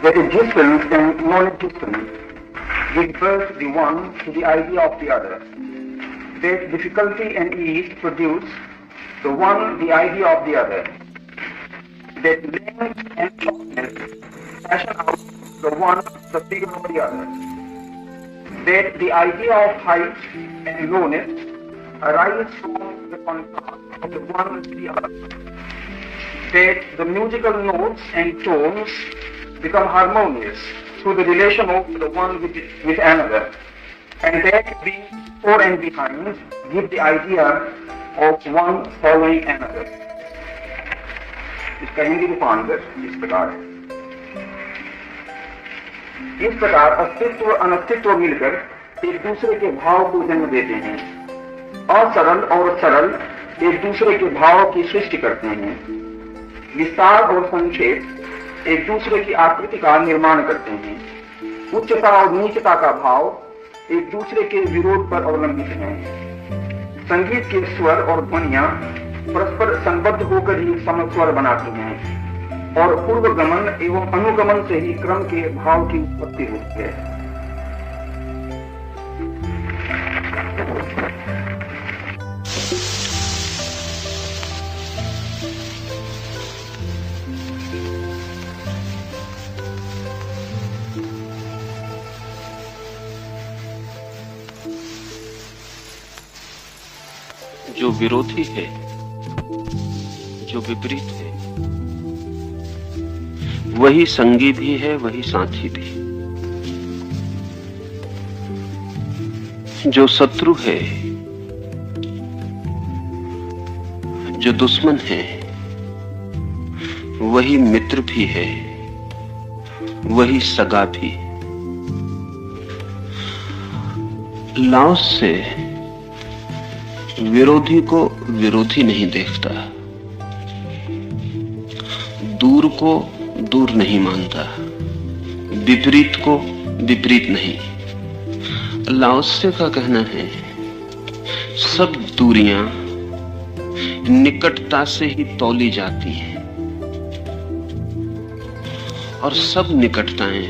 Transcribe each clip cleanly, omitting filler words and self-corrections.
that existence and non-existence give birth the one to the idea of the other, that difficulty and ease produce the one the idea of the other, that length and shortness fashion out the one the figure of the other, that the idea of height and lowness arise from the contrast of the one with the other, that the musical notes and tones become harmonious through the relation of the one with another, and that being before and behind give the idea of one following another. इसका हिंदी रूपांतर इस प्रकार है। इस प्रकार अस्तित्व अनस्तित्व मिलकर एक दूसरे के भाव को जन्म देते हैं। असरल और सरल एक दूसरे के भाव की सृष्टि करते हैं। विस्तार और संक्षेप एक दूसरे की आकृति का निर्माण करते हैं। उच्चता और नीचता का भाव एक दूसरे के विरोध पर अवलंबित हैं। संगीत के स्वर और ध्वनियां परस्पर संबद्ध होकर ही समस्वर बनाती हैं और पूर्व गमन एवं अनुगमन से ही क्रम के भाव की उत्पत्ति होती है। जो विरोधी है, जो विपरीत है, वही संगी भी है, वही साथी भी। जो शत्रु है, जो दुश्मन है, वही मित्र भी है, वही सगा भी। लाओस से विरोधी को विरोधी नहीं देखता, दूर को दूर नहीं मानता, विपरीत को विपरीत नहीं। लाओत्से का कहना है, सब दूरियां निकटता से ही तौली जाती हैं और सब निकटताएं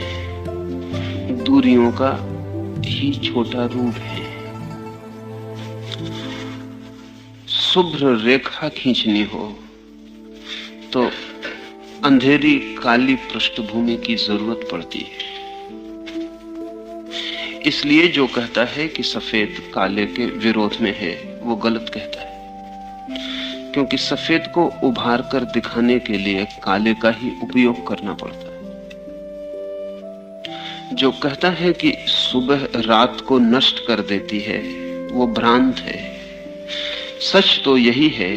दूरियों का ही छोटा रूप है। शुभ्र रेखा खींचनी हो तो अंधेरी काली पृष्ठभूमि की जरूरत पड़ती है। इसलिए जो कहता है कि सफेद काले के विरोध में है, वो गलत कहता है, क्योंकि सफेद को उभार कर दिखाने के लिए काले का ही उपयोग करना पड़ता है। जो कहता है कि सुबह रात को नष्ट कर देती है, वो भ्रांत है। सच तो यही है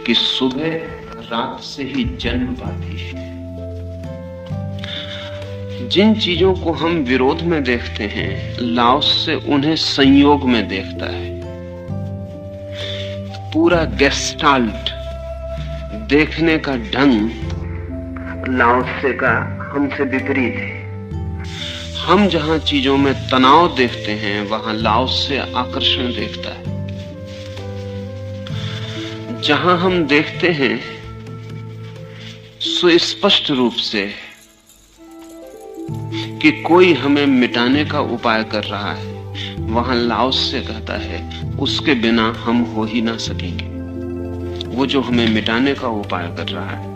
कि सुबह रात से ही जन्म पाती है। जिन चीजों को हम विरोध में देखते हैं, लाओस से उन्हें संयोग में देखता है। पूरा गेस्टाल्ट देखने का ढंग लाओस का हमसे विपरीत है। हम जहां चीजों में तनाव देखते हैं, वहां लाओस से आकर्षण देखता है। जहां हम देखते हैं सुस्पष्ट रूप से कि कोई हमें मिटाने का उपाय कर रहा है, वहां लाओस से कहता है उसके बिना हम हो ही ना सकेंगे। वो जो हमें मिटाने का उपाय कर रहा है,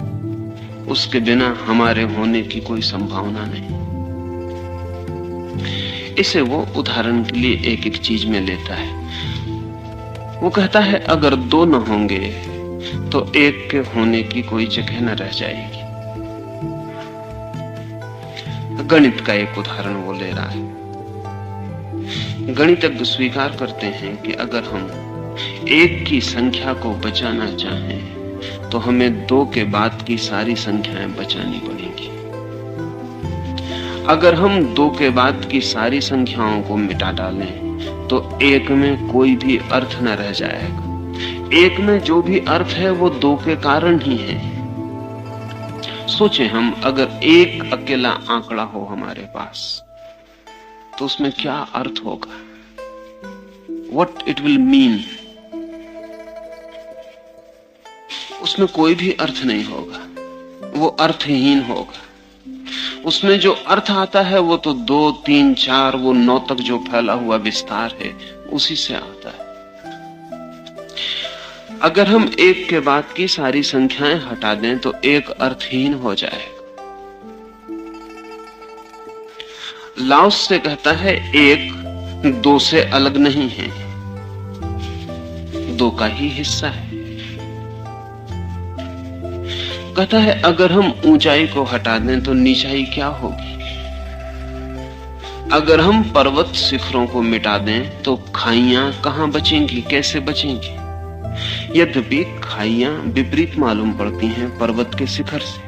उसके बिना हमारे होने की कोई संभावना नहीं। इसे वो उदाहरण के लिए एक एक चीज में लेता है। वो कहता है अगर दो न होंगे तो एक के होने की कोई जगह न रह जाएगी। गणित का एक उदाहरण वो ले रहा है। गणितज्ञ स्वीकार करते हैं कि अगर हम एक की संख्या को बचाना चाहें तो हमें दो के बाद की सारी संख्याएं बचानी पड़ेंगी। अगर हम दो के बाद की सारी संख्याओं को मिटा डालें तो एक में कोई भी अर्थ न रह जाएगा। एक में जो भी अर्थ है वो दो के कारण ही है। सोचें, हम अगर एक अकेला आंकड़ा हो हमारे पास तो उसमें क्या अर्थ होगा? What it will mean? उसमें कोई भी अर्थ नहीं होगा, वो अर्थहीन होगा। उसमें जो अर्थ आता है वो तो 2, 3, 4, वो 9 तक जो फैला हुआ विस्तार है उसी से आता है। अगर हम एक के बाद की सारी संख्याएं हटा दें तो एक अर्थहीन हो जाएगा। लाओस से कहता है एक 2 से अलग नहीं है, 2 का ही हिस्सा है। कहता है अगर हम ऊंचाई को हटा दें तो नीचाई क्या होगी। अगर हम पर्वत शिखरों को मिटा दें तो खाइयां कहां बचेंगी, कैसे बचेंगी। यद्यपि खाइयां विपरीत मालूम पड़ती हैं पर्वत के शिखर से।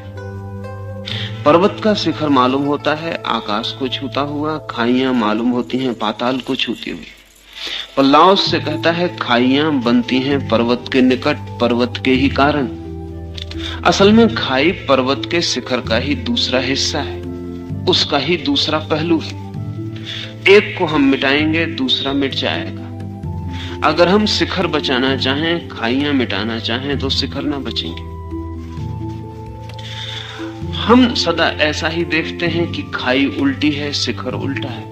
पर्वत का शिखर मालूम होता है आकाश को छूता हुआ, खाइयां मालूम होती हैं पाताल को छूती हुई। पर लाओस से कहता है खाइयां बनती हैं पर्वत के निकट, पर्वत के ही कारण। असल में खाई पर्वत के शिखर का ही दूसरा हिस्सा है, उसका ही दूसरा पहलू है। एक को हम मिटाएंगे दूसरा मिट जाएगा। अगर हम शिखर बचाना चाहें, खाइयां मिटाना चाहें तो शिखर ना बचेंगे। हम सदा ऐसा ही देखते हैं कि खाई उल्टी है, शिखर उल्टा है।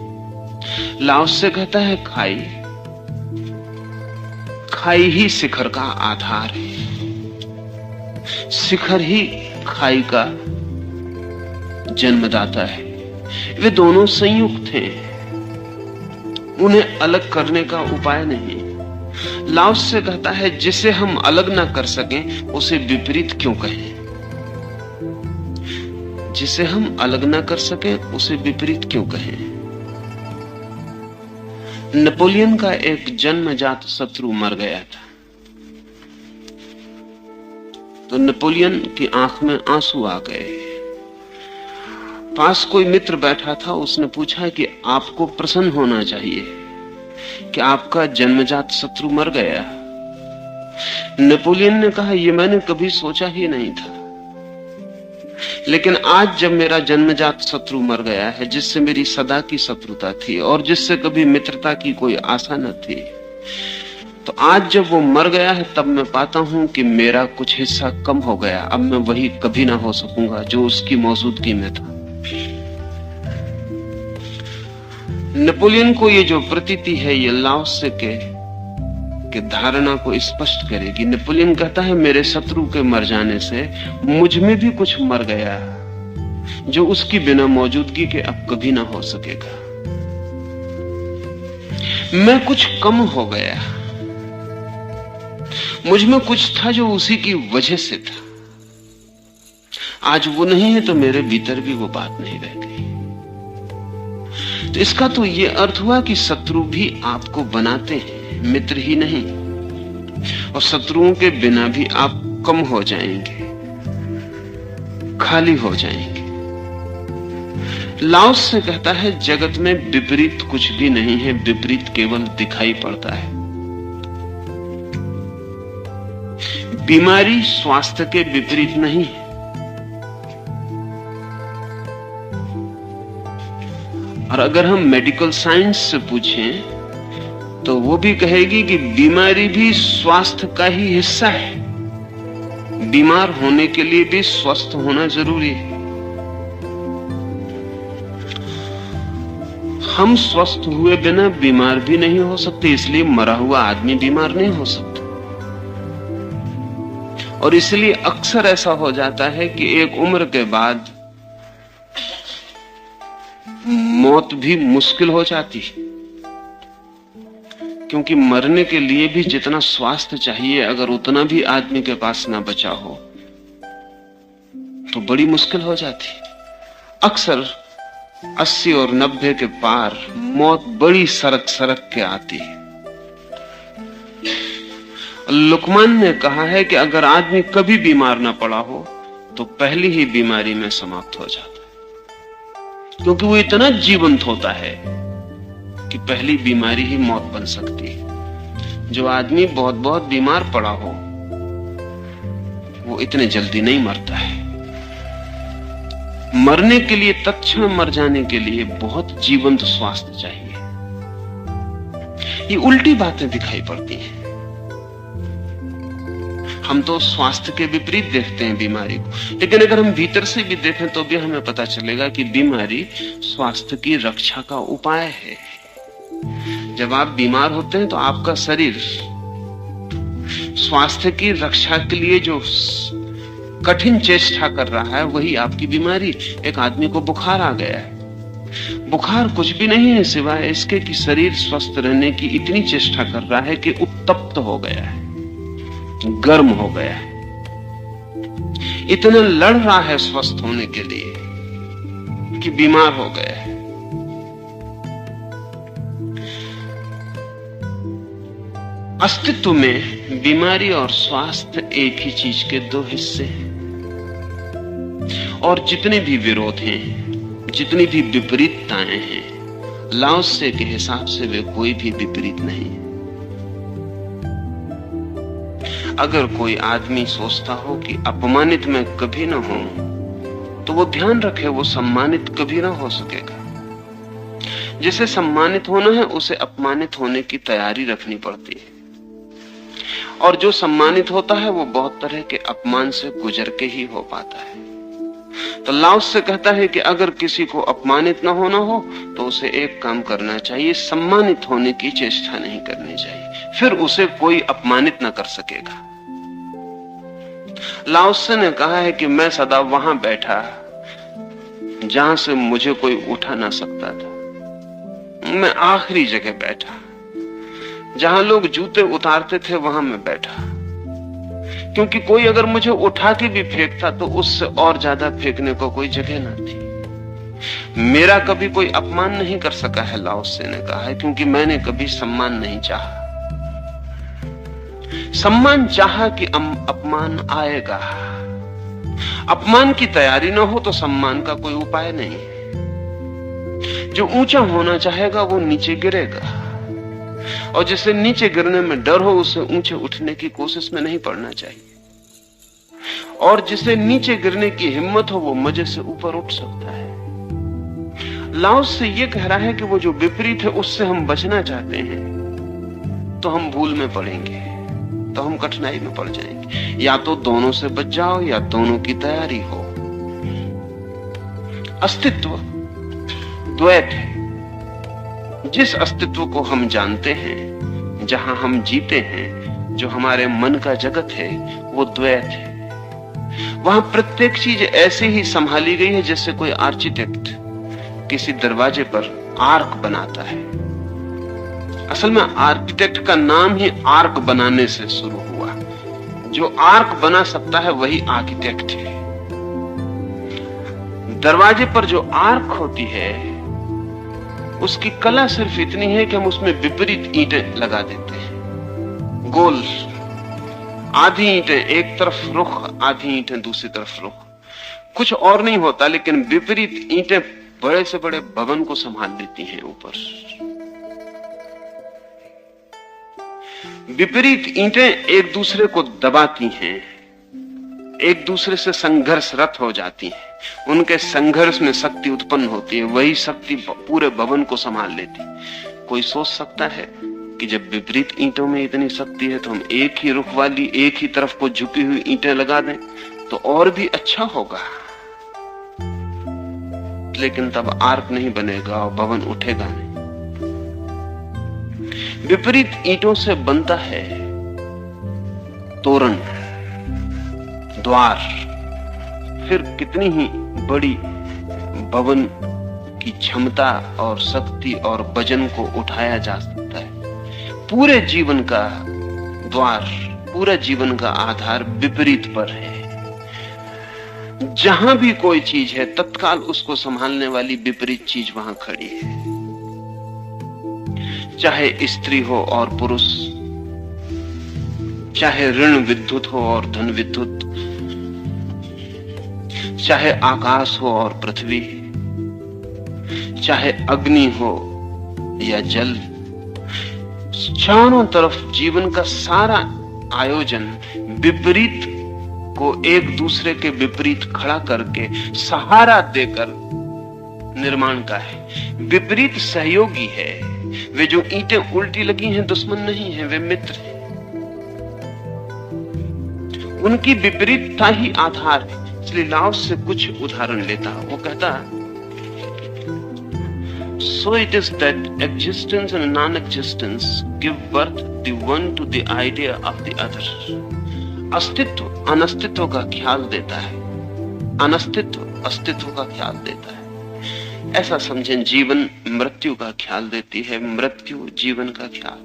लाओस से कहता है खाई ही शिखर का आधार है, शिखर ही खाई का जन्मदाता है। वे दोनों संयुक्त हैं, उन्हें अलग करने का उपाय नहीं। लाओस से कहता है जिसे हम अलग ना कर सकें उसे विपरीत क्यों कहें। जिसे हम अलग ना कर सकें उसे विपरीत क्यों कहें। नेपोलियन का एक जन्मजात शत्रु मर गया था, तो नेपोलियन की आंख में आंसू आ गए। पास कोई मित्र बैठा था, उसने पूछा कि आपको प्रसन्न होना चाहिए कि आपका जन्मजात शत्रु मर गया। नेपोलियन ने कहा यह मैंने कभी सोचा ही नहीं था, लेकिन आज जब मेरा जन्मजात शत्रु मर गया है, जिससे मेरी सदा की शत्रुता थी और जिससे कभी मित्रता की कोई आशा न थी, तो आज जब वो मर गया है तब मैं पाता हूं कि मेरा कुछ हिस्सा कम हो गया। अब मैं वही कभी ना हो सकूंगा जो उसकी मौजूदगी में था। नेपोलियन को ये जो प्रतीति है ये लाओस के धारणा को स्पष्ट करेगी। नेपोलियन कहता है मेरे शत्रु के मर जाने से मुझ में भी कुछ मर गया जो उसकी बिना मौजूदगी के अब कभी ना हो सकेगा। मैं कुछ कम हो गया, मुझ में कुछ था जो उसी की वजह से था। आज वो नहीं है तो मेरे भीतर भी वो बात नहीं रह गई। तो इसका तो ये अर्थ हुआ कि शत्रु भी आपको बनाते हैं, मित्र ही नहीं। और शत्रुओं के बिना भी आप कम हो जाएंगे, खाली हो जाएंगे। लाओस से कहता है जगत में विपरीत कुछ भी नहीं है, विपरीत केवल दिखाई पड़ता है। बीमारी स्वास्थ्य के विपरीत नहीं है। और अगर हम मेडिकल साइंस से पूछें तो वो भी कहेगी कि बीमारी भी स्वास्थ्य का ही हिस्सा है। बीमार होने के लिए भी स्वस्थ होना जरूरी है। हम स्वस्थ हुए बिना बीमार भी नहीं हो सकते, इसलिए मरा हुआ आदमी बीमार नहीं हो सकता। और इसलिए अक्सर ऐसा हो जाता है कि एक उम्र के बाद मौत भी मुश्किल हो जाती है, क्योंकि मरने के लिए भी जितना स्वास्थ्य चाहिए अगर उतना भी आदमी के पास ना बचा हो तो बड़ी मुश्किल हो जाती। अक्सर 80 और 90 के पार मौत बड़ी सरक सरक के आती है। लुकमान ने कहा है कि अगर आदमी कभी बीमार ना पड़ा हो तो पहली ही बीमारी में समाप्त हो जाता है, क्योंकि वो इतना जीवंत होता है कि पहली बीमारी ही मौत बन सकती है। जो आदमी बहुत बहुत बीमार पड़ा हो वो इतने जल्दी नहीं मरता है। मरने के लिए, तत्क्षण मर जाने के लिए बहुत जीवंत स्वास्थ्य चाहिए। ये उल्टी बातें दिखाई पड़ती हैं। हम तो स्वास्थ्य के विपरीत देखते हैं बीमारी को, लेकिन अगर हम भीतर से भी देखें तो भी हमें पता चलेगा कि बीमारी स्वास्थ्य की रक्षा का उपाय है। जब आप बीमार होते हैं तो आपका शरीर स्वास्थ्य की रक्षा के लिए जो कठिन चेष्टा कर रहा है वही आपकी बीमारी। एक आदमी को बुखार आ गया है, बुखार कुछ भी नहीं है सिवाय इसके कि शरीर स्वस्थ रहने की इतनी चेष्टा कर रहा है कि उत्तप्त हो गया है, गर्म हो गया है, इतना लड़ रहा है स्वस्थ होने के लिए कि बीमार हो गया है। अस्तित्व में बीमारी और स्वास्थ्य एक ही चीज के दो हिस्से हैं, और जितने भी विरोध हैं, जितनी भी विपरीतताएं हैं, लाओत्से के हिसाब से वे कोई भी विपरीत नहीं है। अगर कोई आदमी सोचता हो कि अपमानित मैं कभी ना हूं, तो वो ध्यान रखे वो सम्मानित कभी ना हो सकेगा। जिसे सम्मानित होना है उसे अपमानित होने की तैयारी रखनी पड़ती है, और जो सम्मानित होता है वो बहुत तरह के अपमान से गुजर के ही हो पाता है। तो लाओत्से कहता है कि अगर किसी को अपमानित ना होना हो तो उसे एक काम करना चाहिए, सम्मानित होने की चेष्टा नहीं करनी चाहिए, फिर उसे कोई अपमानित ना कर सकेगा। लाओत्से ने कहा है कि मैं सदा वहां बैठा जहां से मुझे कोई उठा ना सकता था, मैं आखिरी जगह बैठा, जहां लोग जूते उतारते थे वहां मैं बैठा, क्योंकि कोई अगर मुझे उठा के भी फेंकता तो उससे और ज्यादा फेंकने को कोई जगह ना थी। मेरा कभी कोई अपमान नहीं कर सका है, लाओत्से ने कहा है, क्योंकि मैंने कभी सम्मान नहीं चाहा। सम्मान चाहा कि अपमान आएगा, अपमान की तैयारी ना हो तो सम्मान का कोई उपाय नहीं। जो ऊंचा होना चाहेगा वो नीचे गिरेगा, और जिसे नीचे गिरने में डर हो उसे ऊंचे उठने की कोशिश में नहीं पड़ना चाहिए, और जिसे नीचे गिरने की हिम्मत हो वो मजे से ऊपर उठ सकता है। लाओत्से ये कह रहा है कि वो जो विपरीत है उससे हम बचना चाहते हैं तो हम भूल में पड़ेंगे, तो हम कठिनाई में पड़ जाएंगे। या तो दोनों से बच जाओ या दोनों की तैयारी हो। अस्तित्व द्वैत है। जिस अस्तित्व को हम जानते हैं, जहां हम जीते हैं, जो हमारे मन का जगत है, वो द्वैत है। वहां प्रत्येक चीज ऐसे ही संभाली गई है जैसे कोई आर्किटेक्ट किसी दरवाजे पर आर्क बनाता है। असल में आर्किटेक्ट का नाम ही आर्क बनाने से शुरू हुआ। जो आर्क बना सकता है वही आर्किटेक्ट है। दरवाजे पर जो आर्क होती है उसकी कला सिर्फ इतनी है कि हम उसमें विपरीत ईंटें लगा देते हैं। गोल, आधी ईंटें एक तरफ रुख, आधी ईंटें दूसरी तरफ रुख, कुछ और नहीं होता, लेकिन विपरीत ईंटें बड़े से बड़े भवन को संभाल लेती हैं। ऊपर विपरीत ईंटें एक दूसरे को दबाती हैं, एक दूसरे से संघर्षरत हो जाती हैं, उनके संघर्ष में शक्ति उत्पन्न होती है, वही शक्ति पूरे भवन को संभाल लेती। कोई सोच सकता है कि जब विपरीत ईंटों में इतनी शक्ति है तो हम एक ही रुख वाली, एक ही तरफ को झुकी हुई ईंटें लगा दें तो और भी अच्छा होगा, लेकिन तब आर्क नहीं बनेगा और भवन उठेगा नहीं। विपरीत ईंटों से बनता है तोरण, द्वार, फिर कितनी ही बड़ी भवन की क्षमता और शक्ति और वजन को उठाया जा सकता है। पूरे जीवन का द्वार, पूरा जीवन का आधार विपरीत पर है। जहां भी कोई चीज है तत्काल उसको संभालने वाली विपरीत चीज वहां खड़ी है। चाहे स्त्री हो और पुरुष, चाहे ऋण विद्युत हो और धन विद्युत, चाहे आकाश हो और पृथ्वी, चाहे अग्नि हो या जल, चारों तरफ जीवन का सारा आयोजन विपरीत को एक दूसरे के विपरीत खड़ा करके सहारा देकर निर्माण का है। विपरीत सहयोगी है। वे जो ईंटें उल्टी लगी हैं दुश्मन नहीं है, वे मित्र हैं। उनकी विपरीतता ही आधार है। इसलिए लाओस से कुछ उदाहरण लेता है। वो कहता है, so it is that existence and non-existence give birth the one to the idea of the other. अस्तित्व अनस्तित्व का ख्याल देता है, अनस्तित्व अस्तित्व का ख्याल देता है। ऐसा समझें, जीवन मृत्यु का ख्याल देती है, मृत्यु जीवन का ख्याल।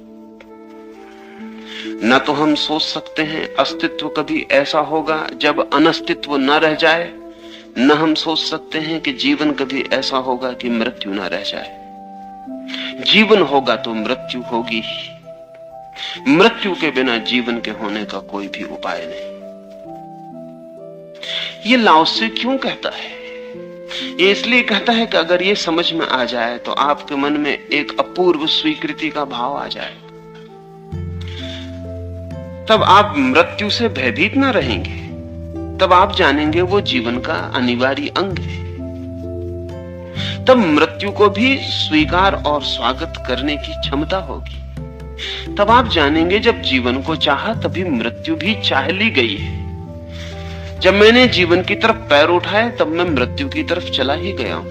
न तो हम सोच सकते हैं अस्तित्व कभी ऐसा होगा जब अनस्तित्व न रह जाए, न हम सोच सकते हैं कि जीवन कभी ऐसा होगा कि मृत्यु न रह जाए। जीवन होगा तो मृत्यु होगी ही। मृत्यु के बिना जीवन के होने का कोई भी उपाय नहीं। ये लाओस से क्यों कहता है? ये इसलिए कहता है कि अगर ये समझ में आ जाए तो आपके मन में एक अपूर्व स्वीकृति का भाव आ जाए, तब आप मृत्यु से भयभीत न रहेंगे। तब आप जानेंगे वो जीवन का अनिवार्य अंग है। तब मृत्यु को भी स्वीकार और स्वागत करने की क्षमता होगी। तब आप जानेंगे जब जीवन को चाहा तभी मृत्यु भी चाह ली गई है। जब मैंने जीवन की तरफ पैर उठाए तब मैं मृत्यु की तरफ चला ही गया हूं।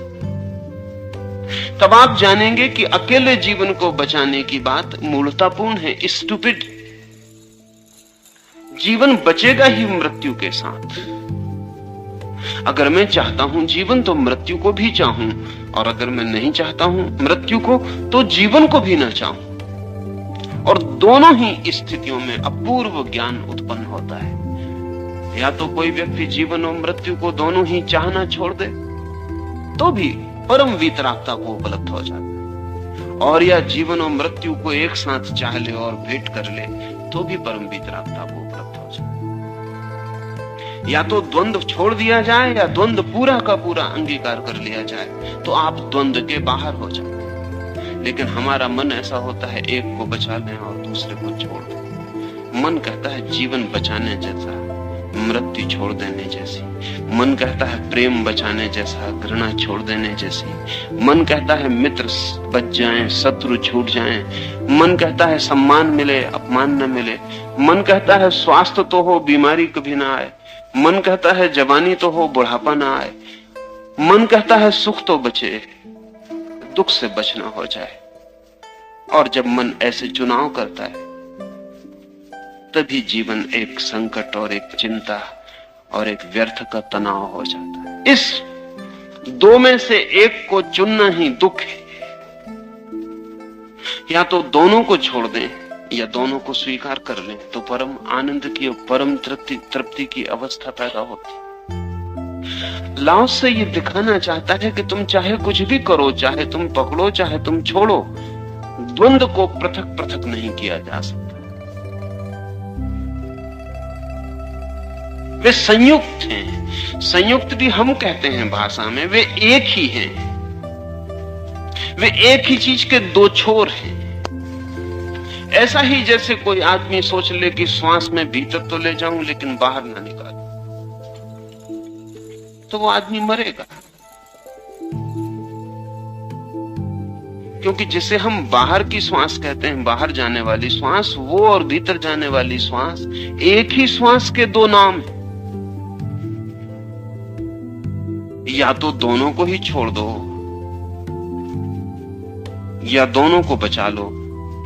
तब आप जानेंगे कि अकेले जीवन को बचाने की बात मूर्खतापूर्ण है, स्टूपिड। जीवन बचेगा ही मृत्यु के साथ। अगर मैं चाहता हूं जीवन तो मृत्यु को भी चाहूं, और अगर मैं नहीं चाहता हूं मृत्यु को तो जीवन को भी ना चाहूं। और दोनों ही स्थितियों में अपूर्व ज्ञान उत्पन्न होता है। या तो कोई व्यक्ति जीवन और मृत्यु को दोनों ही चाहना छोड़ दे तो भी परम वीतरागता को उपलब्ध हो जाता है, और या जीवन और मृत्यु को एक साथ चाह ले और भेंट कर ले तो भी परम वीतरागता को उपलब्ध हो जाए। या तो द्वंद्व छोड़ दिया जाए या द्वंद्व पूरा का पूरा अंगीकार कर लिया जाए तो आप द्वंद्व के बाहर हो जाते। लेकिन हमारा मन ऐसा होता है, एक को बचा लें और दूसरे को छोड़ दें। मन कहता है जीवन बचाने जैसा, मृत्यु छोड़ देने जैसी। मन कहता है प्रेम बचाने जैसा, घृणा छोड़ देने जैसी। मन कहता है मित्र बच जाएं, शत्रु छूट जाएं। मन कहता है सम्मान मिले, अपमान न मिले। मन कहता है स्वास्थ्य तो हो, बीमारी कभी ना आए। मन कहता है जवानी तो हो, बुढ़ापा ना आए। मन कहता है सुख तो बचे, दुख से बचना हो जाए। और जब मन ऐसे चुनाव करता है तभी जीवन एक संकट और एक चिंता और एक व्यर्थ का तनाव हो जाता है। इस दो में से एक को चुनना ही दुख है। या तो दोनों को छोड़ दें या दोनों को स्वीकार कर लें तो परम आनंद की और परम तृप्ति की अवस्था पैदा होती। लाओस से ये दिखाना चाहता है कि तुम चाहे कुछ भी करो, चाहे तुम पकड़ो चाहे तुम छोड़ो, द्वंद्व को पृथक पृथक नहीं किया जा सकता। वे संयुक्त हैं। संयुक्त भी हम कहते हैं भाषा में, वे एक ही हैं। वे एक ही चीज के दो छोर हैं। ऐसा ही जैसे कोई आदमी सोच ले कि श्वास में भीतर तो ले जाऊं लेकिन बाहर ना निकालूं, तो वो आदमी मरेगा। क्योंकि जिसे हम बाहर की श्वास कहते हैं, बाहर जाने वाली श्वास, वो और भीतर जाने वाली श्वास एक ही श्वास के दो नाम हैं। या तो दोनों को ही छोड़ दो या दोनों को बचा लो।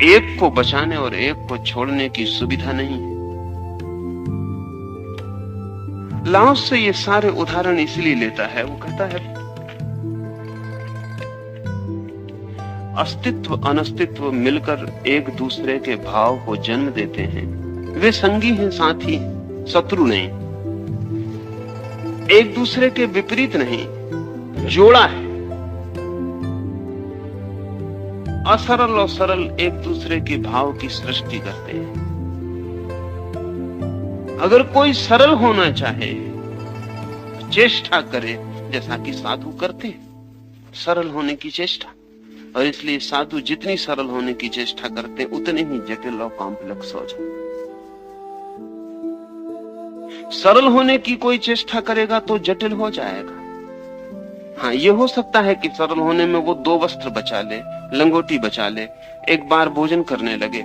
एक को बचाने और एक को छोड़ने की सुविधा नहीं है। लाओस से ये सारे उदाहरण इसलिए लेता है, वो कहता है अस्तित्व अनस्तित्व मिलकर एक दूसरे के भाव को जन्म देते हैं। वे संगी हैं, साथी हैं, शत्रु नहीं, एक दूसरे के विपरीत नहीं, जोड़ा है। असरल और सरल एक दूसरे के भाव की सृष्टि करते हैं। अगर कोई सरल होना चाहे चेष्टा करे, जैसा कि साधु करते हैं, सरल होने की चेष्टा। और इसलिए साधु जितनी सरल होने की चेष्टा करते हैं उतने ही जटिल और कॉम्प्लेक्स हो जाते। सरल होने की कोई चेष्टा करेगा तो जटिल हो जाएगा। हाँ, ये हो सकता है कि सरल होने में वो दो वस्त्र बचा ले, लंगोटी बचा ले, एक बार भोजन करने लगे,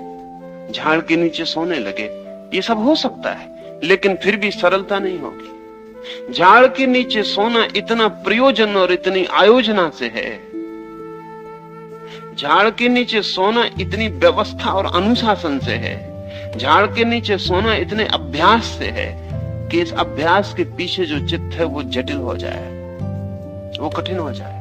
झाड़ के नीचे सोने लगे, ये सब हो सकता है। लेकिन फिर भी सरलता नहीं होगी। झाड़ के नीचे सोना इतना प्रयोजन और इतनी आयोजना से है, झाड़ के नीचे सोना इतनी व्यवस्था और अनुशासन से है, झाड़ के नीचे सोना इतने अभ्यास से है कि इस अभ्यास के पीछे जो चित्त है वो जटिल हो जाए, वो कठिन हो जाए।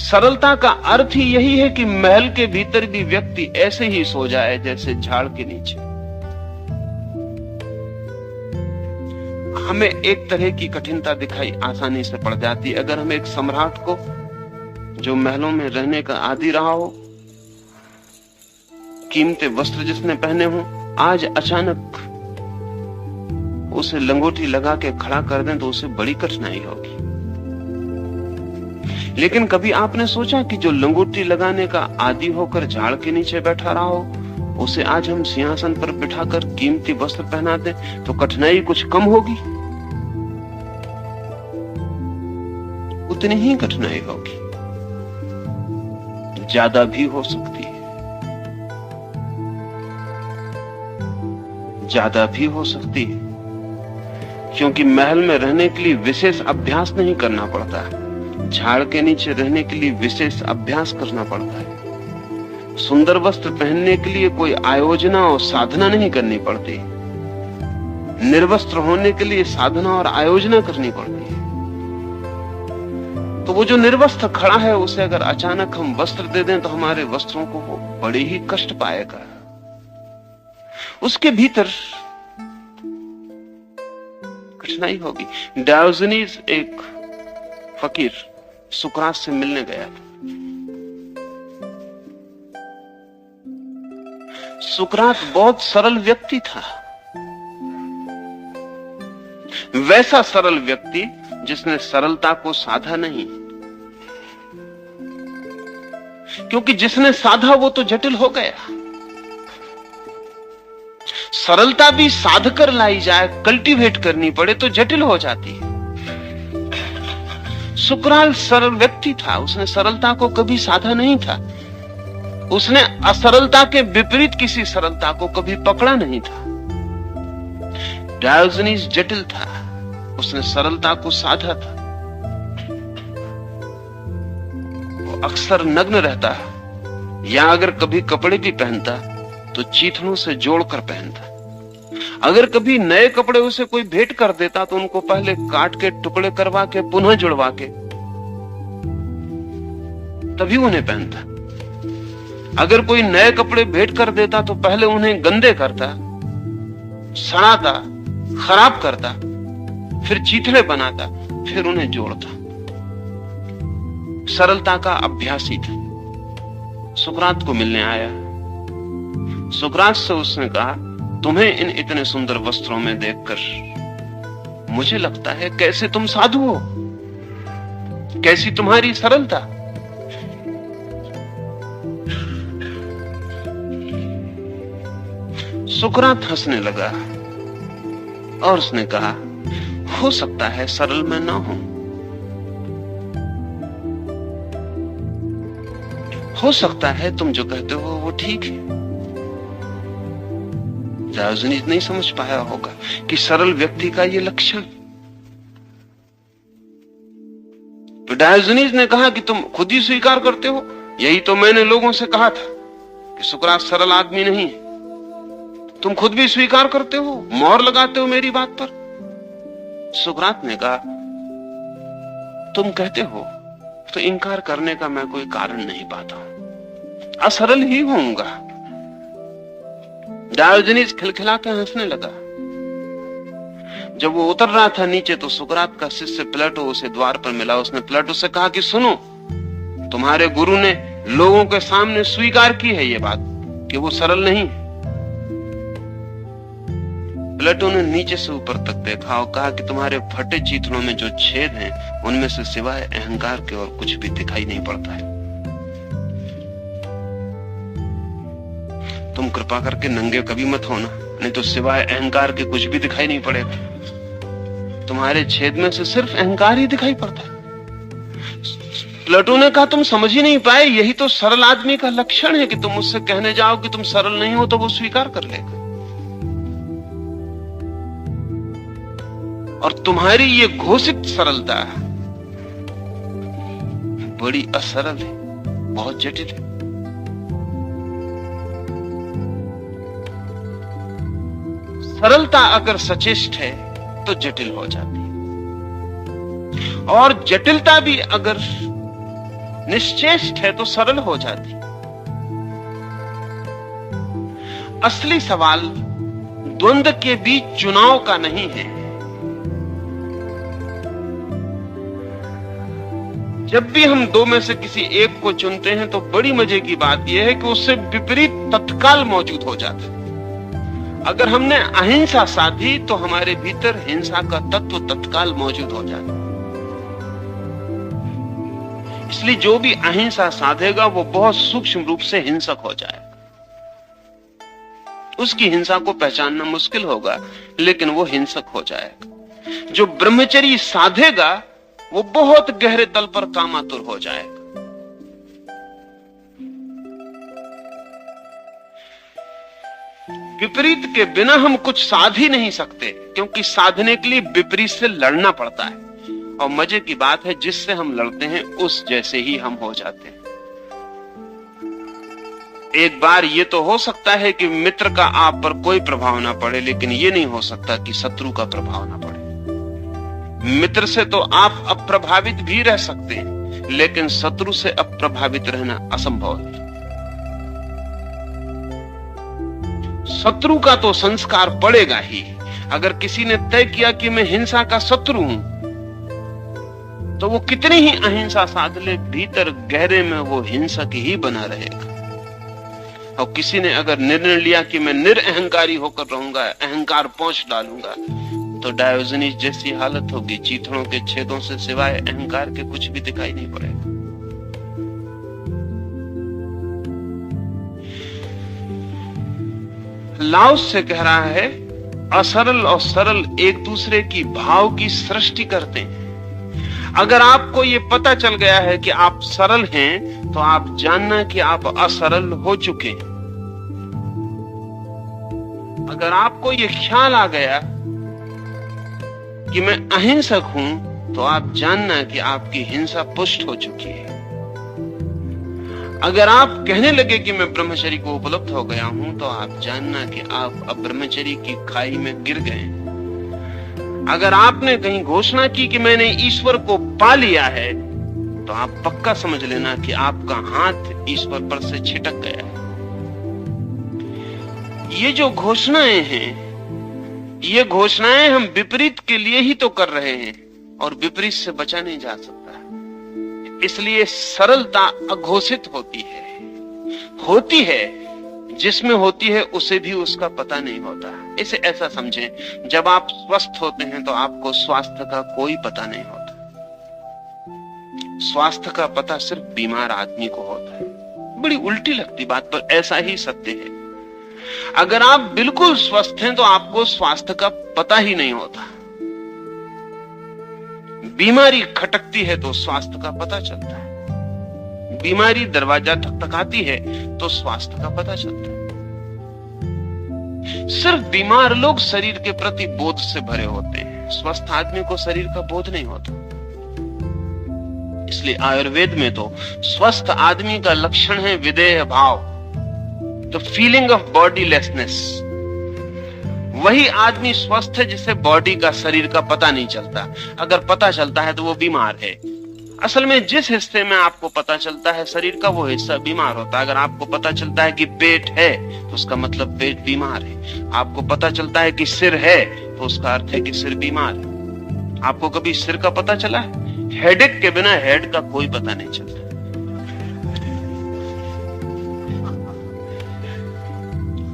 सरलता का अर्थ ही यही है कि महल के भीतर भी व्यक्ति ऐसे ही सो जाए जैसे झाड़ के नीचे। हमें एक तरह की कठिनता दिखाई आसानी से पड़ जाती है। अगर हम एक सम्राट को जो महलों में रहने का आदी रहा हो, कीमती वस्त्र जिसने पहने हो, आज अचानक उसे लंगोटी लगा के खड़ा कर दें तो उसे बड़ी कठिनाई होगी। लेकिन कभी आपने सोचा कि जो लंगोटी लगाने का आदी होकर झाड़ के नीचे बैठा रहा हो, उसे आज हम सिंहासन पर बिठाकर कीमती वस्त्र पहना दें तो कठिनाई कुछ कम होगी? उतनी ही कठिनाई होगी, ज्यादा भी हो सकती है, ज्यादा भी हो सकती है, क्योंकि महल में रहने के लिए विशेष अभ्यास नहीं करना पड़ता है, झाड़ के नीचे रहने के लिए विशेष अभ्यास करना पड़ता है। सुंदर वस्त्र पहनने के लिए कोई आयोजना और साधना नहीं करनी पड़ती, निर्वस्त्र होने के लिए साधना और आयोजना करनी पड़ती है। तो वो जो निर्वस्त्र खड़ा है उसे अगर अचानक हम वस्त्र दे दें तो हमारे वस्त्रों को वो बड़े ही कष्ट पाएगा। उसके भीतर कठिनाई होगी। डायोजनीज एक फकीर सुकरात से मिलने गया था। सुकरात बहुत सरल व्यक्ति था, वैसा सरल व्यक्ति जिसने सरलता को साधा नहीं, क्योंकि जिसने साधा वो तो जटिल हो गया। सरलता भी साध कर लाई जाए, कल्टीवेट करनी पड़े तो जटिल हो जाती है। सुकरात सरल व्यक्ति था, उसने सरलता को कभी साधा नहीं था, उसने असरलता के विपरीत किसी सरलता को कभी पकड़ा नहीं था। डायोजनीज जटिल था, उसने सरलता को साधा था। वो अक्सर नग्न रहता, या अगर कभी कपड़े भी पहनता तो चीथड़ों से जोड़कर पहनता। अगर कभी नए कपड़े उसे कोई भेंट कर देता तो उनको पहले काट के टुकड़े करवा के पुनः जुड़वा के तभी उन्हें पहनता। अगर कोई नए कपड़े भेंट कर देता तो पहले उन्हें गंदे करता, सड़ाता, खराब करता, फिर चीथड़े बनाता, फिर उन्हें जोड़ता। सरलता का अभ्यासी था। सुकरात को मिलने आया। सुकरात से उसने कहा, तुम्हें इन इतने सुंदर वस्त्रों में देखकर मुझे लगता है कैसे तुम साधु हो, कैसी तुम्हारी सरलता। सुकरात हंसने लगा और उसने कहा, हो सकता है सरल मैं ना हूं, हो सकता है तुम जो कहते हो वो ठीक है। डायोजनीज नहीं समझ पाया होगा कि सरल व्यक्ति का ये लक्षण। तो डायोजनीज ने कहा कि तुम खुद ही स्वीकार करते हो, यही तो मैंने लोगों से कहा था कि सुकरात सरल आदमी नहीं है। तुम खुद भी स्वीकार करते हो, मोहर लगाते हो मेरी बात पर। सुकरात ने कहा, तुम कहते हो तो इनकार करने का मैं कोई कारण नहीं पाता हूं, असरल ही होऊंगा। डायोजनीज खिलखिला के हंसने लगा। जब वो उतर रहा था नीचे तो सुकरात का शिष्य प्लेटो उसे द्वार पर मिला। उसने प्लेटो से कहा कि सुनो, तुम्हारे गुरु ने लोगों के सामने स्वीकार की है ये बात कि वो सरल नहीं। प्लेटो ने नीचे से ऊपर तक देखा और कहा कि तुम्हारे फटे चीथड़ों में जो छेद हैं उनमें से सिवाय अहंकार के और कुछ भी दिखाई नहीं पड़ता है। तुम कृपा करके नंगे कभी मत होना, नहीं तो सिवाय अहंकार के कुछ भी दिखाई नहीं पड़ेगा। तुम्हारे छेद में से सिर्फ अहंकार ही दिखाई पड़ता है। प्लेटो ने कहा, तुम समझ ही नहीं पाए, यही तो सरल आदमी का लक्षण है कि तुम उससे कहने जाओ कि तुम सरल नहीं हो तो वो स्वीकार कर लेगा। और तुम्हारी ये घोषित सरलता बड़ी असरल है, बहुत जटिल है। सरलता अगर सचेष्ट है तो जटिल हो जाती है, और जटिलता भी अगर निश्चेष्ट है तो सरल हो जाती है। असली सवाल द्वंद्व के बीच चुनाव का नहीं है। जब भी हम दो में से किसी एक को चुनते हैं तो बड़ी मजे की बात यह है कि उससे विपरीत तत्काल मौजूद हो जाता है। अगर हमने अहिंसा साधी तो हमारे भीतर हिंसा का तत्व तत्काल मौजूद हो जाता है। इसलिए जो भी अहिंसा साधेगा वो बहुत सूक्ष्म रूप से हिंसक हो जाएगा। उसकी हिंसा को पहचानना मुश्किल होगा, लेकिन वो हिंसक हो जाएगा। जो ब्रह्मचर्य साधेगा वो बहुत गहरे तल पर कामातुर हो जाएगा। विपरीत के बिना हम कुछ साध ही नहीं सकते, क्योंकि साधने के लिए विपरीत से लड़ना पड़ता है। और मजे की बात है, जिससे हम लड़ते हैं उस जैसे ही हम हो जाते हैं। एक बार ये तो हो सकता है कि मित्र का आप पर कोई प्रभाव ना पड़े, लेकिन ये नहीं हो सकता कि शत्रु का प्रभाव ना पड़े। मित्र से तो आप अप्रभावित भी रह सकते हैं, लेकिन शत्रु से अप्रभावित रहना असंभव है। शत्रु का तो संस्कार पड़ेगा ही। अगर किसी ने तय किया कि मैं हिंसा का शत्रु हूं, तो वो कितनी ही अहिंसा साध ले, भीतर गहरे में वो हिंसक ही बना रहेगा। और किसी ने अगर निर्णय लिया कि मैं निरअहंकारी होकर रहूंगा, अहंकार पोंछ डालूंगा, तो डायोजनीस जैसी हालत होगी। चीथड़ों के छेदों से सिवाय अहंकार के कुछ भी दिखाई नहीं पड़ेगा। लाओस से कह रहा है, असरल और सरल एक दूसरे की भाव की सृष्टि करते हैं। अगर आपको यह पता चल गया है कि आप सरल हैं, तो आप जानना कि आप असरल हो चुके हैं। अगर आपको यह ख्याल आ गया कि मैं अहिंसक हूं, तो आप जानना कि आपकी हिंसा पुष्ट हो चुकी है। अगर आप कहने लगे कि मैं ब्रह्मचर्य को उपलब्ध हो गया हूं, तो आप जानना कि आप अब ब्रह्मचर्य की खाई में गिर गए। अगर आपने कहीं घोषणा की कि मैंने ईश्वर को पा लिया है, तो आप पक्का समझ लेना कि आपका हाथ ईश्वर पर से छिटक गया है। ये जो घोषणाएं हैं, ये घोषणाएं हम विपरीत के लिए ही तो कर रहे हैं, और विपरीत से बचा नहीं जा सकता। इसलिए सरलता अघोषित होती है। जिसमें होती है उसे भी उसका पता नहीं होता। इसे ऐसा समझें, जब आप स्वस्थ होते हैं तो आपको स्वास्थ्य का कोई पता नहीं होता। स्वास्थ्य का पता सिर्फ बीमार आदमी को होता है। बड़ी उल्टी लगती बात, पर ऐसा ही सत्य है। अगर आप बिल्कुल स्वस्थ हैं तो आपको स्वास्थ्य का पता ही नहीं होता। बीमारी खटकती है तो स्वास्थ्य का पता चलता है। बीमारी दरवाजा ठकठकाती है तो स्वास्थ्य का पता चलता है। सिर्फ बीमार लोग शरीर के प्रति बोध से भरे होते हैं। स्वस्थ आदमी को शरीर का बोध नहीं होता। इसलिए आयुर्वेद में तो स्वस्थ आदमी का लक्षण है विदेह भाव, द फीलिंग ऑफ बॉडीलेसनेस। वही आदमी स्वस्थ है जिसे बॉडी का, शरीर का पता नहीं चलता। अगर पता चलता है तो वो बीमार है। असल में जिस हिस्से में आपको पता चलता है शरीर का, वो हिस्सा बीमार होता है। अगर आपको पता चलता है कि पेट है, तो उसका मतलब पेट बीमार है। आपको पता चलता है कि सिर है, तो उसका अर्थ है कि सिर बीमार है। आपको कभी सिर का पता चला है? हेडेक के बिना हेड का कोई पता नहीं चलता।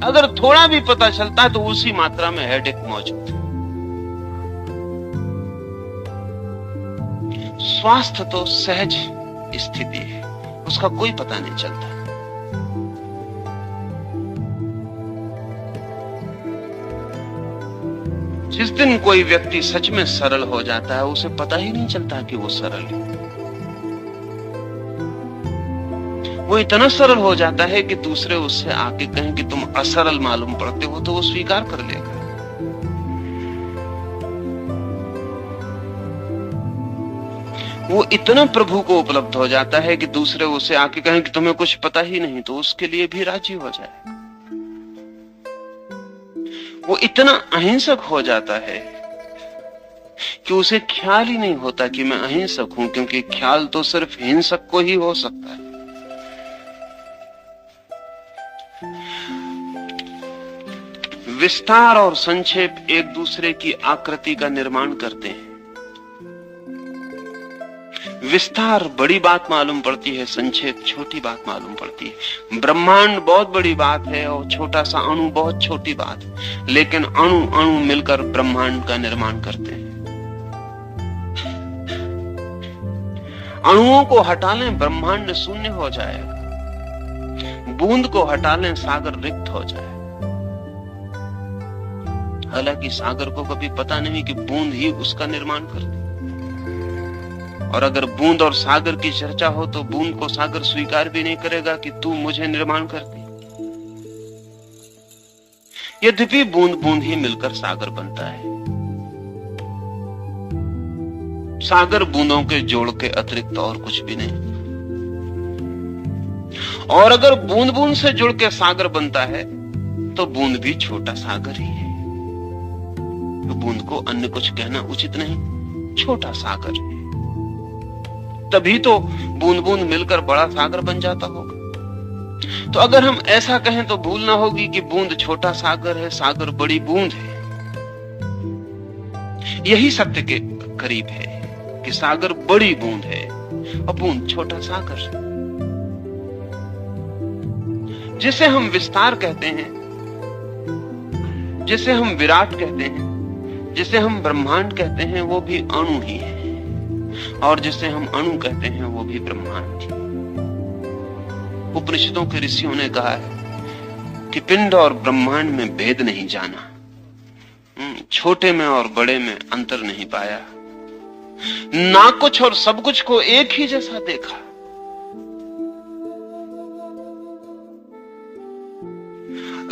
अगर थोड़ा भी पता चलता है तो उसी मात्रा में हेडेक मौजूद है। स्वास्थ्य तो सहज स्थिति है, उसका कोई पता नहीं चलता। जिस दिन कोई व्यक्ति सच में सरल हो जाता है, उसे पता ही नहीं चलता कि वो सरल है। वो इतना सरल हो जाता है कि दूसरे उससे आके कहें कि तुम असरल मालूम पड़ते हो, तो वो स्वीकार कर लेगा। वो इतना प्रभु को उपलब्ध हो जाता है कि दूसरे उसे आके कहें कि तुम्हें कुछ पता ही नहीं, तो उसके लिए भी राजी हो जाए। वो इतना अहिंसक हो जाता है कि उसे ख्याल ही नहीं होता कि मैं अहिंसक हूं, क्योंकि ख्याल तो सिर्फ हिंसक को ही हो सकता है। विस्तार और संक्षेप एक दूसरे की आकृति का निर्माण करते हैं। विस्तार बड़ी बात मालूम पड़ती है, संक्षेप छोटी बात मालूम पड़ती है। ब्रह्मांड बहुत बड़ी बात है और छोटा सा अणु बहुत छोटी बात है, लेकिन अणु अणु मिलकर ब्रह्मांड का निर्माण करते हैं। अणुओं को हटा लें, ब्रह्मांड शून्य हो जाएगा। बूंद को हटा लें, सागर रिक्त हो जाए। हालांकि सागर को कभी पता नहीं कि बूंद ही उसका निर्माण करती, और अगर बूंद और सागर की चर्चा हो तो बूंद को सागर स्वीकार भी नहीं करेगा कि तू मुझे निर्माण करती। यद्यपि बूंद बूंद ही मिलकर सागर बनता है। सागर बूंदों के जोड़ के अतिरिक्त और कुछ भी नहीं। और अगर बूंद बूंद से जुड़ के सागर बनता है तो बूंद भी छोटा सागर ही है। तो बूंद को अन्य कुछ कहना उचित नहीं, छोटा सागर है। तभी तो बूंद बूंद मिलकर बड़ा सागर बन जाता होगा। तो अगर हम ऐसा कहें तो भूल ना होगी कि बूंद छोटा सागर है, सागर बड़ी बूंद है। यही सत्य के करीब है कि सागर बड़ी बूंद है और बूंद छोटा सागर है। जिसे हम विस्तार कहते हैं, जिसे हम विराट कहते हैं, जिसे हम ब्रह्मांड कहते हैं, वो भी अणु ही है, और जिसे हम अणु कहते हैं वो भी ब्रह्मांड ही। उपनिषदों के ऋषियों ने कहा है कि पिंड और ब्रह्मांड में भेद नहीं जाना, छोटे में और बड़े में अंतर नहीं पाया, ना कुछ और सब कुछ को एक ही जैसा देखा।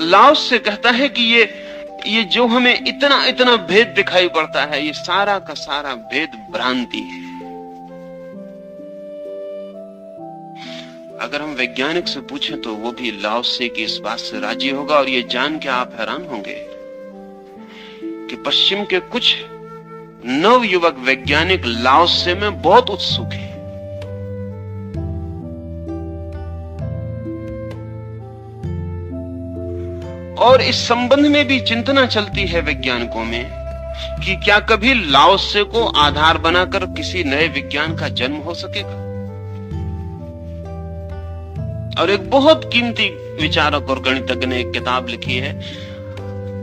लाओस से कहता है कि ये जो हमें इतना इतना भेद दिखाई पड़ता है, ये सारा का सारा भेद भ्रांति है। अगर हम वैज्ञानिक से पूछें तो वो भी लाओस से की इस बात से राजी होगा, और ये जान के आप हैरान होंगे कि पश्चिम के कुछ नवयुवक वैज्ञानिक लाओस से में बहुत उत्सुक हैं। और इस संबंध में भी चिंतना चलती है वैज्ञानिकों में कि क्या कभी लाओसे को आधार बनाकर किसी नए विज्ञान का जन्म हो सकेगा। और एक बहुत कीमती विचारक और गणितज्ञ ने एक किताब लिखी है,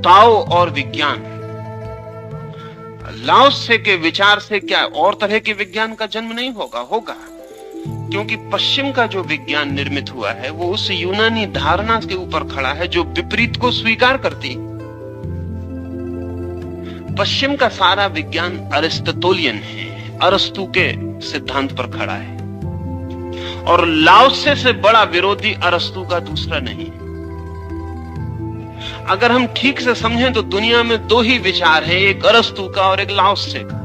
ताओ और विज्ञान। लाओसे के विचार से क्या और तरह के विज्ञान का जन्म नहीं होगा, क्योंकि पश्चिम का जो विज्ञान निर्मित हुआ है वो उस यूनानी धारणा के ऊपर खड़ा है जो विपरीत को स्वीकार करती। पश्चिम का सारा विज्ञान अरिस्टोटेलियन है, अरस्तु के सिद्धांत पर खड़ा है, और लाओसे से बड़ा विरोधी अरस्तु का दूसरा नहीं। अगर हम ठीक से समझें तो दुनिया में दो ही विचार हैं, एक अरस्तु का और एक लाओसे का।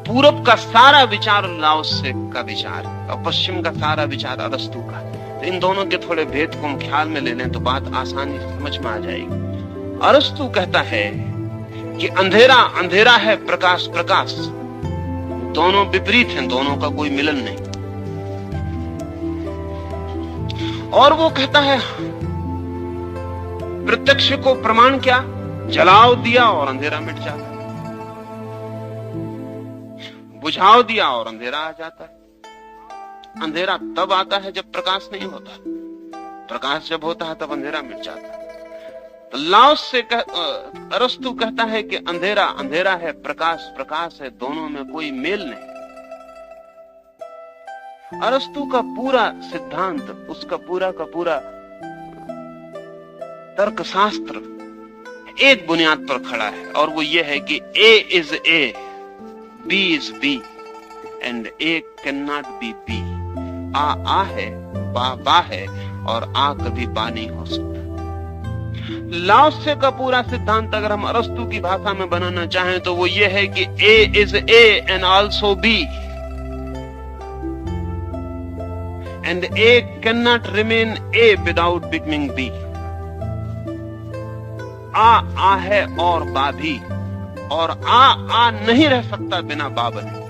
पूरब का सारा विचार लाओसे का विचार है और पश्चिम का सारा विचार अरस्तु का। तो इन दोनों के थोड़े भेद को हम ख्याल में ले लें तो बात आसानी से समझ में आ जाएगी। अरस्तु कहता है कि अंधेरा अंधेरा है, प्रकाश प्रकाश, दोनों विपरीत हैं, दोनों का कोई मिलन नहीं। और वो कहता है प्रत्यक्ष को प्रमाण क्या, जलाओ दिया और अंधेरा मिट जाता है, बुझाओ दिया और अंधेरा आ जाता है। अंधेरा तब आता है जब प्रकाश नहीं होता, प्रकाश जब होता है तब अंधेरा मिट जाता है। तो लाओस से अरस्तु कहता है कि अंधेरा अंधेरा है, प्रकाश प्रकाश है, दोनों में कोई मेल नहीं। अरस्तु का पूरा सिद्धांत, उसका पूरा का पूरा तर्कशास्त्र एक बुनियाद पर खड़ा है, और वो ये है कि A is A, B is B, and A cannot be B. आ है, बा है, और आ कभी बा नहीं हो सकता। लाओत्से का पूरा सिद्धांत अगर हम अरस्तु की भाषा में बनाना चाहें तो वो ये है कि A is A and also B, and A cannot remain A without becoming B. आ है और बा भी, और आ नहीं रह सकता बिना बा बने।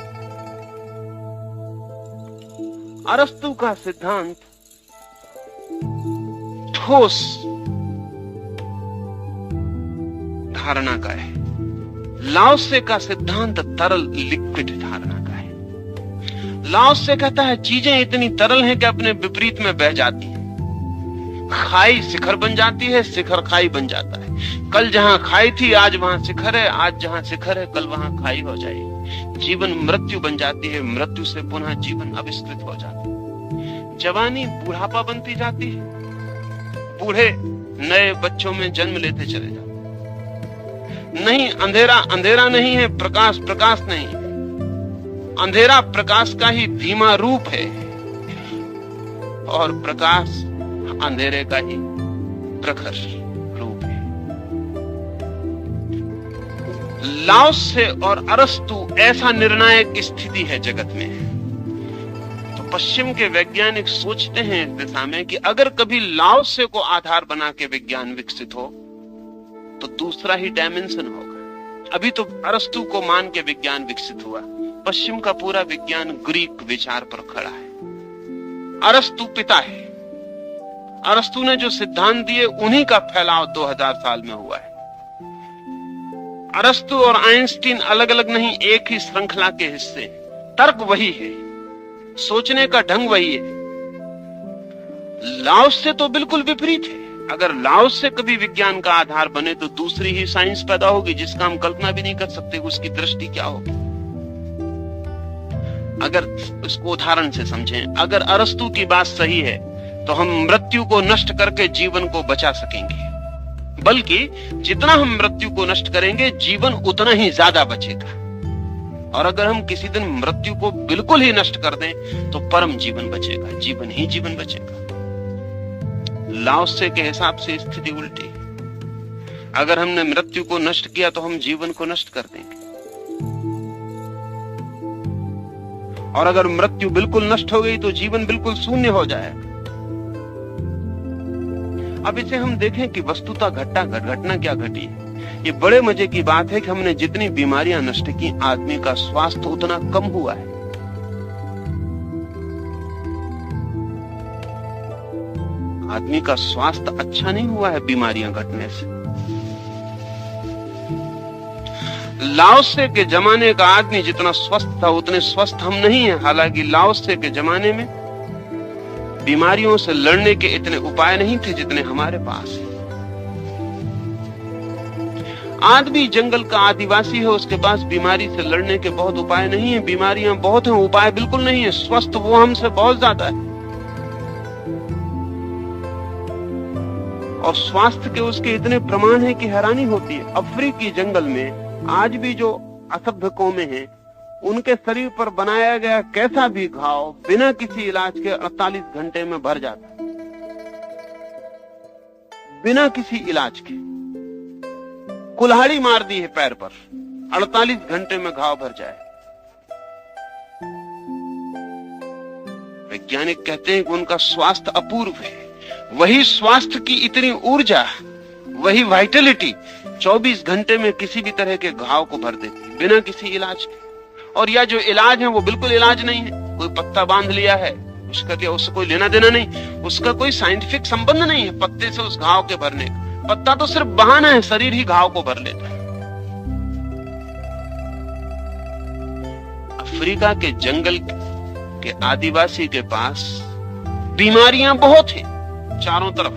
अरस्तु का सिद्धांत ठोस धारणा का है, लाओत्से का सिद्धांत तरल लिक्विड धारणा का है। लाओत्से कहता है चीजें इतनी तरल हैं कि अपने विपरीत में बह जाती हैं। खाई शिखर बन जाती है, शिखर खाई बन जाता है। कल जहां खाई थी आज वहां शिखर है, आज जहां शिखर है कल वहां खाई हो जाएगी। जीवन मृत्यु बन जाती है, मृत्यु से पुनः जीवन आविष्कृत हो जाता है। जवानी बुढ़ापा बनती जाती है, बूढ़े नए बच्चों में जन्म लेते चले जाते। नहीं, अंधेरा अंधेरा नहीं है, प्रकाश प्रकाश नहीं है। अंधेरा प्रकाश का ही धीमा रूप है और प्रकाश अंधेरे का ही प्रखर रूप है। लाओत्से और अरस्तु ऐसा निर्णायक स्थिति है जगत में। तो पश्चिम के वैज्ञानिक सोचते हैं इस दिशा में कि अगर कभी लाओत्से को आधार बना के विज्ञान विकसित हो तो दूसरा ही डायमेंशन होगा। अभी तो अरस्तु को मान के विज्ञान विकसित हुआ, पश्चिम का पूरा विज्ञान ग्रीक विचार पर खड़ा है। अरस्तु पिता है, अरस्तु ने जो सिद्धांत दिए उन्हीं का फैलाव 2000 साल में हुआ है। अरस्तु और आइंस्टीन अलग अलग नहीं, एक ही श्रृंखला के हिस्से। तर्क वही है, सोचने का ढंग वही है। लाओत्से तो बिल्कुल विपरीत है। अगर लाओत्से कभी विज्ञान का आधार बने तो दूसरी ही साइंस पैदा होगी जिसका हम कल्पना भी नहीं कर सकते उसकी दृष्टि क्या होगी। अगर इसको उदाहरण से समझें, अगर अरस्तु की बात सही है तो हम मृत्यु को नष्ट करके जीवन को बचा सकेंगे, बल्कि जितना हम मृत्यु को नष्ट करेंगे जीवन उतना ही ज्यादा बचेगा। और अगर हम किसी दिन मृत्यु को बिल्कुल ही नष्ट कर दें तो परम जीवन बचेगा, जीवन ही जीवन बचेगा। लाओत्से के हिसाब से स्थिति उल्टी है। अगर हमने मृत्यु को नष्ट किया तो हम जीवन को नष्ट कर देंगे, और अगर मृत्यु बिल्कुल नष्ट हो गई तो जीवन बिल्कुल शून्य हो जाएगा। अब इसे हम देखें कि वस्तुतः घटना क्या घटी है। ये बड़े मजे की बात है कि हमने जितनी बीमारियां नष्ट की, आदमी का स्वास्थ्य उतना कम हुआ है। आदमी का स्वास्थ्य अच्छा नहीं हुआ है बीमारियां घटने से। लाओत्से के जमाने का आदमी जितना स्वस्थ था उतने स्वस्थ हम नहीं हैं। हालांकि लाओत्से के जमाने में बीमारियों से लड़ने के इतने उपाय नहीं थे जितने हमारे पास हैं। आदमी जंगल का आदिवासी है, उसके पास बीमारी से लड़ने के बहुत उपाय नहीं है। बीमारियां बहुत हैं, उपाय बिल्कुल नहीं है। स्वस्थ वो हमसे बहुत ज्यादा है, और स्वास्थ्य के उसके इतने प्रमाण है कि हैरानी होती है। अफ्रीकी जंगल में आज भी जो असभ्य कौमें हैं, उनके शरीर पर बनाया गया कैसा भी घाव बिना किसी इलाज के 48 घंटे में भर जाता है। बिना किसी इलाज के कुल्हाड़ी मार दी है पैर पर, 48 घंटे में घाव भर जाए। वैज्ञानिक कहते हैं कि उनका स्वास्थ्य अपूर्व है। वही स्वास्थ्य की इतनी ऊर्जा, वही वाइटलिटी 24 घंटे में किसी भी तरह के घाव को भर देती है बिना किसी इलाज के। और या जो इलाज है वो बिल्कुल इलाज नहीं है। कोई पत्ता बांध लिया है, उसका क्या, उससे कोई लेना देना नहीं, उसका कोई साइंटिफिक संबंध नहीं है पत्ते से उस घाव के भरने का। पत्ता तो सिर्फ बहाना है, शरीर ही घाव को भर लेता है। अफ्रीका के जंगल के आदिवासी के पास बीमारियां बहुत हैं चारों तरफ,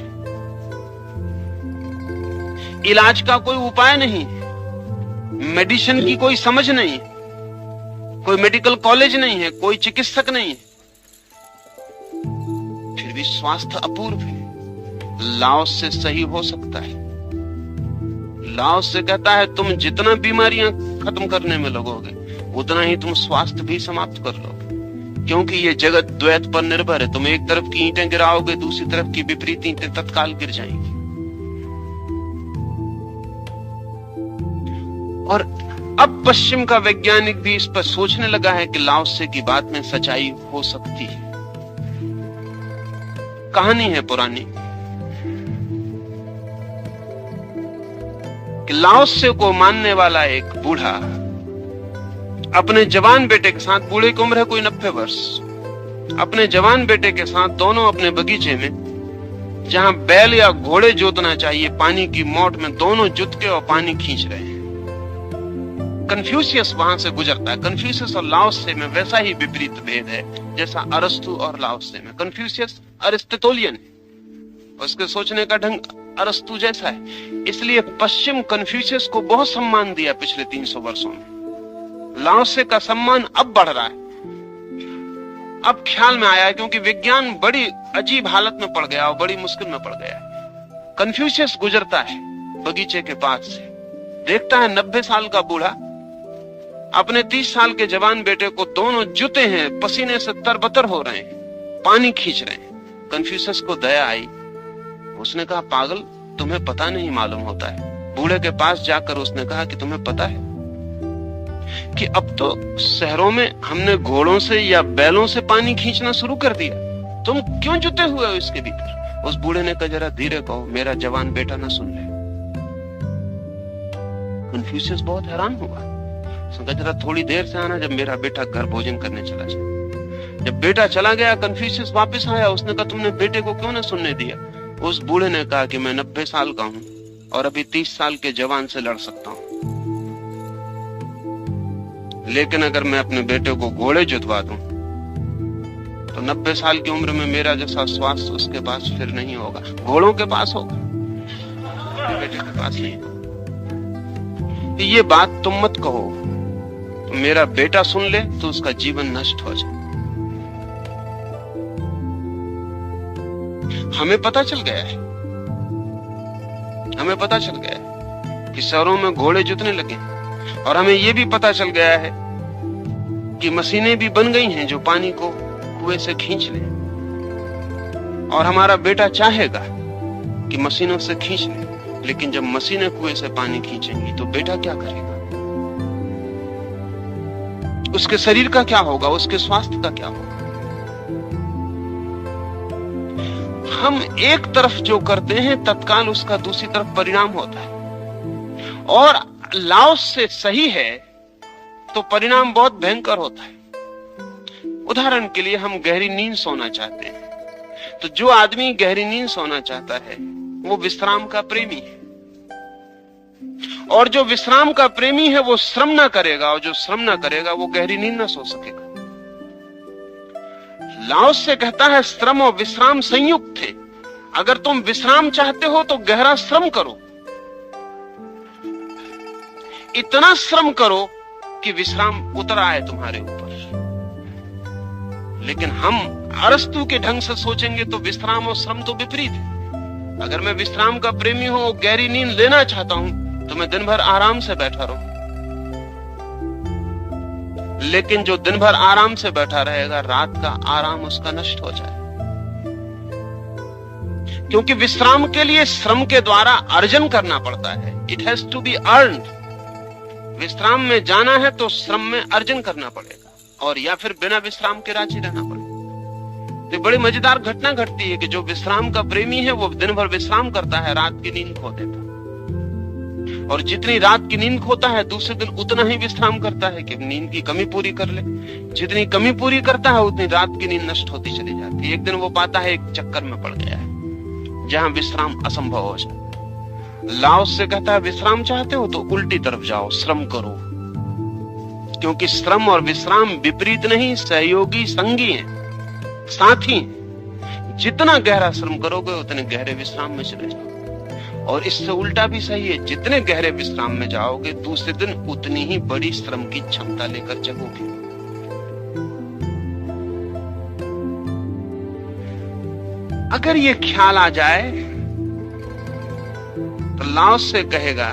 इलाज का कोई उपाय नहीं है, मेडिसिन की कोई समझ नहीं है, कोई मेडिकल कॉलेज नहीं है, कोई चिकित्सक नहीं है, फिर भी स्वास्थ्य अपूर्व है। लाओत्से सही हो सकता है। लाओत्से कहता है तुम जितना बीमारियां खत्म करने में लगोगे उतना ही तुम स्वास्थ्य भी समाप्त कर लोगे, क्योंकि ये जगत द्वैत पर निर्भर है। तुम एक तरफ की ईंटें गिराओगे, दूसरी तरफ की विपरीत ईंटें तत्काल गिर जाएंगी। और अब पश्चिम का वैज्ञानिक भी इस पर सोचने लगा है कि लाओत्से की बात में सच्चाई हो सकती है। कहानी है पुरानी कि लाओत्से को मानने वाला एक बूढ़ा अपने जवान बेटे के साथ, बूढ़े की उम्र है कोई 90 वर्ष, अपने जवान बेटे के साथ दोनों अपने बगीचे में, जहां बैल या घोड़े जोतना चाहिए, पानी की मोट में दोनों जुट के और पानी खींच रहे हैं। कन्फ्यूशियस वहां से गुजरता है। कन्फ्यूशियस और लाओत्से में वैसा ही विपरीत भेद है जैसा अरस्तु और लाओत्से में। कन्फ्यूशियस अरिस्टोटेलियन है, उसके सोचने का ढंग अरस्तु जैसा है, इसलिए पश्चिम कन्फ्यूशियस को बहुत सम्मान दिया पिछले 300 वर्षों में। लाओत्से का सम्मान अब बढ़ रहा है, अब ख्याल में आया है, क्योंकि विज्ञान बड़ी अजीब हालत में पड़ गया और बड़ी मुश्किल में पड़ गया। कन्फ्यूशियस गुजरता है बगीचे के पास से, देखता है 90 साल का बूढ़ा अपने 30 साल के जवान बेटे को, दोनों जुटे हैं, पसीने से तरबतर हो रहे हैं, पानी खींच रहे हैं। कन्फ्यूशियस को दया आई, उसने कहा, पागल, तुम्हें पता नहीं मालूम होता है। बूढ़े के पास जाकर उसने कहा कि तुम्हें पता है कि अब तो शहरों में हमने घोड़ों से या बैलों से पानी खींचना शुरू कर दिया, तुम क्यों जुटे हुए हो इसके भीतर? उस बूढ़े ने कहा, जरा धीरे कहो, मेरा जवान बेटा ना सुन ले। कन्फ्यूशियस बहुत हैरान हुआ, उसने कहा, जरा थोड़ी देर से आना, जब मेरा बेटा घर भोजन करने चला जाए। जब बेटा चला गया, कन्फ्यूशियस वापस आया, उसने कहा, तुमने बेटे को क्यों ना सुनने दिया? उस बूढ़े ने कहा कि मैं 90 साल का हूं और अभी 30 साल के जवान से लड़ सकता हूं, लेकिन अगर मैं अपने बेटे को घोड़े जुतवा दूं तो 90 साल की उम्र में मेरा जैसा स्वास्थ्य उसके पास फिर नहीं होगा, घोड़ों के पास होगा, मेरे बेटे के पास नहीं होगा। ये बात तुम मत कहो, मेरा बेटा सुन ले तो उसका जीवन नष्ट हो जाए। हमें पता चल गया है, हमें पता चल गया है कि शहरों में घोड़े जुतने लगे, और हमें यह भी पता चल गया है कि मशीनें भी बन गई हैं जो पानी को कुएं से खींच ले, और हमारा बेटा चाहेगा कि मशीनों से खींच ले, लेकिन जब मशीनें कुएं से पानी खींचेंगी तो बेटा क्या करेगा? उसके शरीर का क्या होगा? उसके स्वास्थ्य का क्या होगा? हम एक तरफ जो करते हैं तत्काल उसका दूसरी तरफ परिणाम होता है, और लाओत्से सही है तो परिणाम बहुत भयंकर होता है। उदाहरण के लिए, हम गहरी नींद सोना चाहते हैं, तो जो आदमी गहरी नींद सोना चाहता है वो विश्राम का प्रेमी है, और जो विश्राम का प्रेमी है वो श्रम ना करेगा, और जो श्रम ना करेगा वो गहरी नींद ना सो सकेगा। लाओत्से कहता है श्रम और विश्राम संयुक्त थे। अगर तुम विश्राम चाहते हो तो गहरा श्रम करो, इतना श्रम करो कि विश्राम उतर आए तुम्हारे ऊपर। लेकिन हम अरस्तु के ढंग से सोचेंगे तो विश्राम और श्रम तो विपरीत है। अगर मैं विश्राम का प्रेमी हूं और गहरी नींद लेना चाहता हूं तो मैं दिन भर आराम से बैठा रहूं, लेकिन जो दिन भर आराम से बैठा रहेगा, रात का आराम उसका नष्ट हो जाए, क्योंकि विश्राम के लिए श्रम के द्वारा अर्जन करना पड़ता है। It has to be earned. विश्राम में जाना है तो श्रम में अर्जन करना पड़ेगा, और या फिर बिना विश्राम के राजी रहना पड़ेगा। तो बड़ी मजेदार घटना घटती है कि जो विश्राम का प्रेमी है वो दिन भर विश्राम करता है, रात की नींद खो देता है, और जितनी रात की नींद खोता है दूसरे दिन उतना ही विश्राम करता है कि नींद की कमी पूरी कर ले। जितनी कमी पूरी करता है उतनी रात की नींद नष्ट होती चली जाती है। एक दिन वो पाता है एक चक्कर में पड़ गया है जहां विश्राम असंभव हो जाए। लाओत्से कहता है विश्राम चाहते हो तो उल्टी तरफ जाओ, श्रम करो, क्योंकि श्रम और विश्राम विपरीत नहीं, सहयोगी, संगी हैं, साथी हैं। जितना गहरा श्रम करोगे उतने गहरे विश्राम में चले जाओ, और इससे उल्टा भी सही है, जितने गहरे विश्राम में जाओगे दूसरे दिन उतनी ही बड़ी श्रम की क्षमता लेकर जगोगे। अगर ये ख्याल आ जाए तो लाओत्से कहेगा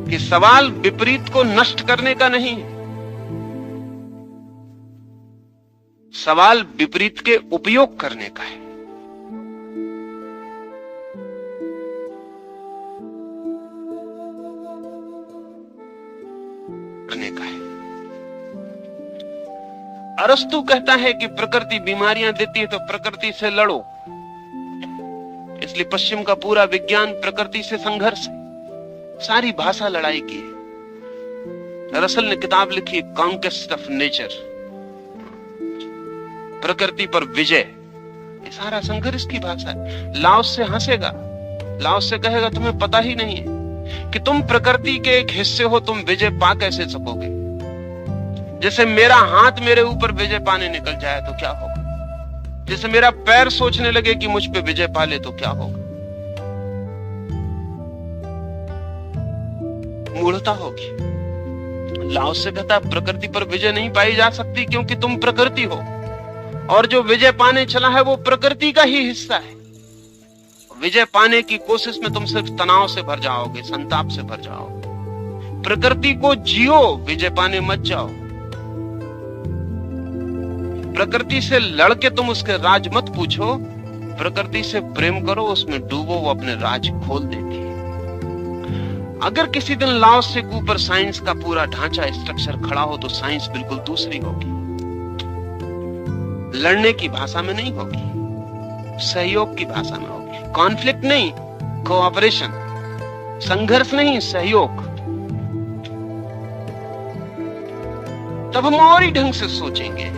कि सवाल विपरीत को नष्ट करने का नहीं है, सवाल विपरीत के उपयोग करने का है। सीखने का है। अरस्तु कहता है कि प्रकृति बीमारियां देती है तो प्रकृति से लड़ो, इसलिए पश्चिम का पूरा विज्ञान प्रकृति से संघर्ष है, सारी भाषा लड़ाई की है। रसल ने किताब लिखी कॉन्क्वेस्ट ऑफ नेचर, प्रकृति पर विजय, ये सारा संघर्ष की भाषा है। लाओस से हंसेगा, लाओस से कहेगा तुम्हें पता ही नहीं है कि तुम प्रकृति के एक हिस्से हो, तुम विजय पा कैसे सकोगे। जैसे मेरा हाथ मेरे ऊपर विजय पाने निकल जाए तो क्या होगा, जैसे मेरा पैर सोचने लगे कि मुझ पे विजय पा ले तो क्या होगा, मूढ़ता होगी। लाओस से कहता है प्रकृति पर विजय नहीं पाई जा सकती क्योंकि तुम प्रकृति हो, और जो विजय पाने चला है वो प्रकृति का ही हिस्सा है। विजय पाने की कोशिश में तुम सिर्फ तनाव से भर जाओगे, संताप से भर जाओगे। प्रकृति को जियो, विजय पाने मत जाओ। प्रकृति से लड़के तुम उसके राज मत पूछो, प्रकृति से प्रेम करो, उसमें डूबो, वो अपने राज खोल देती है। अगर किसी दिन लाओस से ऊपर साइंस का पूरा ढांचा, स्ट्रक्चर खड़ा हो तो साइंस बिल्कुल दूसरी होगी, लड़ने की भाषा में नहीं होगी, सहयोग की भाषा में होगी। कॉन्फ्लिक्ट नहीं, कोऑपरेशन, संघर्ष नहीं, सहयोग। तब हम और ही ढंग से सोचेंगे।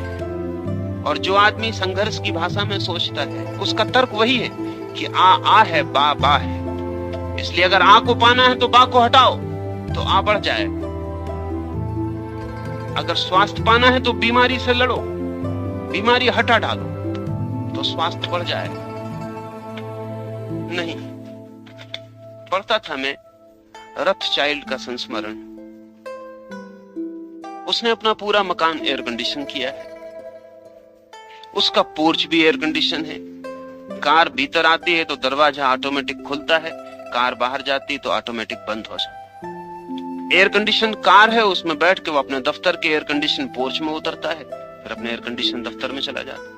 और जो आदमी संघर्ष की भाषा में सोचता है उसका तर्क वही है कि आ है, बा बा है, इसलिए अगर आ को पाना है तो बा को हटाओ तो आ बढ़ जाएगा। अगर स्वास्थ्य पाना है तो बीमारी से लड़ो, बीमारी हटा डालो तो स्वास्थ्य बढ़ जाएगा। नहीं, पढ़ता था मैं रथचाइल्ड का संस्मरण, उसने अपना पूरा मकान एयर कंडीशन किया है, उसका पोर्च भी एयर कंडीशन है। कार भीतर आती है तो दरवाजा ऑटोमेटिक खुलता है, कार बाहर जाती है तो ऑटोमेटिक बंद हो जाता है। एयर कंडीशन कार है, उसमें बैठ के वो अपने दफ्तर के एयर कंडीशन पोर्च में उतरता है, फिर अपने एयर कंडीशन दफ्तर में चला जाता है।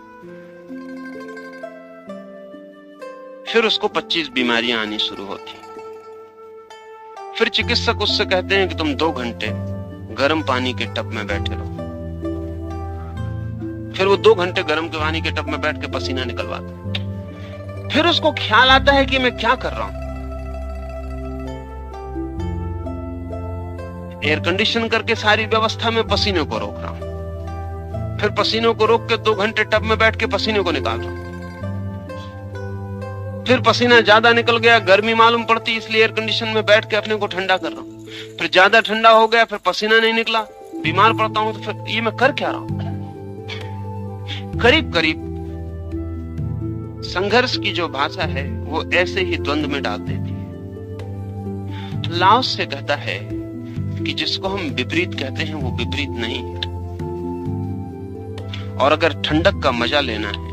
फिर उसको 25 बीमारियां आनी शुरू होती। फिर चिकित्सक उससे कहते हैं कि तुम 2 घंटे गर्म पानी के टब में बैठे रहो। फिर वो 2 घंटे गर्म पानी के टब में बैठ के पसीना निकलवाता। फिर उसको ख्याल आता है कि मैं क्या कर रहा हूं। एयर कंडीशन करके सारी व्यवस्था में पसीने को रोक रहा हूं, फिर पसीनों को रोक के 2 घंटे टब में बैठ के पसीने को निकाल रहा हूं। फिर पसीना ज्यादा निकल गया, गर्मी मालूम पड़ती, इसलिए एयर कंडीशन में बैठ के अपने को ठंडा कर रहा हूं। फिर ज्यादा ठंडा हो गया, फिर पसीना नहीं निकला, बीमार पड़ता हूं, तो फिर ये मैं कर क्या रहा हूं। करीब करीब संघर्ष की जो भाषा है वो ऐसे ही द्वंद्व में डाल देती है। लाओस से कहता है कि जिसको हम विपरीत कहते हैं वो विपरीत नहीं है, और अगर ठंडक का मजा लेना है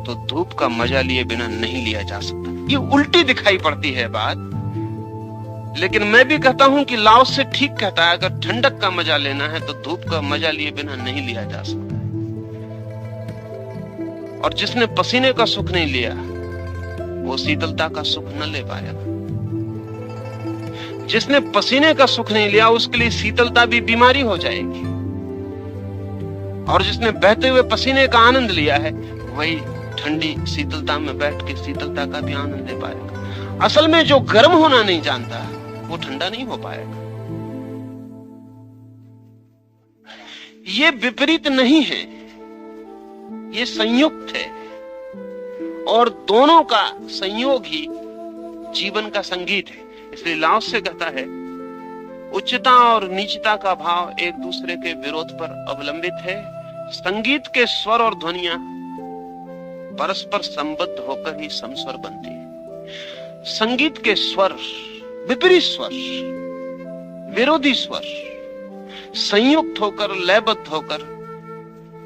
तो धूप का मजा लिए बिना नहीं लिया जा सकता। ये उल्टी दिखाई पड़ती है बात, लेकिन मैं भी कहता हूं कि लाओस से ठीक कहता है, अगर ठंडक का मजा लेना है तो धूप का मजा लिए बिना नहीं लिया जा सकता। और जिसने पसीने का सुख नहीं लिया वो शीतलता का सुख न ले पाएगा। जिसने पसीने का सुख नहीं लिया उसके लिए शीतलता भी बीमारी हो जाएगी, और जिसने बहते हुए पसीने का आनंद लिया है वही ठंडी शीतलता में बैठ के शीतलता का भी आनंद ले पाएगा। असल में जो गर्म होना नहीं जानता वो ठंडा नहीं हो पाएगा। ये विपरीत नहीं है, ये संयुक्त है, और दोनों का संयोग ही जीवन का संगीत है। इसलिए लाओस से कहता है उच्चता और नीचता का भाव एक दूसरे के विरोध पर अवलंबित है। संगीत के स्वर और ध्वनियां परस्पर संबद्ध होकर ही समस्वर बनती है। संगीत के स्वर, विपरीत स्वर, विरोधी स्वर संयुक्त होकर, लयबद्ध होकर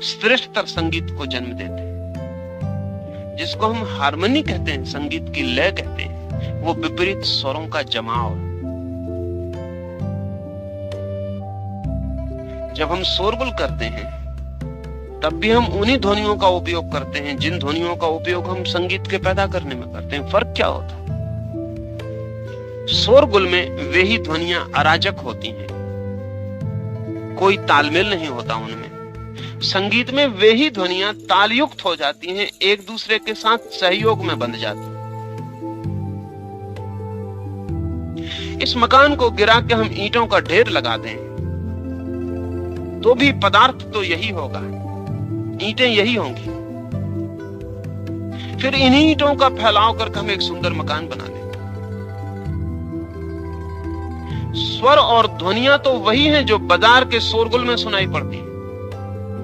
श्रेष्ठतर संगीत को जन्म देते हैं। जिसको हम हार्मनी कहते हैं, संगीत की लय कहते हैं, वो विपरीत स्वरों का जमाव है। जब हम शोरगुल करते हैं तब भी हम उन्हीं ध्वनियों का उपयोग करते हैं जिन ध्वनियों का उपयोग हम संगीत के पैदा करने में करते हैं। फर्क क्या होता है? शोरगुल में वे ही ध्वनियां अराजक होती हैं कोई तालमेल नहीं होता उनमें। संगीत में वे ही ध्वनियां तालयुक्त हो जाती हैं, एक दूसरे के साथ सहयोग में बंध जाती हैं। इस मकान को गिरा के हम ईंटों का ढेर लगा दें तो भी पदार्थ तो यही होगा, ईंटें यही होंगी। फिर इन्हीं ईंटों का फैलाव करके हम एक सुंदर मकान बना लें। स्वर और ध्वनियां तो वही हैं जो बाजार के शोरगुल में सुनाई पड़ती हैं,